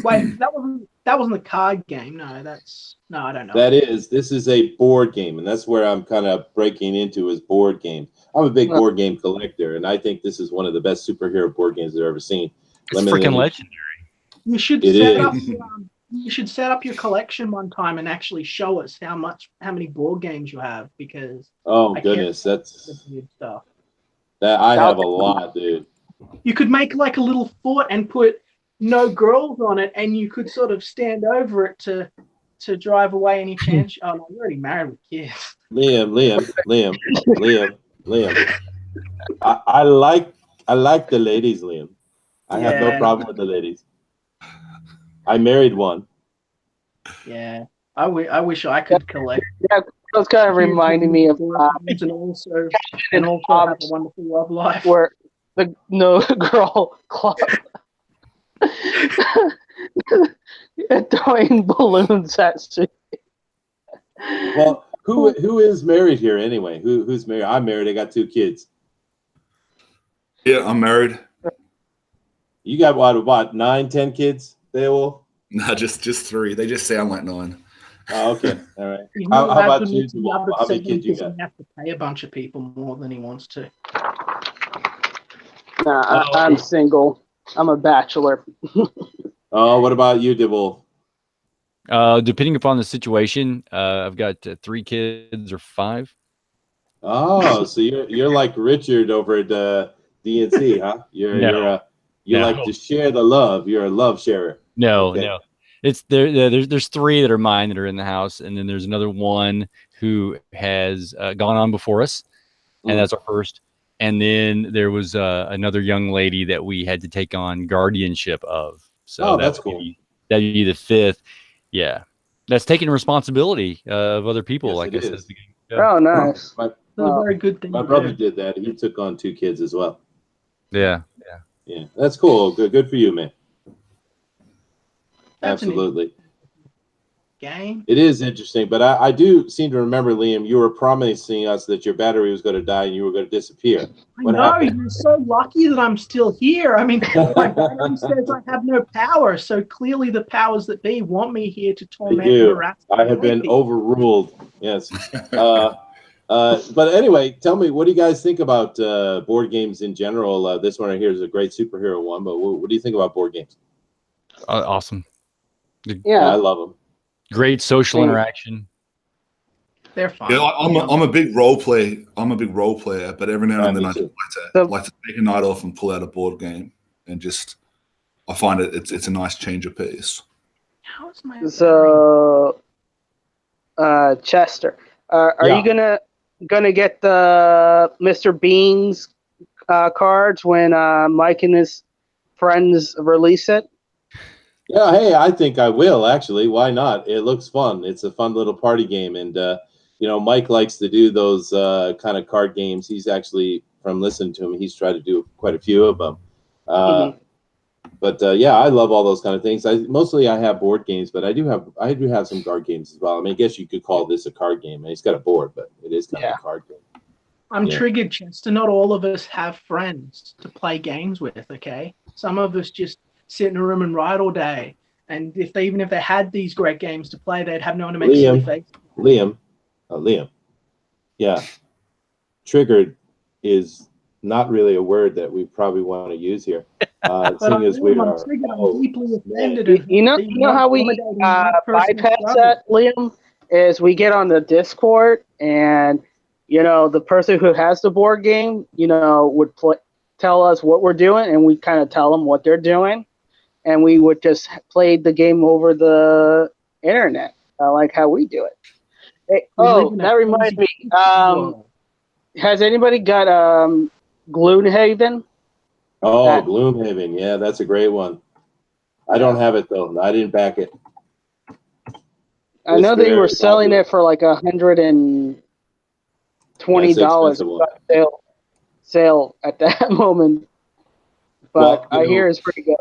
Wait, that wasn't a card game. No, I don't know. This is a board game, and that's where I'm kind of breaking into is board games. I'm a big board game collector, and I think this is one of the best superhero board games I've ever seen. It's freaking legendary. You should set up your collection one time and actually show us how many board games you have, because goodness, that's weird stuff. That I have a lot, dude. You could make like a little fort and put no girls on it, and you could sort of stand over it to drive away any chance. Oh no, you're already married with kids. Liam. I like the ladies, Liam. I have no problem with the ladies. I married one. Yeah, I wish I could collect. Yeah, that was kind of reminding me of and also have a wonderful love life. Where the no girl club throwing balloons at Sue. Well, who is married here anyway? Who's married? I'm married. I got 2 kids. Yeah, I'm married. You got what 9, 10 kids, Beowulf? No, just 3. They just sound like 9. Oh, okay. All right. How about you? How many kids you got? He have to pay a bunch of people more than he wants to. Nah, I'm single. I'm a bachelor. Oh, what about you, DeWolf? Depending upon the situation, I've got 3 kids or 5. Oh, so you're like Richard over at DNC, huh? You like to share the love. You're a love sharer. No. It's there's 3 that are mine that are in the house, and then there's another one who has gone on before us, and that's our first. And then there was another young lady that we had to take on guardianship of. So that's cool. That'd be the 5th. Yeah, that's taking responsibility of other people. Yes, like I said. Oh, nice. That's a very good thing. My brother did that. He took on 2 kids as well. Yeah. That's cool. Good for you, man. Absolutely. Game. It is interesting, but I do seem to remember, Liam, you were promising us that your battery was going to die and you were going to disappear. What happened? You're so lucky that I'm still here. I mean, my battery says I have no power, so clearly the powers that be want me here to torment and harass. I have been overruled. Yes. But anyway, tell me, what do you guys think about board games in general? This one right here is a great superhero one, but what do you think about board games? Awesome. Yeah, I love them. Great social interaction. They're fun. Yeah, I'm a big role player. But every now and then I like to take a night off and pull out a board game and just I find it's a nice change of pace. How's my so Chester, are you gonna get the Mr. Bean's cards when Mike and his friends release it? Yeah, hey, I think I will, actually. Why not? It looks fun. It's a fun little party game. And, Mike likes to do those kind of card games. He's actually from listening to him. He's tried to do quite a few of them. Mhm. But yeah, I love all those kind of things. Mostly I have board games, but I do have some card games as well. I mean, I guess you could call this a card game. He's got a board, but it is kind of a card game. I'm triggered, Chester. Not all of us have friends to play games with, okay? Some of us just sit in a room and write all day. And even if they had these great games to play, they'd have no one to make silly faces. Liam. Yeah. Triggered is not really a word that we probably want to use here. Seeing as we are deeply offended. You know how we bypass that, Liam? Is we get on the Discord and the person who has the board game, would tell us what we're doing, and we kind of tell them what they're doing, and we would just play the game over the internet, like how we do it. Hey, that reminds me. Has anybody got Gloomhaven? Oh, Gloomhaven. Yeah, that's a great one. I don't have it though. I didn't back it. I know they were selling it for like $120 sale at that moment, but I hear it's pretty good.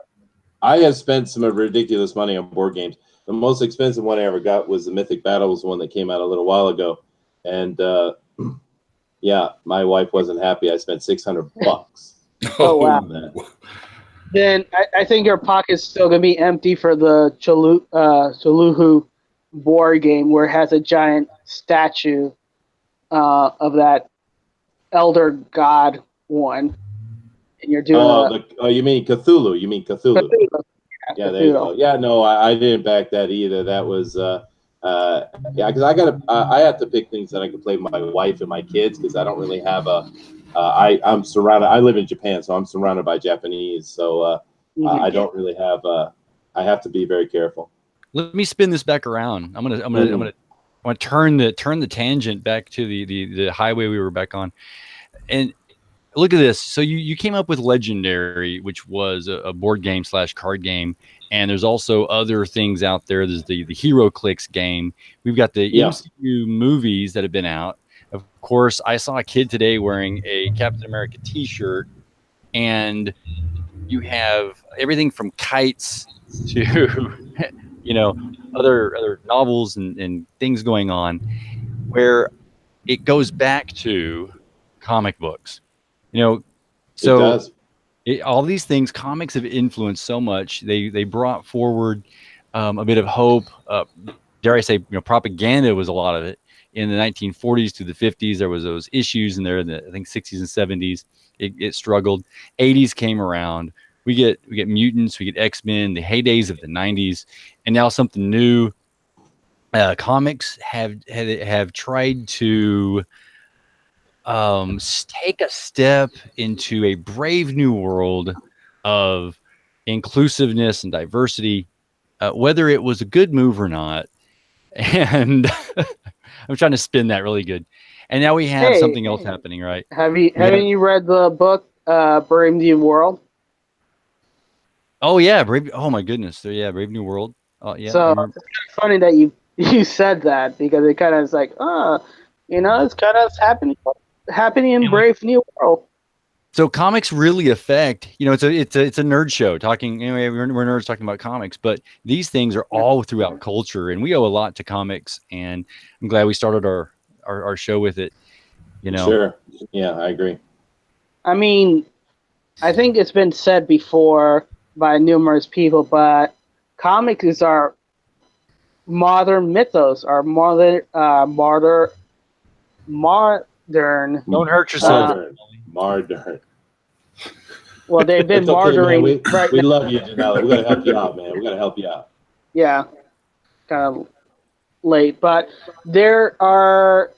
I have spent some ridiculous money on board games. The most expensive one I ever got was the Mythic Battles one that came out a little while ago, and yeah, my wife wasn't happy. I spent $600. Oh wow! Then I think your pocket's still gonna be empty for the Chaluhu board game, where it has a giant statue of that elder god one, and you're doing. You mean Cthulhu? You mean Cthulhu? Yeah, there you go. Yeah, no, I didn't back that either. That was because I have to pick things that I can play with my wife and my kids, because I don't really have I'm surrounded. I live in Japan, so I'm surrounded by Japanese. So I don't really have. I have to be very careful. Let me spin this back around. I'm gonna turn the tangent back to the highway we were back on, and look at this. So you came up with Legendary, which was a board game / card game, and there's also other things out there. There's the Hero Clicks game. We've got the MCU movies that have been out. Of course, I saw a kid today wearing a Captain America T-shirt, and you have everything from kites to other novels and things going on, where it goes back to comic books. So all these things, comics have influenced so much. They brought forward a bit of hope. Dare I say, propaganda was a lot of it. In the 1940s to the 50s, there was those issues, and there in the, I think, 60s and 70s, it struggled. 80s came around. We get mutants, we get X-Men, the heydays of the 90s, and now something new. Comics have tried to take a step into a brave new world of inclusiveness and diversity, whether it was a good move or not. And I'm trying to spin that really good. And now we have something else happening, right? Haven't you read the book Brave New World? Oh yeah, oh my goodness. So yeah, Brave New World. Oh yeah. So it's kind of funny that you said that, because it kind of is like, it's kind of happening in Brave New World. So comics really affect, it's a nerd show talking. Anyway, we're nerds talking about comics, but these things are all throughout culture, and we owe a lot to comics. And I'm glad we started our show with it. Sure. Yeah, I agree. I mean, I think it's been said before by numerous people, but comics is our modern mythos, our modern. Don't hurt yourself. Modern. Well, they've been martyring. We love you, Janelle. We gotta help you out, man. We gotta help you out. Yeah, kind of late, but there are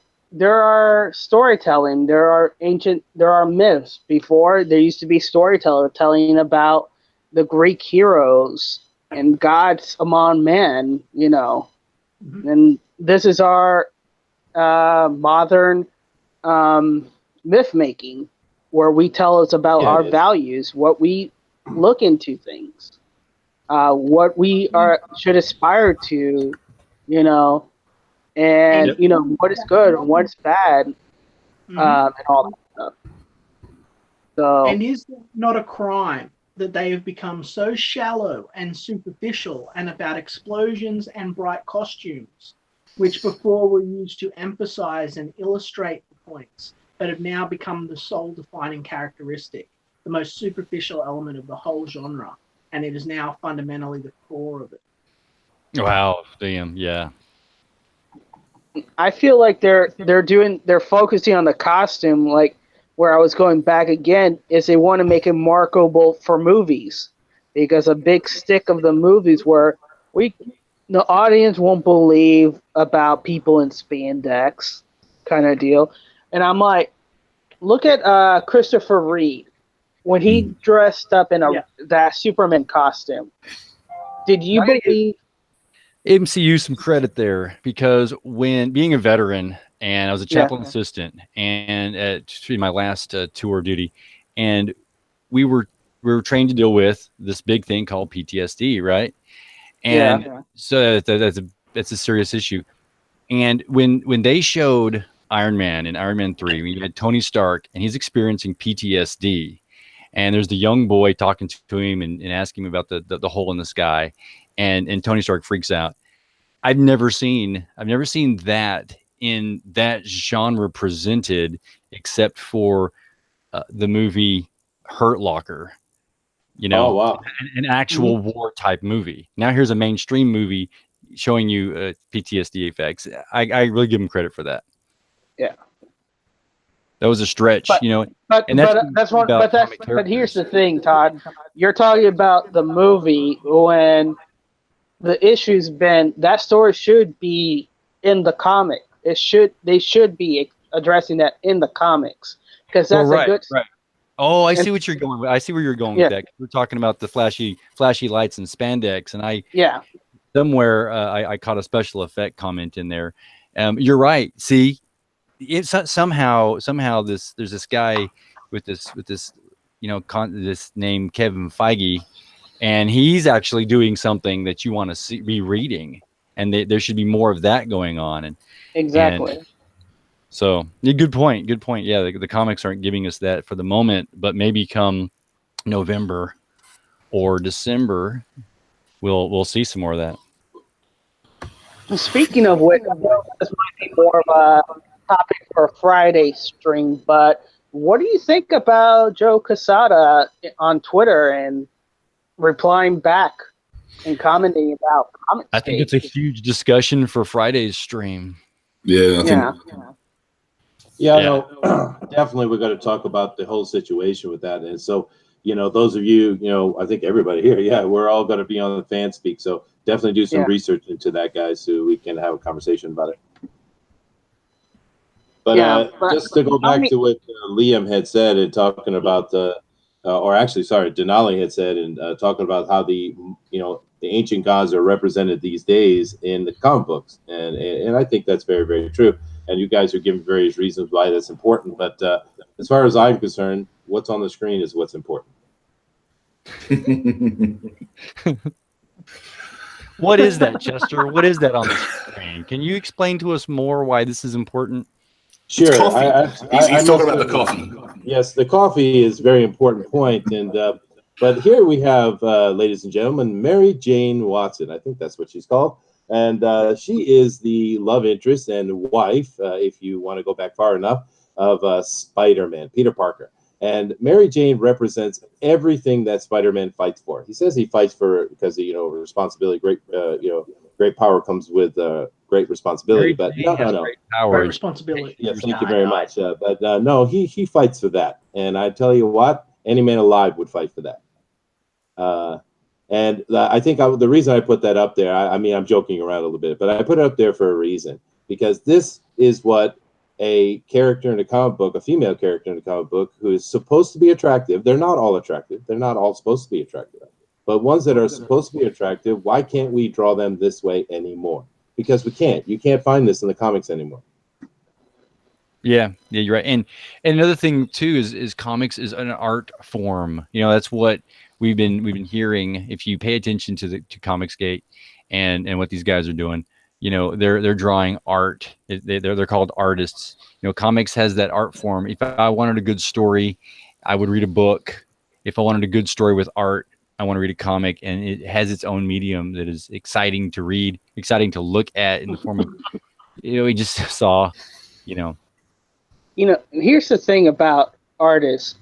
storytelling. There are myths. Before, there used to be storyteller telling about the Greek heroes and gods among men. And this is our modern myth making, where we tell us about our values, what we look into things, what we should aspire to, and what is good and what's bad, and all that stuff. So And is it not a crime that they have become so shallow and superficial and about explosions and bright costumes, which before were used to emphasize and illustrate the points, but have now become the sole defining characteristic, the most superficial element of the whole genre, and it is now fundamentally the core of it? Wow, damn, yeah. I feel like they're focusing on the costume. Like where I was going back again is they want to make it marketable for movies, because a big stick of the movies were the audience won't believe about people in spandex kind of deal. And I'm like, look at Christopher Reeve when he dressed up in that Superman costume. Did you believe? MCU some credit there, because when being a veteran, and I was a chaplain assistant, and at my last tour duty, and we were trained to deal with this big thing called PTSD, right? And so that's a serious issue. And when they showed Iron Man in Iron Man 3, we had Tony Stark, and he's experiencing PTSD, and there's the young boy talking to him and asking him about the hole in the sky, and Tony Stark freaks out. I've never seen that in that genre presented, except for the movie Hurt Locker. Oh, wow. An actual war type movie. Now here's a mainstream movie showing you PTSD effects. I really give them credit for that. Yeah, that was a stretch, but here's the thing, Todd. You're talking about the movie when the issue's been that story should be in the comic. They should be addressing that in the comics, because that's a good. Right. Oh, I see what you're going with. I see where you're going with that. We're talking about the flashy lights and spandex, and somewhere I caught a special effect comment in there. You're right. See, it's somehow there's this guy with this this name Kevin Feige, and he's actually doing something that you want to be reading, and there should be more of that going on. And exactly. So, good point. Yeah, the comics aren't giving us that for the moment, but maybe come November or December, we'll see some more of that. Speaking of which, this might be more of a topic for Friday stream, but what do you think about Joe Quesada on Twitter and replying back and commenting about comics? I think it's a huge discussion for Friday's stream. Yeah. No, definitely we're going to talk about the whole situation with that. And so, those of you, I think everybody here, we're all going to be on the fan speak. So definitely do some research into that, guys, so we can have a conversation about it. But just to go back to what Liam had said and talking about Denali had said and talking about how the ancient gods are represented these days in the comic books, and I think that's very, very true. And you guys are giving various reasons why that's important. But as far as I'm concerned, what's on the screen is what's important. What is that, Chester? What is that on the screen? Can you explain to us more why this is important? Sure. It's coffee. He's talking about the coffee. Yes, the coffee is a very important point. And but here we have, ladies and gentlemen, Mary Jane Watson. I think that's what she's called. And she is the love interest and wife, if you want to go back far enough, of Spider-Man, Peter Parker. And Mary Jane represents everything that Spider-Man fights for. He says he fights for because responsibility, great power comes with great responsibility. But no. Great power, responsibility. Yes, thank you very much. But no, he fights for that. And I tell you what, any man alive would fight for that. And I think the reason I put that up there, I mean, I'm joking around a little bit, but I put it up there for a reason, because this is what a character in a comic book, a female character in a comic book, who is supposed to be attractive. They're not all attractive. They're not all supposed to be attractive. But ones that are supposed to be attractive, why can't we draw them this way anymore? Because we can't. You can't find this in the comics anymore. Yeah, you're right. And another thing too is comics is an art form. That's what we've been hearing. If you pay attention to Comicsgate and what these guys are doing, they're drawing art. They're called artists. Comics has that art form. If I wanted a good story I would read a book. If I wanted a good story with art, I want to read a comic, and it has its own medium that is exciting to read, exciting to look at in the form of, we just saw, Here's the thing about artists.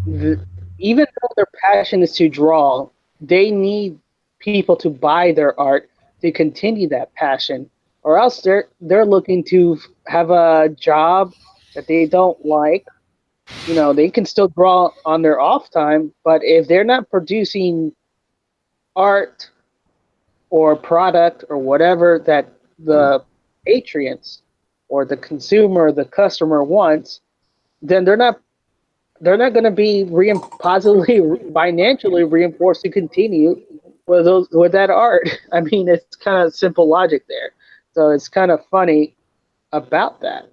Even though their passion is to draw, they need people to buy their art to continue that passion, or else they're looking to have a job that they don't like. They can still draw on their off time, but if they're not producing art or product or whatever that the patrons or the consumer, the customer wants, then they're not going to be positively financially reinforced to continue with that art. I mean, it's kind of simple logic there. So it's kind of funny about that.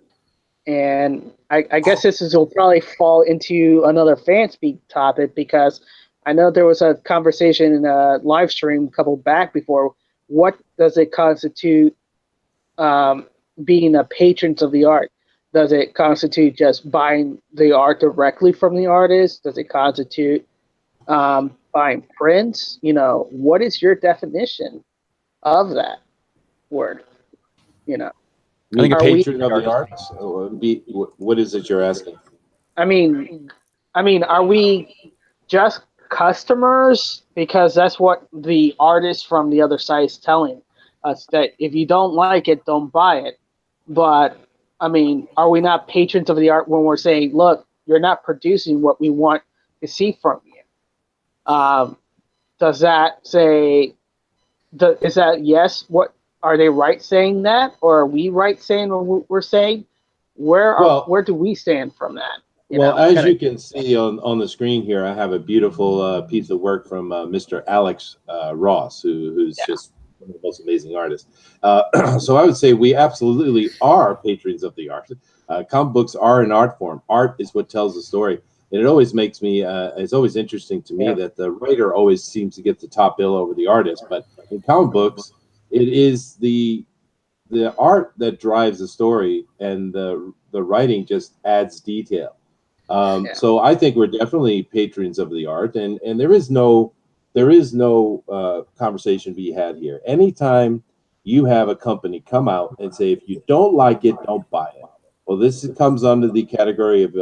And I guess will probably fall into another fan speak topic, because I know there was a conversation in a live stream a couple back before. What does it constitute being a patron of the art? Does it constitute just buying the art directly from the artist? Does it constitute buying prints? What is your definition of that word? I think a a patron of the arts. What is it you're asking? I mean, are we just customers? Because that's what the artist from the other side is telling us, that if you don't like it, don't buy it. But I mean, are we not patrons of the art when we're saying, look, you're not producing what we want to see from you? Does that say, is that yes? What are they right saying that, or are we right saying what we're saying? Where do we stand from that? As you can see on the screen here, I have a beautiful piece of work from Mr. Alex Ross, who's just one of the most amazing artists. So I would say we absolutely are patrons of the art. Comic books are an art form. Art is what tells the story. And it always makes me, it's always interesting to me that the writer always seems to get the top bill over the artist. But in comic books, it is the art that drives the story, and the writing just adds detail. So I think we're definitely patrons of the art, and there is no conversation to be had here. Anytime you have a company come out and say, if you don't like it, don't buy it. Well, this comes under the category of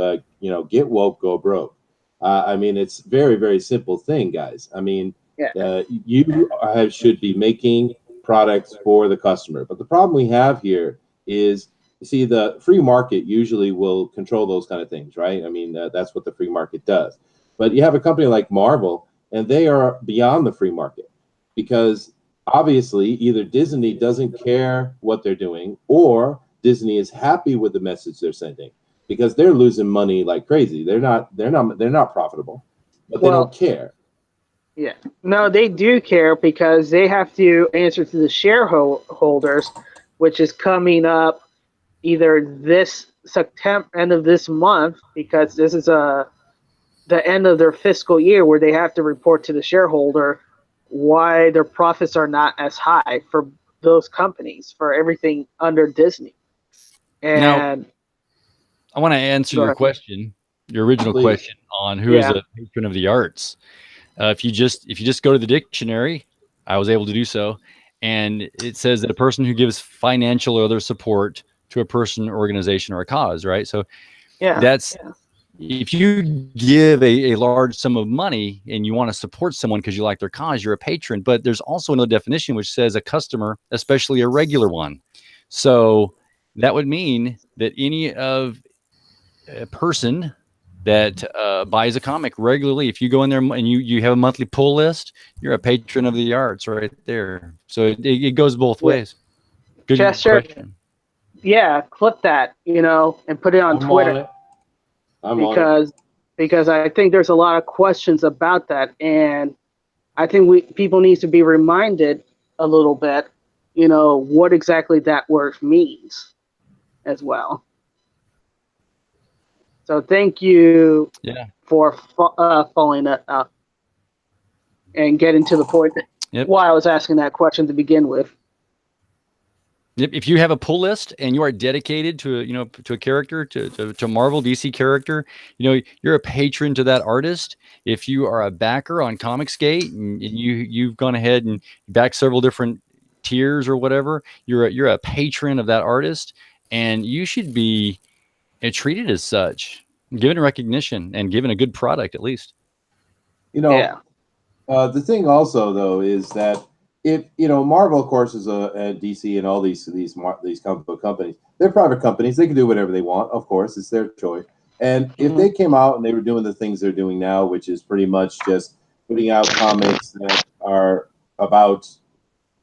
get woke, go broke. I mean, it's very, very simple thing, guys. I mean, you should be making products for the customer, but the problem we have here is, you see, the free market usually will control those kind of things, right? I mean, that's what the free market does. But you have a company like Marvel, and they are beyond the free market, because obviously either Disney doesn't care what they're doing, or Disney is happy with the message they're sending, because they're losing money like crazy. They're not profitable, but they don't care. Yeah, no, they do care, because they have to answer to the shareholders, which is coming up either this September, end of this month, because this is the end of their fiscal year, where they have to report to the shareholder why their profits are not as high for those companies, for everything under Disney. And now, I want to answer your question, your original question on who is a patron of the arts. If you just go to the dictionary, I was able to do so, and it says that a person who gives financial or other support to a person, organization, or a cause, right? So if you give a large sum of money and you want to support someone because you like their cause, you're a patron. But there's also another definition which says a customer, especially a regular one. So that would mean that any of a person that buys a comic regularly, if you go in there and you have a monthly pull list, you're a patron of the arts right there. So it goes both ways. Good question. Yeah, clip that, and put it on Twitter. Because I think there's a lot of questions about that, and I think people need to be reminded a little bit, what exactly that word means as well. So thank you for following that up and getting to the point why I was asking that question to begin with. If you have a pull list and you are dedicated to a character, to Marvel DC character, you're a patron to that artist. If you are a backer on Comicsgate and you've gone ahead and backed several different tiers or whatever, you're a patron of that artist, and you should be treated as such, given recognition and given a good product at least. Yeah. The thing also though is that if Marvel, of course, is a DC and all these comic book companies, they're private companies. They can do whatever they want. Of course, it's their choice. And if they came out and they were doing the things they're doing now, which is pretty much just putting out comics that are about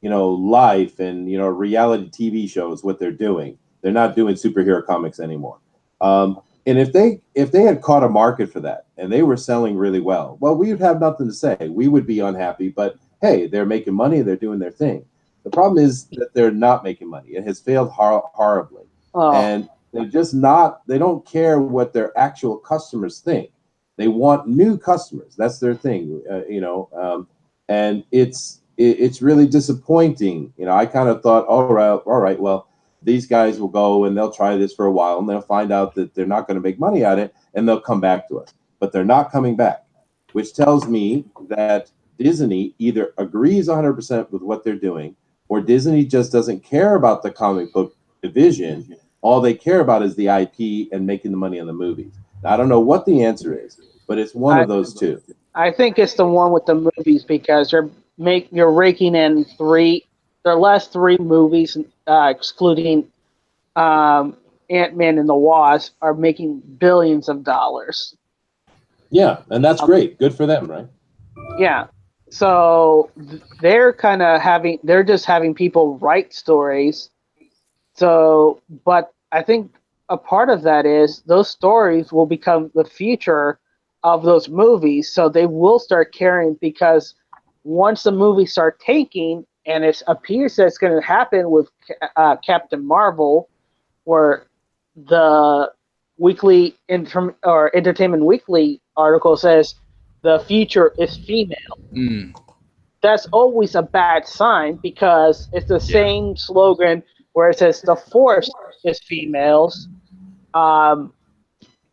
life and reality TV shows, what they're doing, they're not doing superhero comics anymore. And if they had caught a market for that and they were selling really well, we would have nothing to say. We would be unhappy, but hey, they're making money, they're doing their thing. The problem is that they're not making money. It has failed horribly. And they're just not, they don't care what their actual customers think. They want new customers. That's their thing, and it's really disappointing. I kind of thought, all right, well, these guys will go and they'll try this for a while and they'll find out that they're not going to make money at it and they'll come back to us. But they're not coming back, which tells me that Disney either agrees 100% with what they're doing, or Disney just doesn't care about the comic book division. All they care about is the IP and making the money on the movies. Now, I don't know what the answer is, but it's one of those two. I think it's the one with the movies, because you're raking in their last three movies, excluding Ant-Man and the Wasp, are making billions of dollars. Yeah, and that's great. Good for them, right? Yeah. So they're just having people write stories. So, but I think a part of that is those stories will become the future of those movies. So they will start caring, because once the movies start tanking, and it appears that it's going to happen with Captain Marvel, where the weekly Entertainment Weekly article says the future is female. That's always a bad sign, because it's the same slogan where it says the force is females,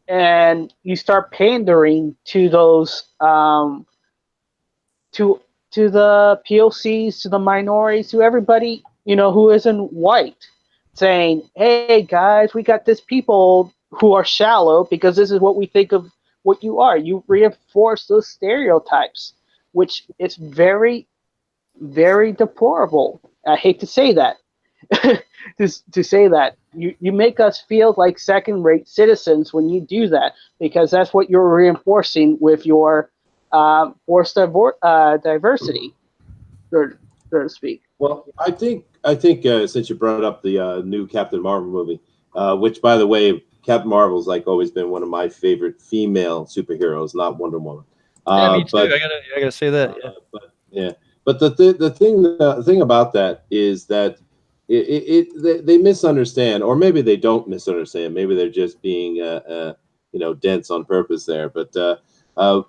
and you start pandering to those to the POCs, to the minorities, to everybody who isn't white, saying, "Hey guys, we got this people who are shallow because this is what we think of what you are." You reinforce those stereotypes, which is very, very deplorable. I hate to say that. to say that you make us feel like second-rate citizens when you do that, because that's what you're reinforcing with your forced diversity, so to speak. Well, I think since you brought up the new Captain Marvel movie, which, by the way, Captain Marvel's always been one of my favorite female superheroes, not Wonder Woman. Me too. I gotta say that. But the thing about that is that they misunderstand, or maybe they don't misunderstand. Maybe they're just being dense on purpose there. But I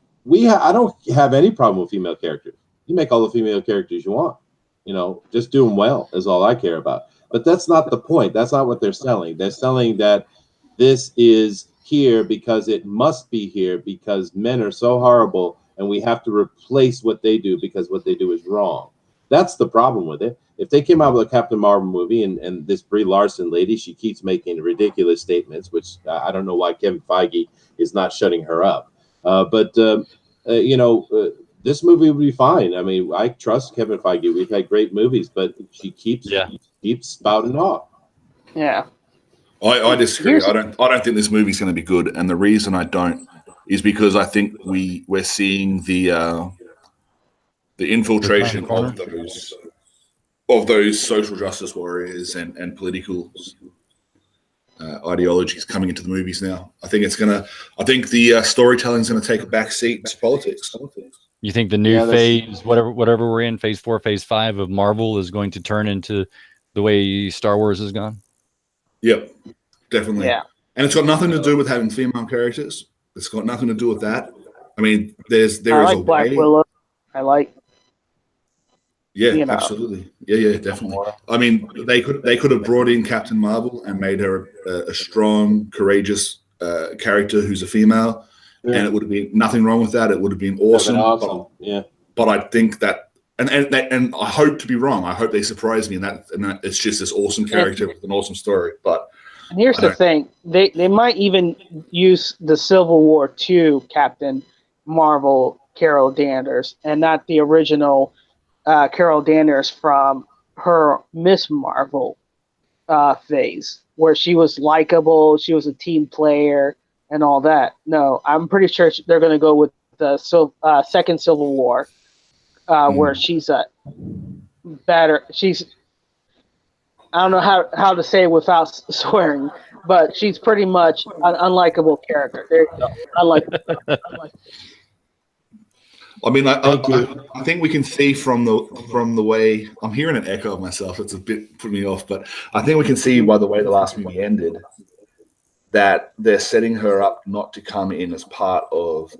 don't have any problem with female characters. You make all the female characters you want. Just do them well is all I care about. But that's not the point. That's not what they're selling. They're selling that this is here because it must be here, because men are so horrible and we have to replace what they do because what they do is wrong. That's the problem with it. If they came out with a Captain Marvel movie and this Brie Larson lady, she keeps making ridiculous statements, which I don't know why Kevin Feige is not shutting her up. This movie would be fine. I mean, I trust Kevin Feige. We've had great movies, but she keeps spouting off. Yeah. I disagree. I don't think this movie's going to be good, and the reason I don't is because I think we're seeing the infiltration of those social justice warriors and political ideologies coming into the movies now. I think the storytelling's going to take a back seat to politics. You think the new phase, whatever we're in, phase 4, phase 5 of Marvel, is going to turn into the way Star Wars has gone? Yep, definitely. Yeah. And it's got nothing to do with having female characters. It's got nothing to do with that. I mean, there is a Black way. Willow. I like. Yeah, you know. absolutely. Yeah, definitely. I mean, they could have brought in Captain Marvel and made her a strong, courageous character who's a female, and it would have been nothing wrong with that. It would have been awesome. Yeah. But I think that, and I hope to be wrong. I hope they surprise me, and that it's just this awesome character with an awesome story. But and here's the thing: they might even use the Civil War II Captain Marvel Carol Danvers, and not the original Carol Danvers from her Miss Marvel phase, where she was likable, she was a team player, and all that. No, I'm pretty sure they're going to go with the second Civil War, where she's a better. She's, I don't know how to say it without swearing, but she's pretty much an unlikable character. There you go, unlikable. I mean, I think we can see from the way I'm hearing an echo of myself. It's a bit putting me off, but I think we can see by the way the last movie ended that they're setting her up not to come in as part of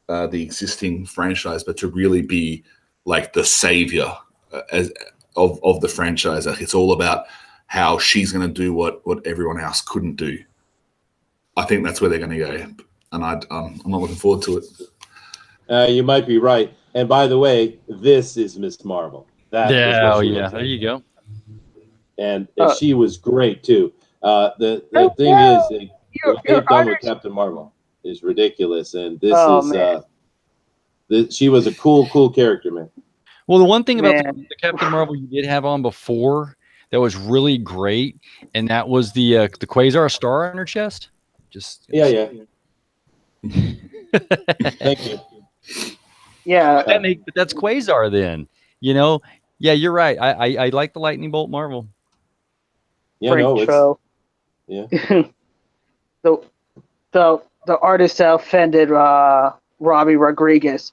the existing franchise, but to really be like the savior of the franchise. Like, it's all about how she's going to do what everyone else couldn't do. I think that's where they're going to go, and I'm not looking forward to it. You might be right. And by the way, this is Miss Marvel. There you go. And she was great too. The thing is, what they've done with Captain Marvel is ridiculous, and she was a cool character, man. Well, the one thing about the Captain Marvel you did have on before that was really great, and that was the Quasar star on her chest. Yeah. Thank you. Yeah, but that's Quasar then. You know, yeah, you're right. I like the lightning bolt Marvel. Yeah, the artist that offended Robbie Rodriguez.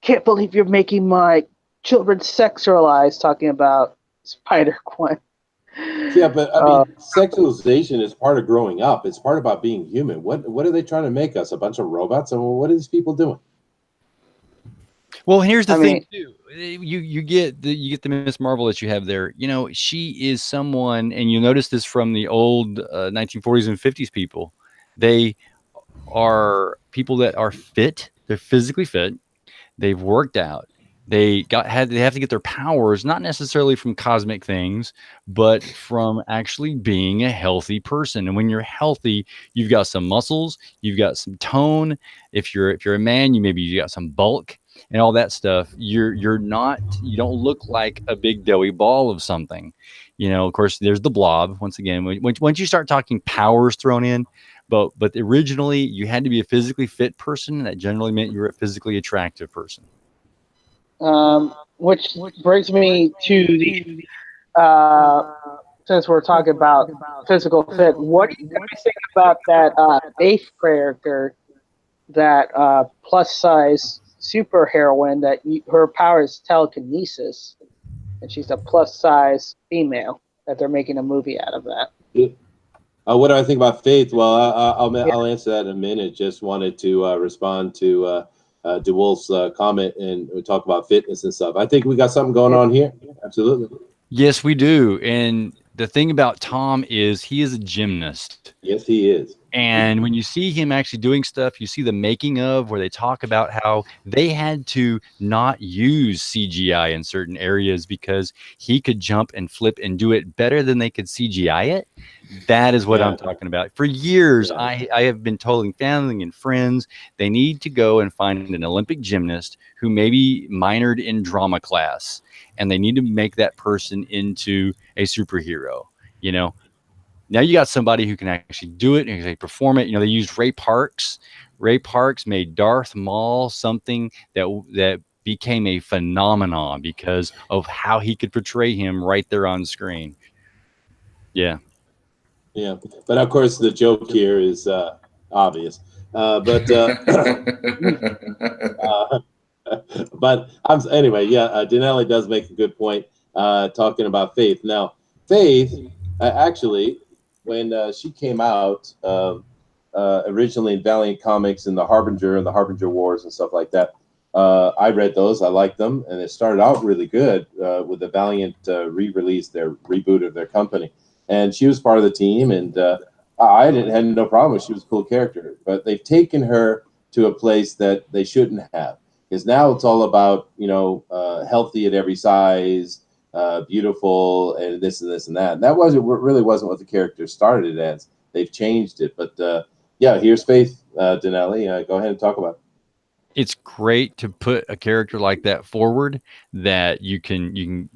Can't believe you're making my children sexualized, talking about Spider-Gwen. Yeah, but I mean, sexualization is part of growing up. It's part about being human. What are they trying to make us? A bunch of robots? I mean, what are these people doing? Well, here's the thing too. You get the Miss Marvel that you have there. You know, she is someone, and you notice this from the old 1940s and 50s people. They are people that are fit. They're physically fit. They've worked out. They have to get their powers not necessarily from cosmic things, but from actually being a healthy person. And when you're healthy, you've got some muscles, you've got some tone. If you're a man, you got some bulk and all that stuff. You don't look like a big doughy ball of something. You know, of course, there's the blob. Once again, once you start talking powers thrown in, but originally you had to be a physically fit person, and that generally meant you were a physically attractive person. Which brings me to the since we're talking about physical fit, what do you guys think about that Faith character, that plus size super heroine that her power is telekinesis, and she's a plus size female that they're making a movie out of that? What do I think about Faith? Well, I'll answer that in a minute. Just wanted to respond to DeWolf's comment and we talk about fitness and stuff. I think we got something going on here. Absolutely. Yes, we do. And the thing about Tom is he is a gymnast. Yes, he is. And when you see him actually doing stuff, you see the making of where they talk about how they had to not use CGI in certain areas because he could jump and flip and do it better than they could CGI it. That is what I'm talking about. For years, I have been telling family and friends they need to go and find an Olympic gymnast who maybe minored in drama class, and they need to make that person into a superhero. You know, now you got somebody who can actually do it and they perform it. You know, they used Ray Parks. Ray Parks made Darth Maul something that became a phenomenon because of how he could portray him right there on screen. Yeah. Yeah, but of course the joke here is obvious. But anyway, Denelli does make a good point talking about Faith. Now, Faith actually, when she came out originally in Valiant Comics and the Harbinger Wars and stuff like that, I read those. I liked them, and it started out really good with the Valiant re-release, their reboot of their company. And she was part of the team, and I had no problem with. She was a cool character, but they've taken her to a place that they shouldn't have, because now it's all about healthy at every size, beautiful, and this and this and that. And that really wasn't what the character started as. They've changed it, but yeah, here's Faith Dinelli. Go ahead and talk about it. It's great to put a character like that forward that you can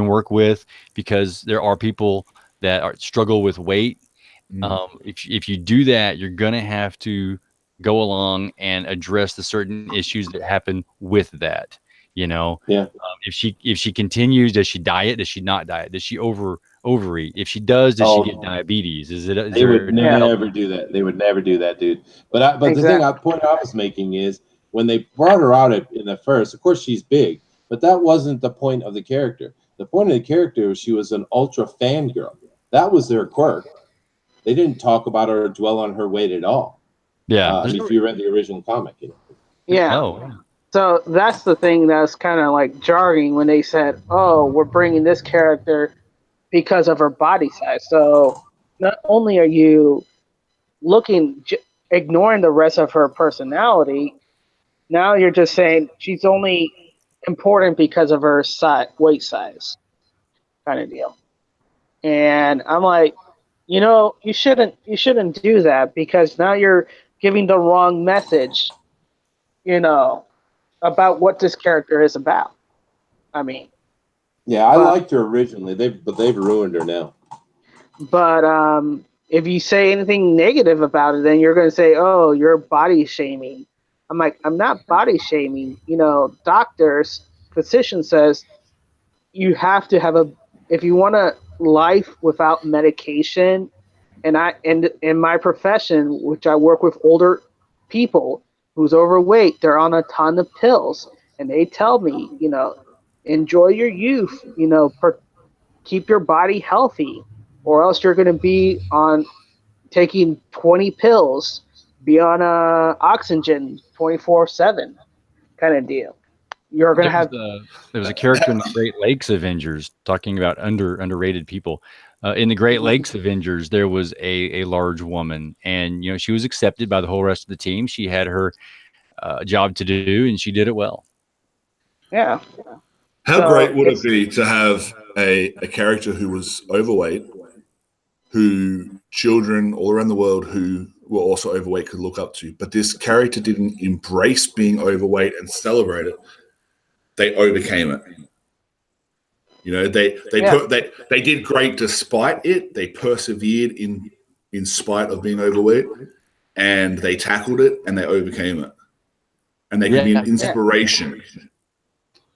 work with, because there are people that struggle with weight. If you do that, you're gonna have to go along and address the certain issues that happen with that. Yeah. If she continues, does she diet? Does she not diet? Does she overeat? If she does she get diabetes? They would never do that. They would never do that, dude. But the point I was making is, when they brought her out in the first, of course she's big, but that wasn't the point of the character. The point of the character was she was an ultra fangirl. That was their quirk. They didn't talk about her or dwell on her weight at all. Yeah. If you read the original comic, Yeah. Oh. So that's the thing that's kind of like jarring when they said, "Oh, we're bringing this character because of her body size." So not only are you ignoring the rest of her personality, now you're just saying she's only important because of her weight size, kind of deal. And I'm like, you shouldn't do that, because now you're giving the wrong message, about what this character is about. I mean, yeah, I liked her originally. They've ruined her now. But if you say anything negative about it, then you're going to say, "Oh, you're body shaming." I'm like, I'm not body shaming. Physician says you have to have if you want a life without medication, and in my profession, which I work with older people who's overweight, they're on a ton of pills, and they tell me, enjoy your youth, keep your body healthy, or else you're going to be on taking 20 pills, be on oxygen 24/7 kind of deal. You're going to have. There was a character in the Great Lakes Avengers, talking about underrated people. In the Great Lakes Avengers, there was a large woman, and she was accepted by the whole rest of the team. She had her job to do, and she did it well. Yeah. How great would it be to have a character who was overweight, who children all around the world who were also overweight could look up to, but this character didn't embrace being overweight and celebrate it. They overcame it. They did great despite it. They persevered in spite of being overweight, and they tackled it and they overcame it. And they could be an inspiration.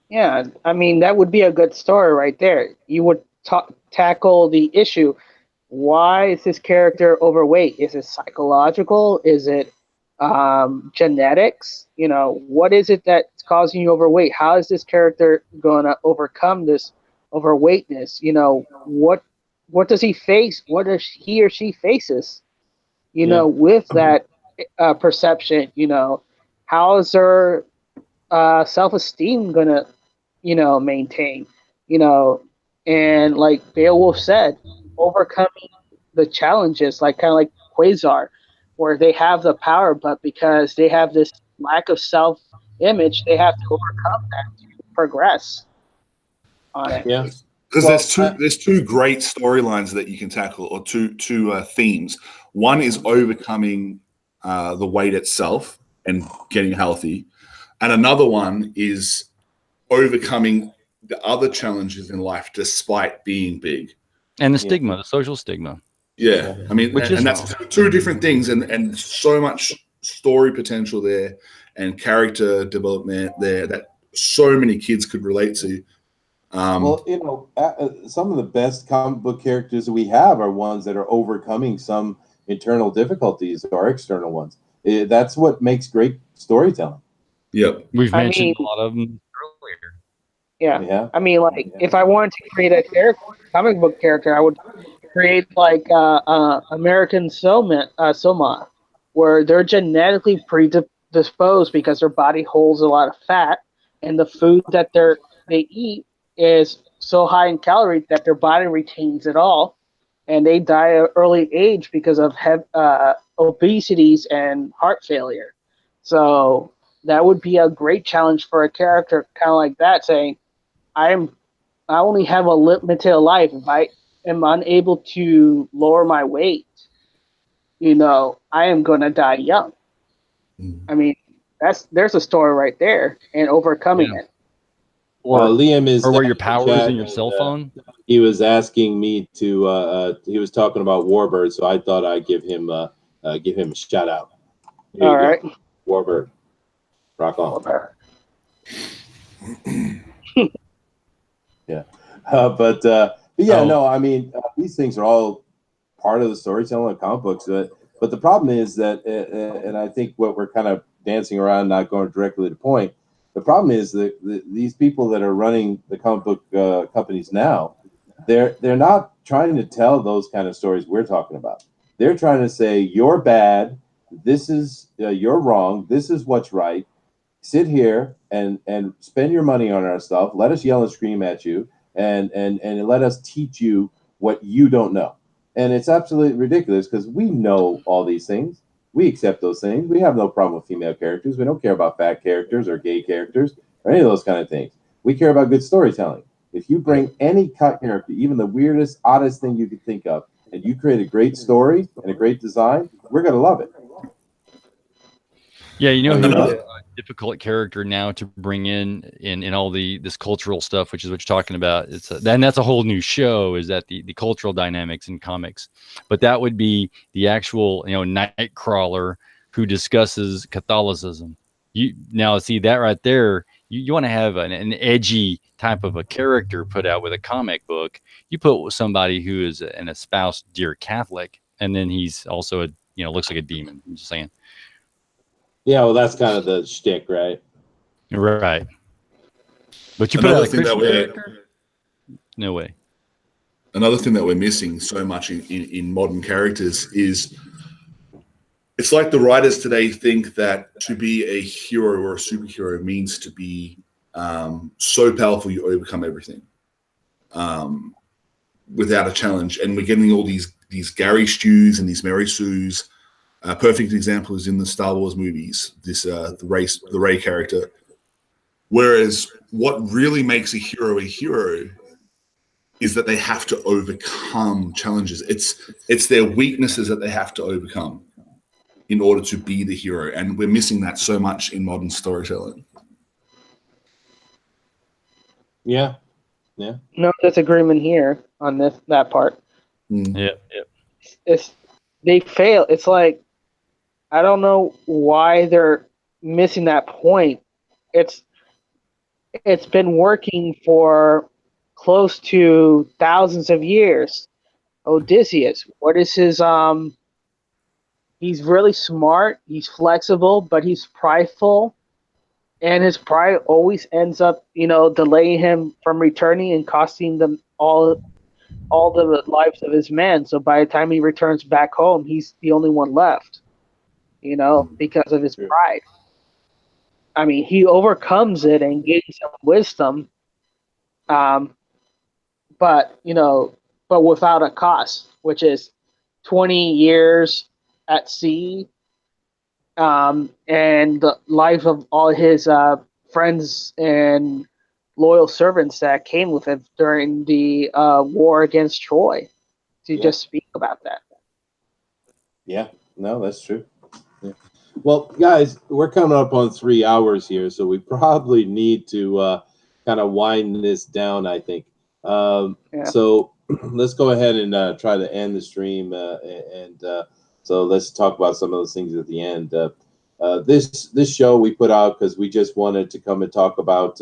Yeah, I mean, that would be a good story right there. You would tackle the issue. Why is this character overweight? Is it psychological? Is it genetics? What is it that's causing you overweight? How is this character going to overcome this overweightness? What does he face? What does he or she faces? With that perception. How is their self-esteem gonna maintain? And like Beowulf said, overcoming the challenges, kind of like Quasar, where they have the power, but because they have this lack of self-image, they have to overcome that to progress on it. Yeah, because there's two great storylines that you can tackle, or two themes. One is overcoming the weight itself and getting healthy, and another one is overcoming the other challenges in life despite being big. And the stigma, the social stigma. Yeah, I mean, and that's two different things, and so much story potential there, and character development there that so many kids could relate to. Some of the best comic book characters that we have are ones that are overcoming some internal difficulties or external ones. That's what makes great storytelling. Yep, we've mentioned a lot of them earlier. Yeah. I mean, if I wanted to create a comic book character, I would create American Soma, where they're genetically disposed because their body holds a lot of fat, and the food that they eat is so high in calories that their body retains it all, and they die at an early age because of obesities and heart failure. So that would be a great challenge for a character kind of like that, saying, I only have a limited life. If I am unable to lower my weight, I am going to die young. I mean, there's a story right there, and overcoming it. Or Liam is or where your down in the power is chat, in your and, cell phone. He was asking me to. He was talking about Warbird, so I thought I'd give him a shout out. Here All you right, go. Warbird, rock on. Yeah, but yeah, no, I mean these things are all part of the storytelling of comic books. But the problem is that, and I think what we're kind of dancing around, not going directly to the point. The problem is that these people that are running the comic book companies now, they're not trying to tell those kind of stories we're talking about. They're trying to say you're bad. This is you're wrong. This is what's right. Sit here and spend your money on our stuff. Let us yell and scream at you, and let us teach you what you don't know. And it's absolutely ridiculous because we know all these things. We accept those things. We have no problem with female characters. We don't care about fat characters or gay characters or any of those kind of things. We care about good storytelling. If you bring any cut character, even the weirdest, oddest thing you could think of, and you create a great story and a great design, we're going to love it. Yeah, who's a difficult character now to bring in all this cultural stuff, which is what you're talking about. Then that's a whole new show. Is that the cultural dynamics in comics? But that would be the actual Nightcrawler who discusses Catholicism. You now see that right there. You want to have an edgy type of a character put out with a comic book. You put somebody who is an espoused dear Catholic, and then he's also looks like a demon. I'm just saying. Yeah, well, that's kind of the shtick, right? Right. But you put out a Christian character? No way. Another thing that we're missing so much in modern characters is it's like the writers today think that to be a hero or a superhero means to be so powerful you overcome everything without a challenge. And we're getting all these Gary Stews and these Mary Sues. A perfect example is in the Star Wars movies, the Rey character. Whereas what really makes a hero is that they have to overcome challenges. It's their weaknesses that they have to overcome in order to be the hero. And we're missing that so much in modern storytelling. Yeah. No disagreement here on that part. Yeah. They fail. It's like, I don't know why they're missing that point. It's been working for close to thousands of years. Odysseus, what is his he's really smart, he's flexible, but he's prideful, and his pride always ends up, delaying him from returning and costing them all the lives of his men. So by the time he returns back home, he's the only one left. Because of his pride. I mean, he overcomes it and gains some wisdom, but without a cost, which is 20 years at sea, and the life of all his friends and loyal servants that came with him during the war against Troy. To just speak about that. Yeah, no, that's true. Yeah. Well, guys, we're coming up on 3 hours here, so we probably need to kind of wind this down, I think. So let's go ahead and try to end the stream. So let's talk about some of those things at the end. This show we put out because we just wanted to come and talk about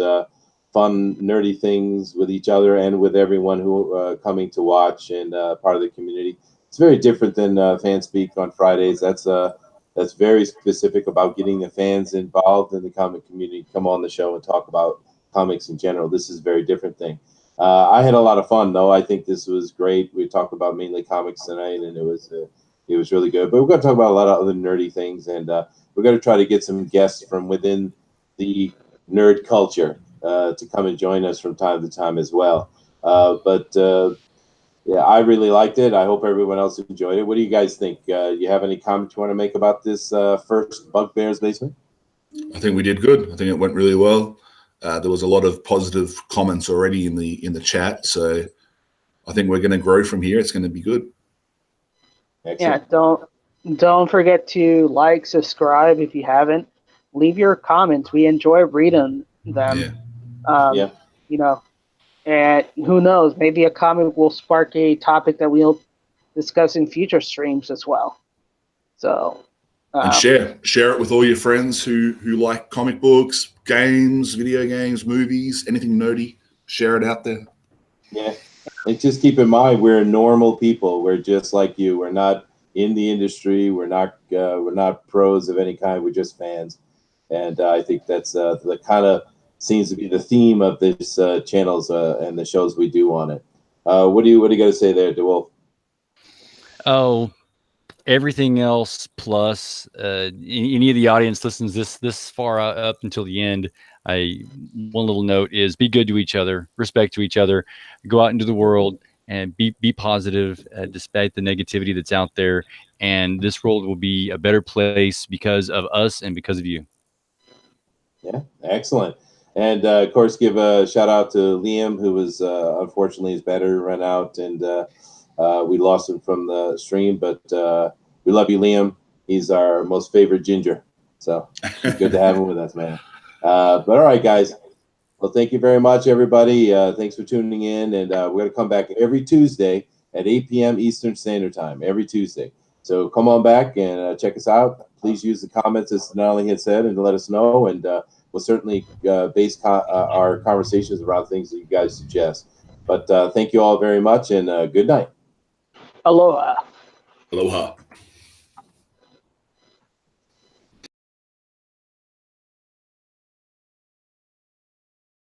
fun, nerdy things with each other and with everyone who coming to watch and part of the community. It's very different than Fan Speak on Fridays. That's very specific about getting the fans involved in the comic community, come on the show and talk about comics in general. This is a very different thing. I had a lot of fun, though. I think this was great. We talked about mainly comics tonight, and it was It was really good. But we're going to talk about a lot of other nerdy things, and we're going to try to get some guests from within the nerd culture to come and join us from time to time as well. Yeah, I really liked it. I hope everyone else enjoyed it. What do you guys think? You have any comments you want to make about this first Bugbear's Basement? I think we did good. I think it went really well. There was a lot of positive comments already in the chat, so I think we're going to grow from here. It's going to be good. Excellent. Yeah, don't forget to like, subscribe if you haven't. Leave your comments. We enjoy reading them. Yeah. You know, and who knows? Maybe a comment will spark a topic that we'll discuss in future streams as well. So. And share it with all your friends who like comic books, games, video games, movies, anything nerdy. Share it out there. Yeah, and just keep in mind, we're normal people. We're just like you. We're not in the industry. We're not pros of any kind. We're just fans, and I think that's the kind of seems to be the theme of this channels and the shows we do on it. What do you got to say there, DeWolf? Oh, everything else plus any of the audience listens this far up until the end. One little note is be good to each other, respect to each other, go out into the world and be positive despite the negativity that's out there. And this world will be a better place because of us and because of you. Yeah, excellent. And of course, give a shout out to Liam, who was unfortunately his battery ran out, and we lost him from the stream. But we love you, Liam. He's our most favorite ginger. So good to have him with us, man. But all right, guys. Well, thank you very much, everybody. Thanks for tuning in. And we're going to come back every Tuesday at 8 p.m. Eastern Standard Time, every Tuesday. So come on back and check us out. Please use the comments, as Denali had said, and let us know. And we'll certainly base our conversations around things that you guys suggest. But thank you all very much, and good night. Aloha. Aloha.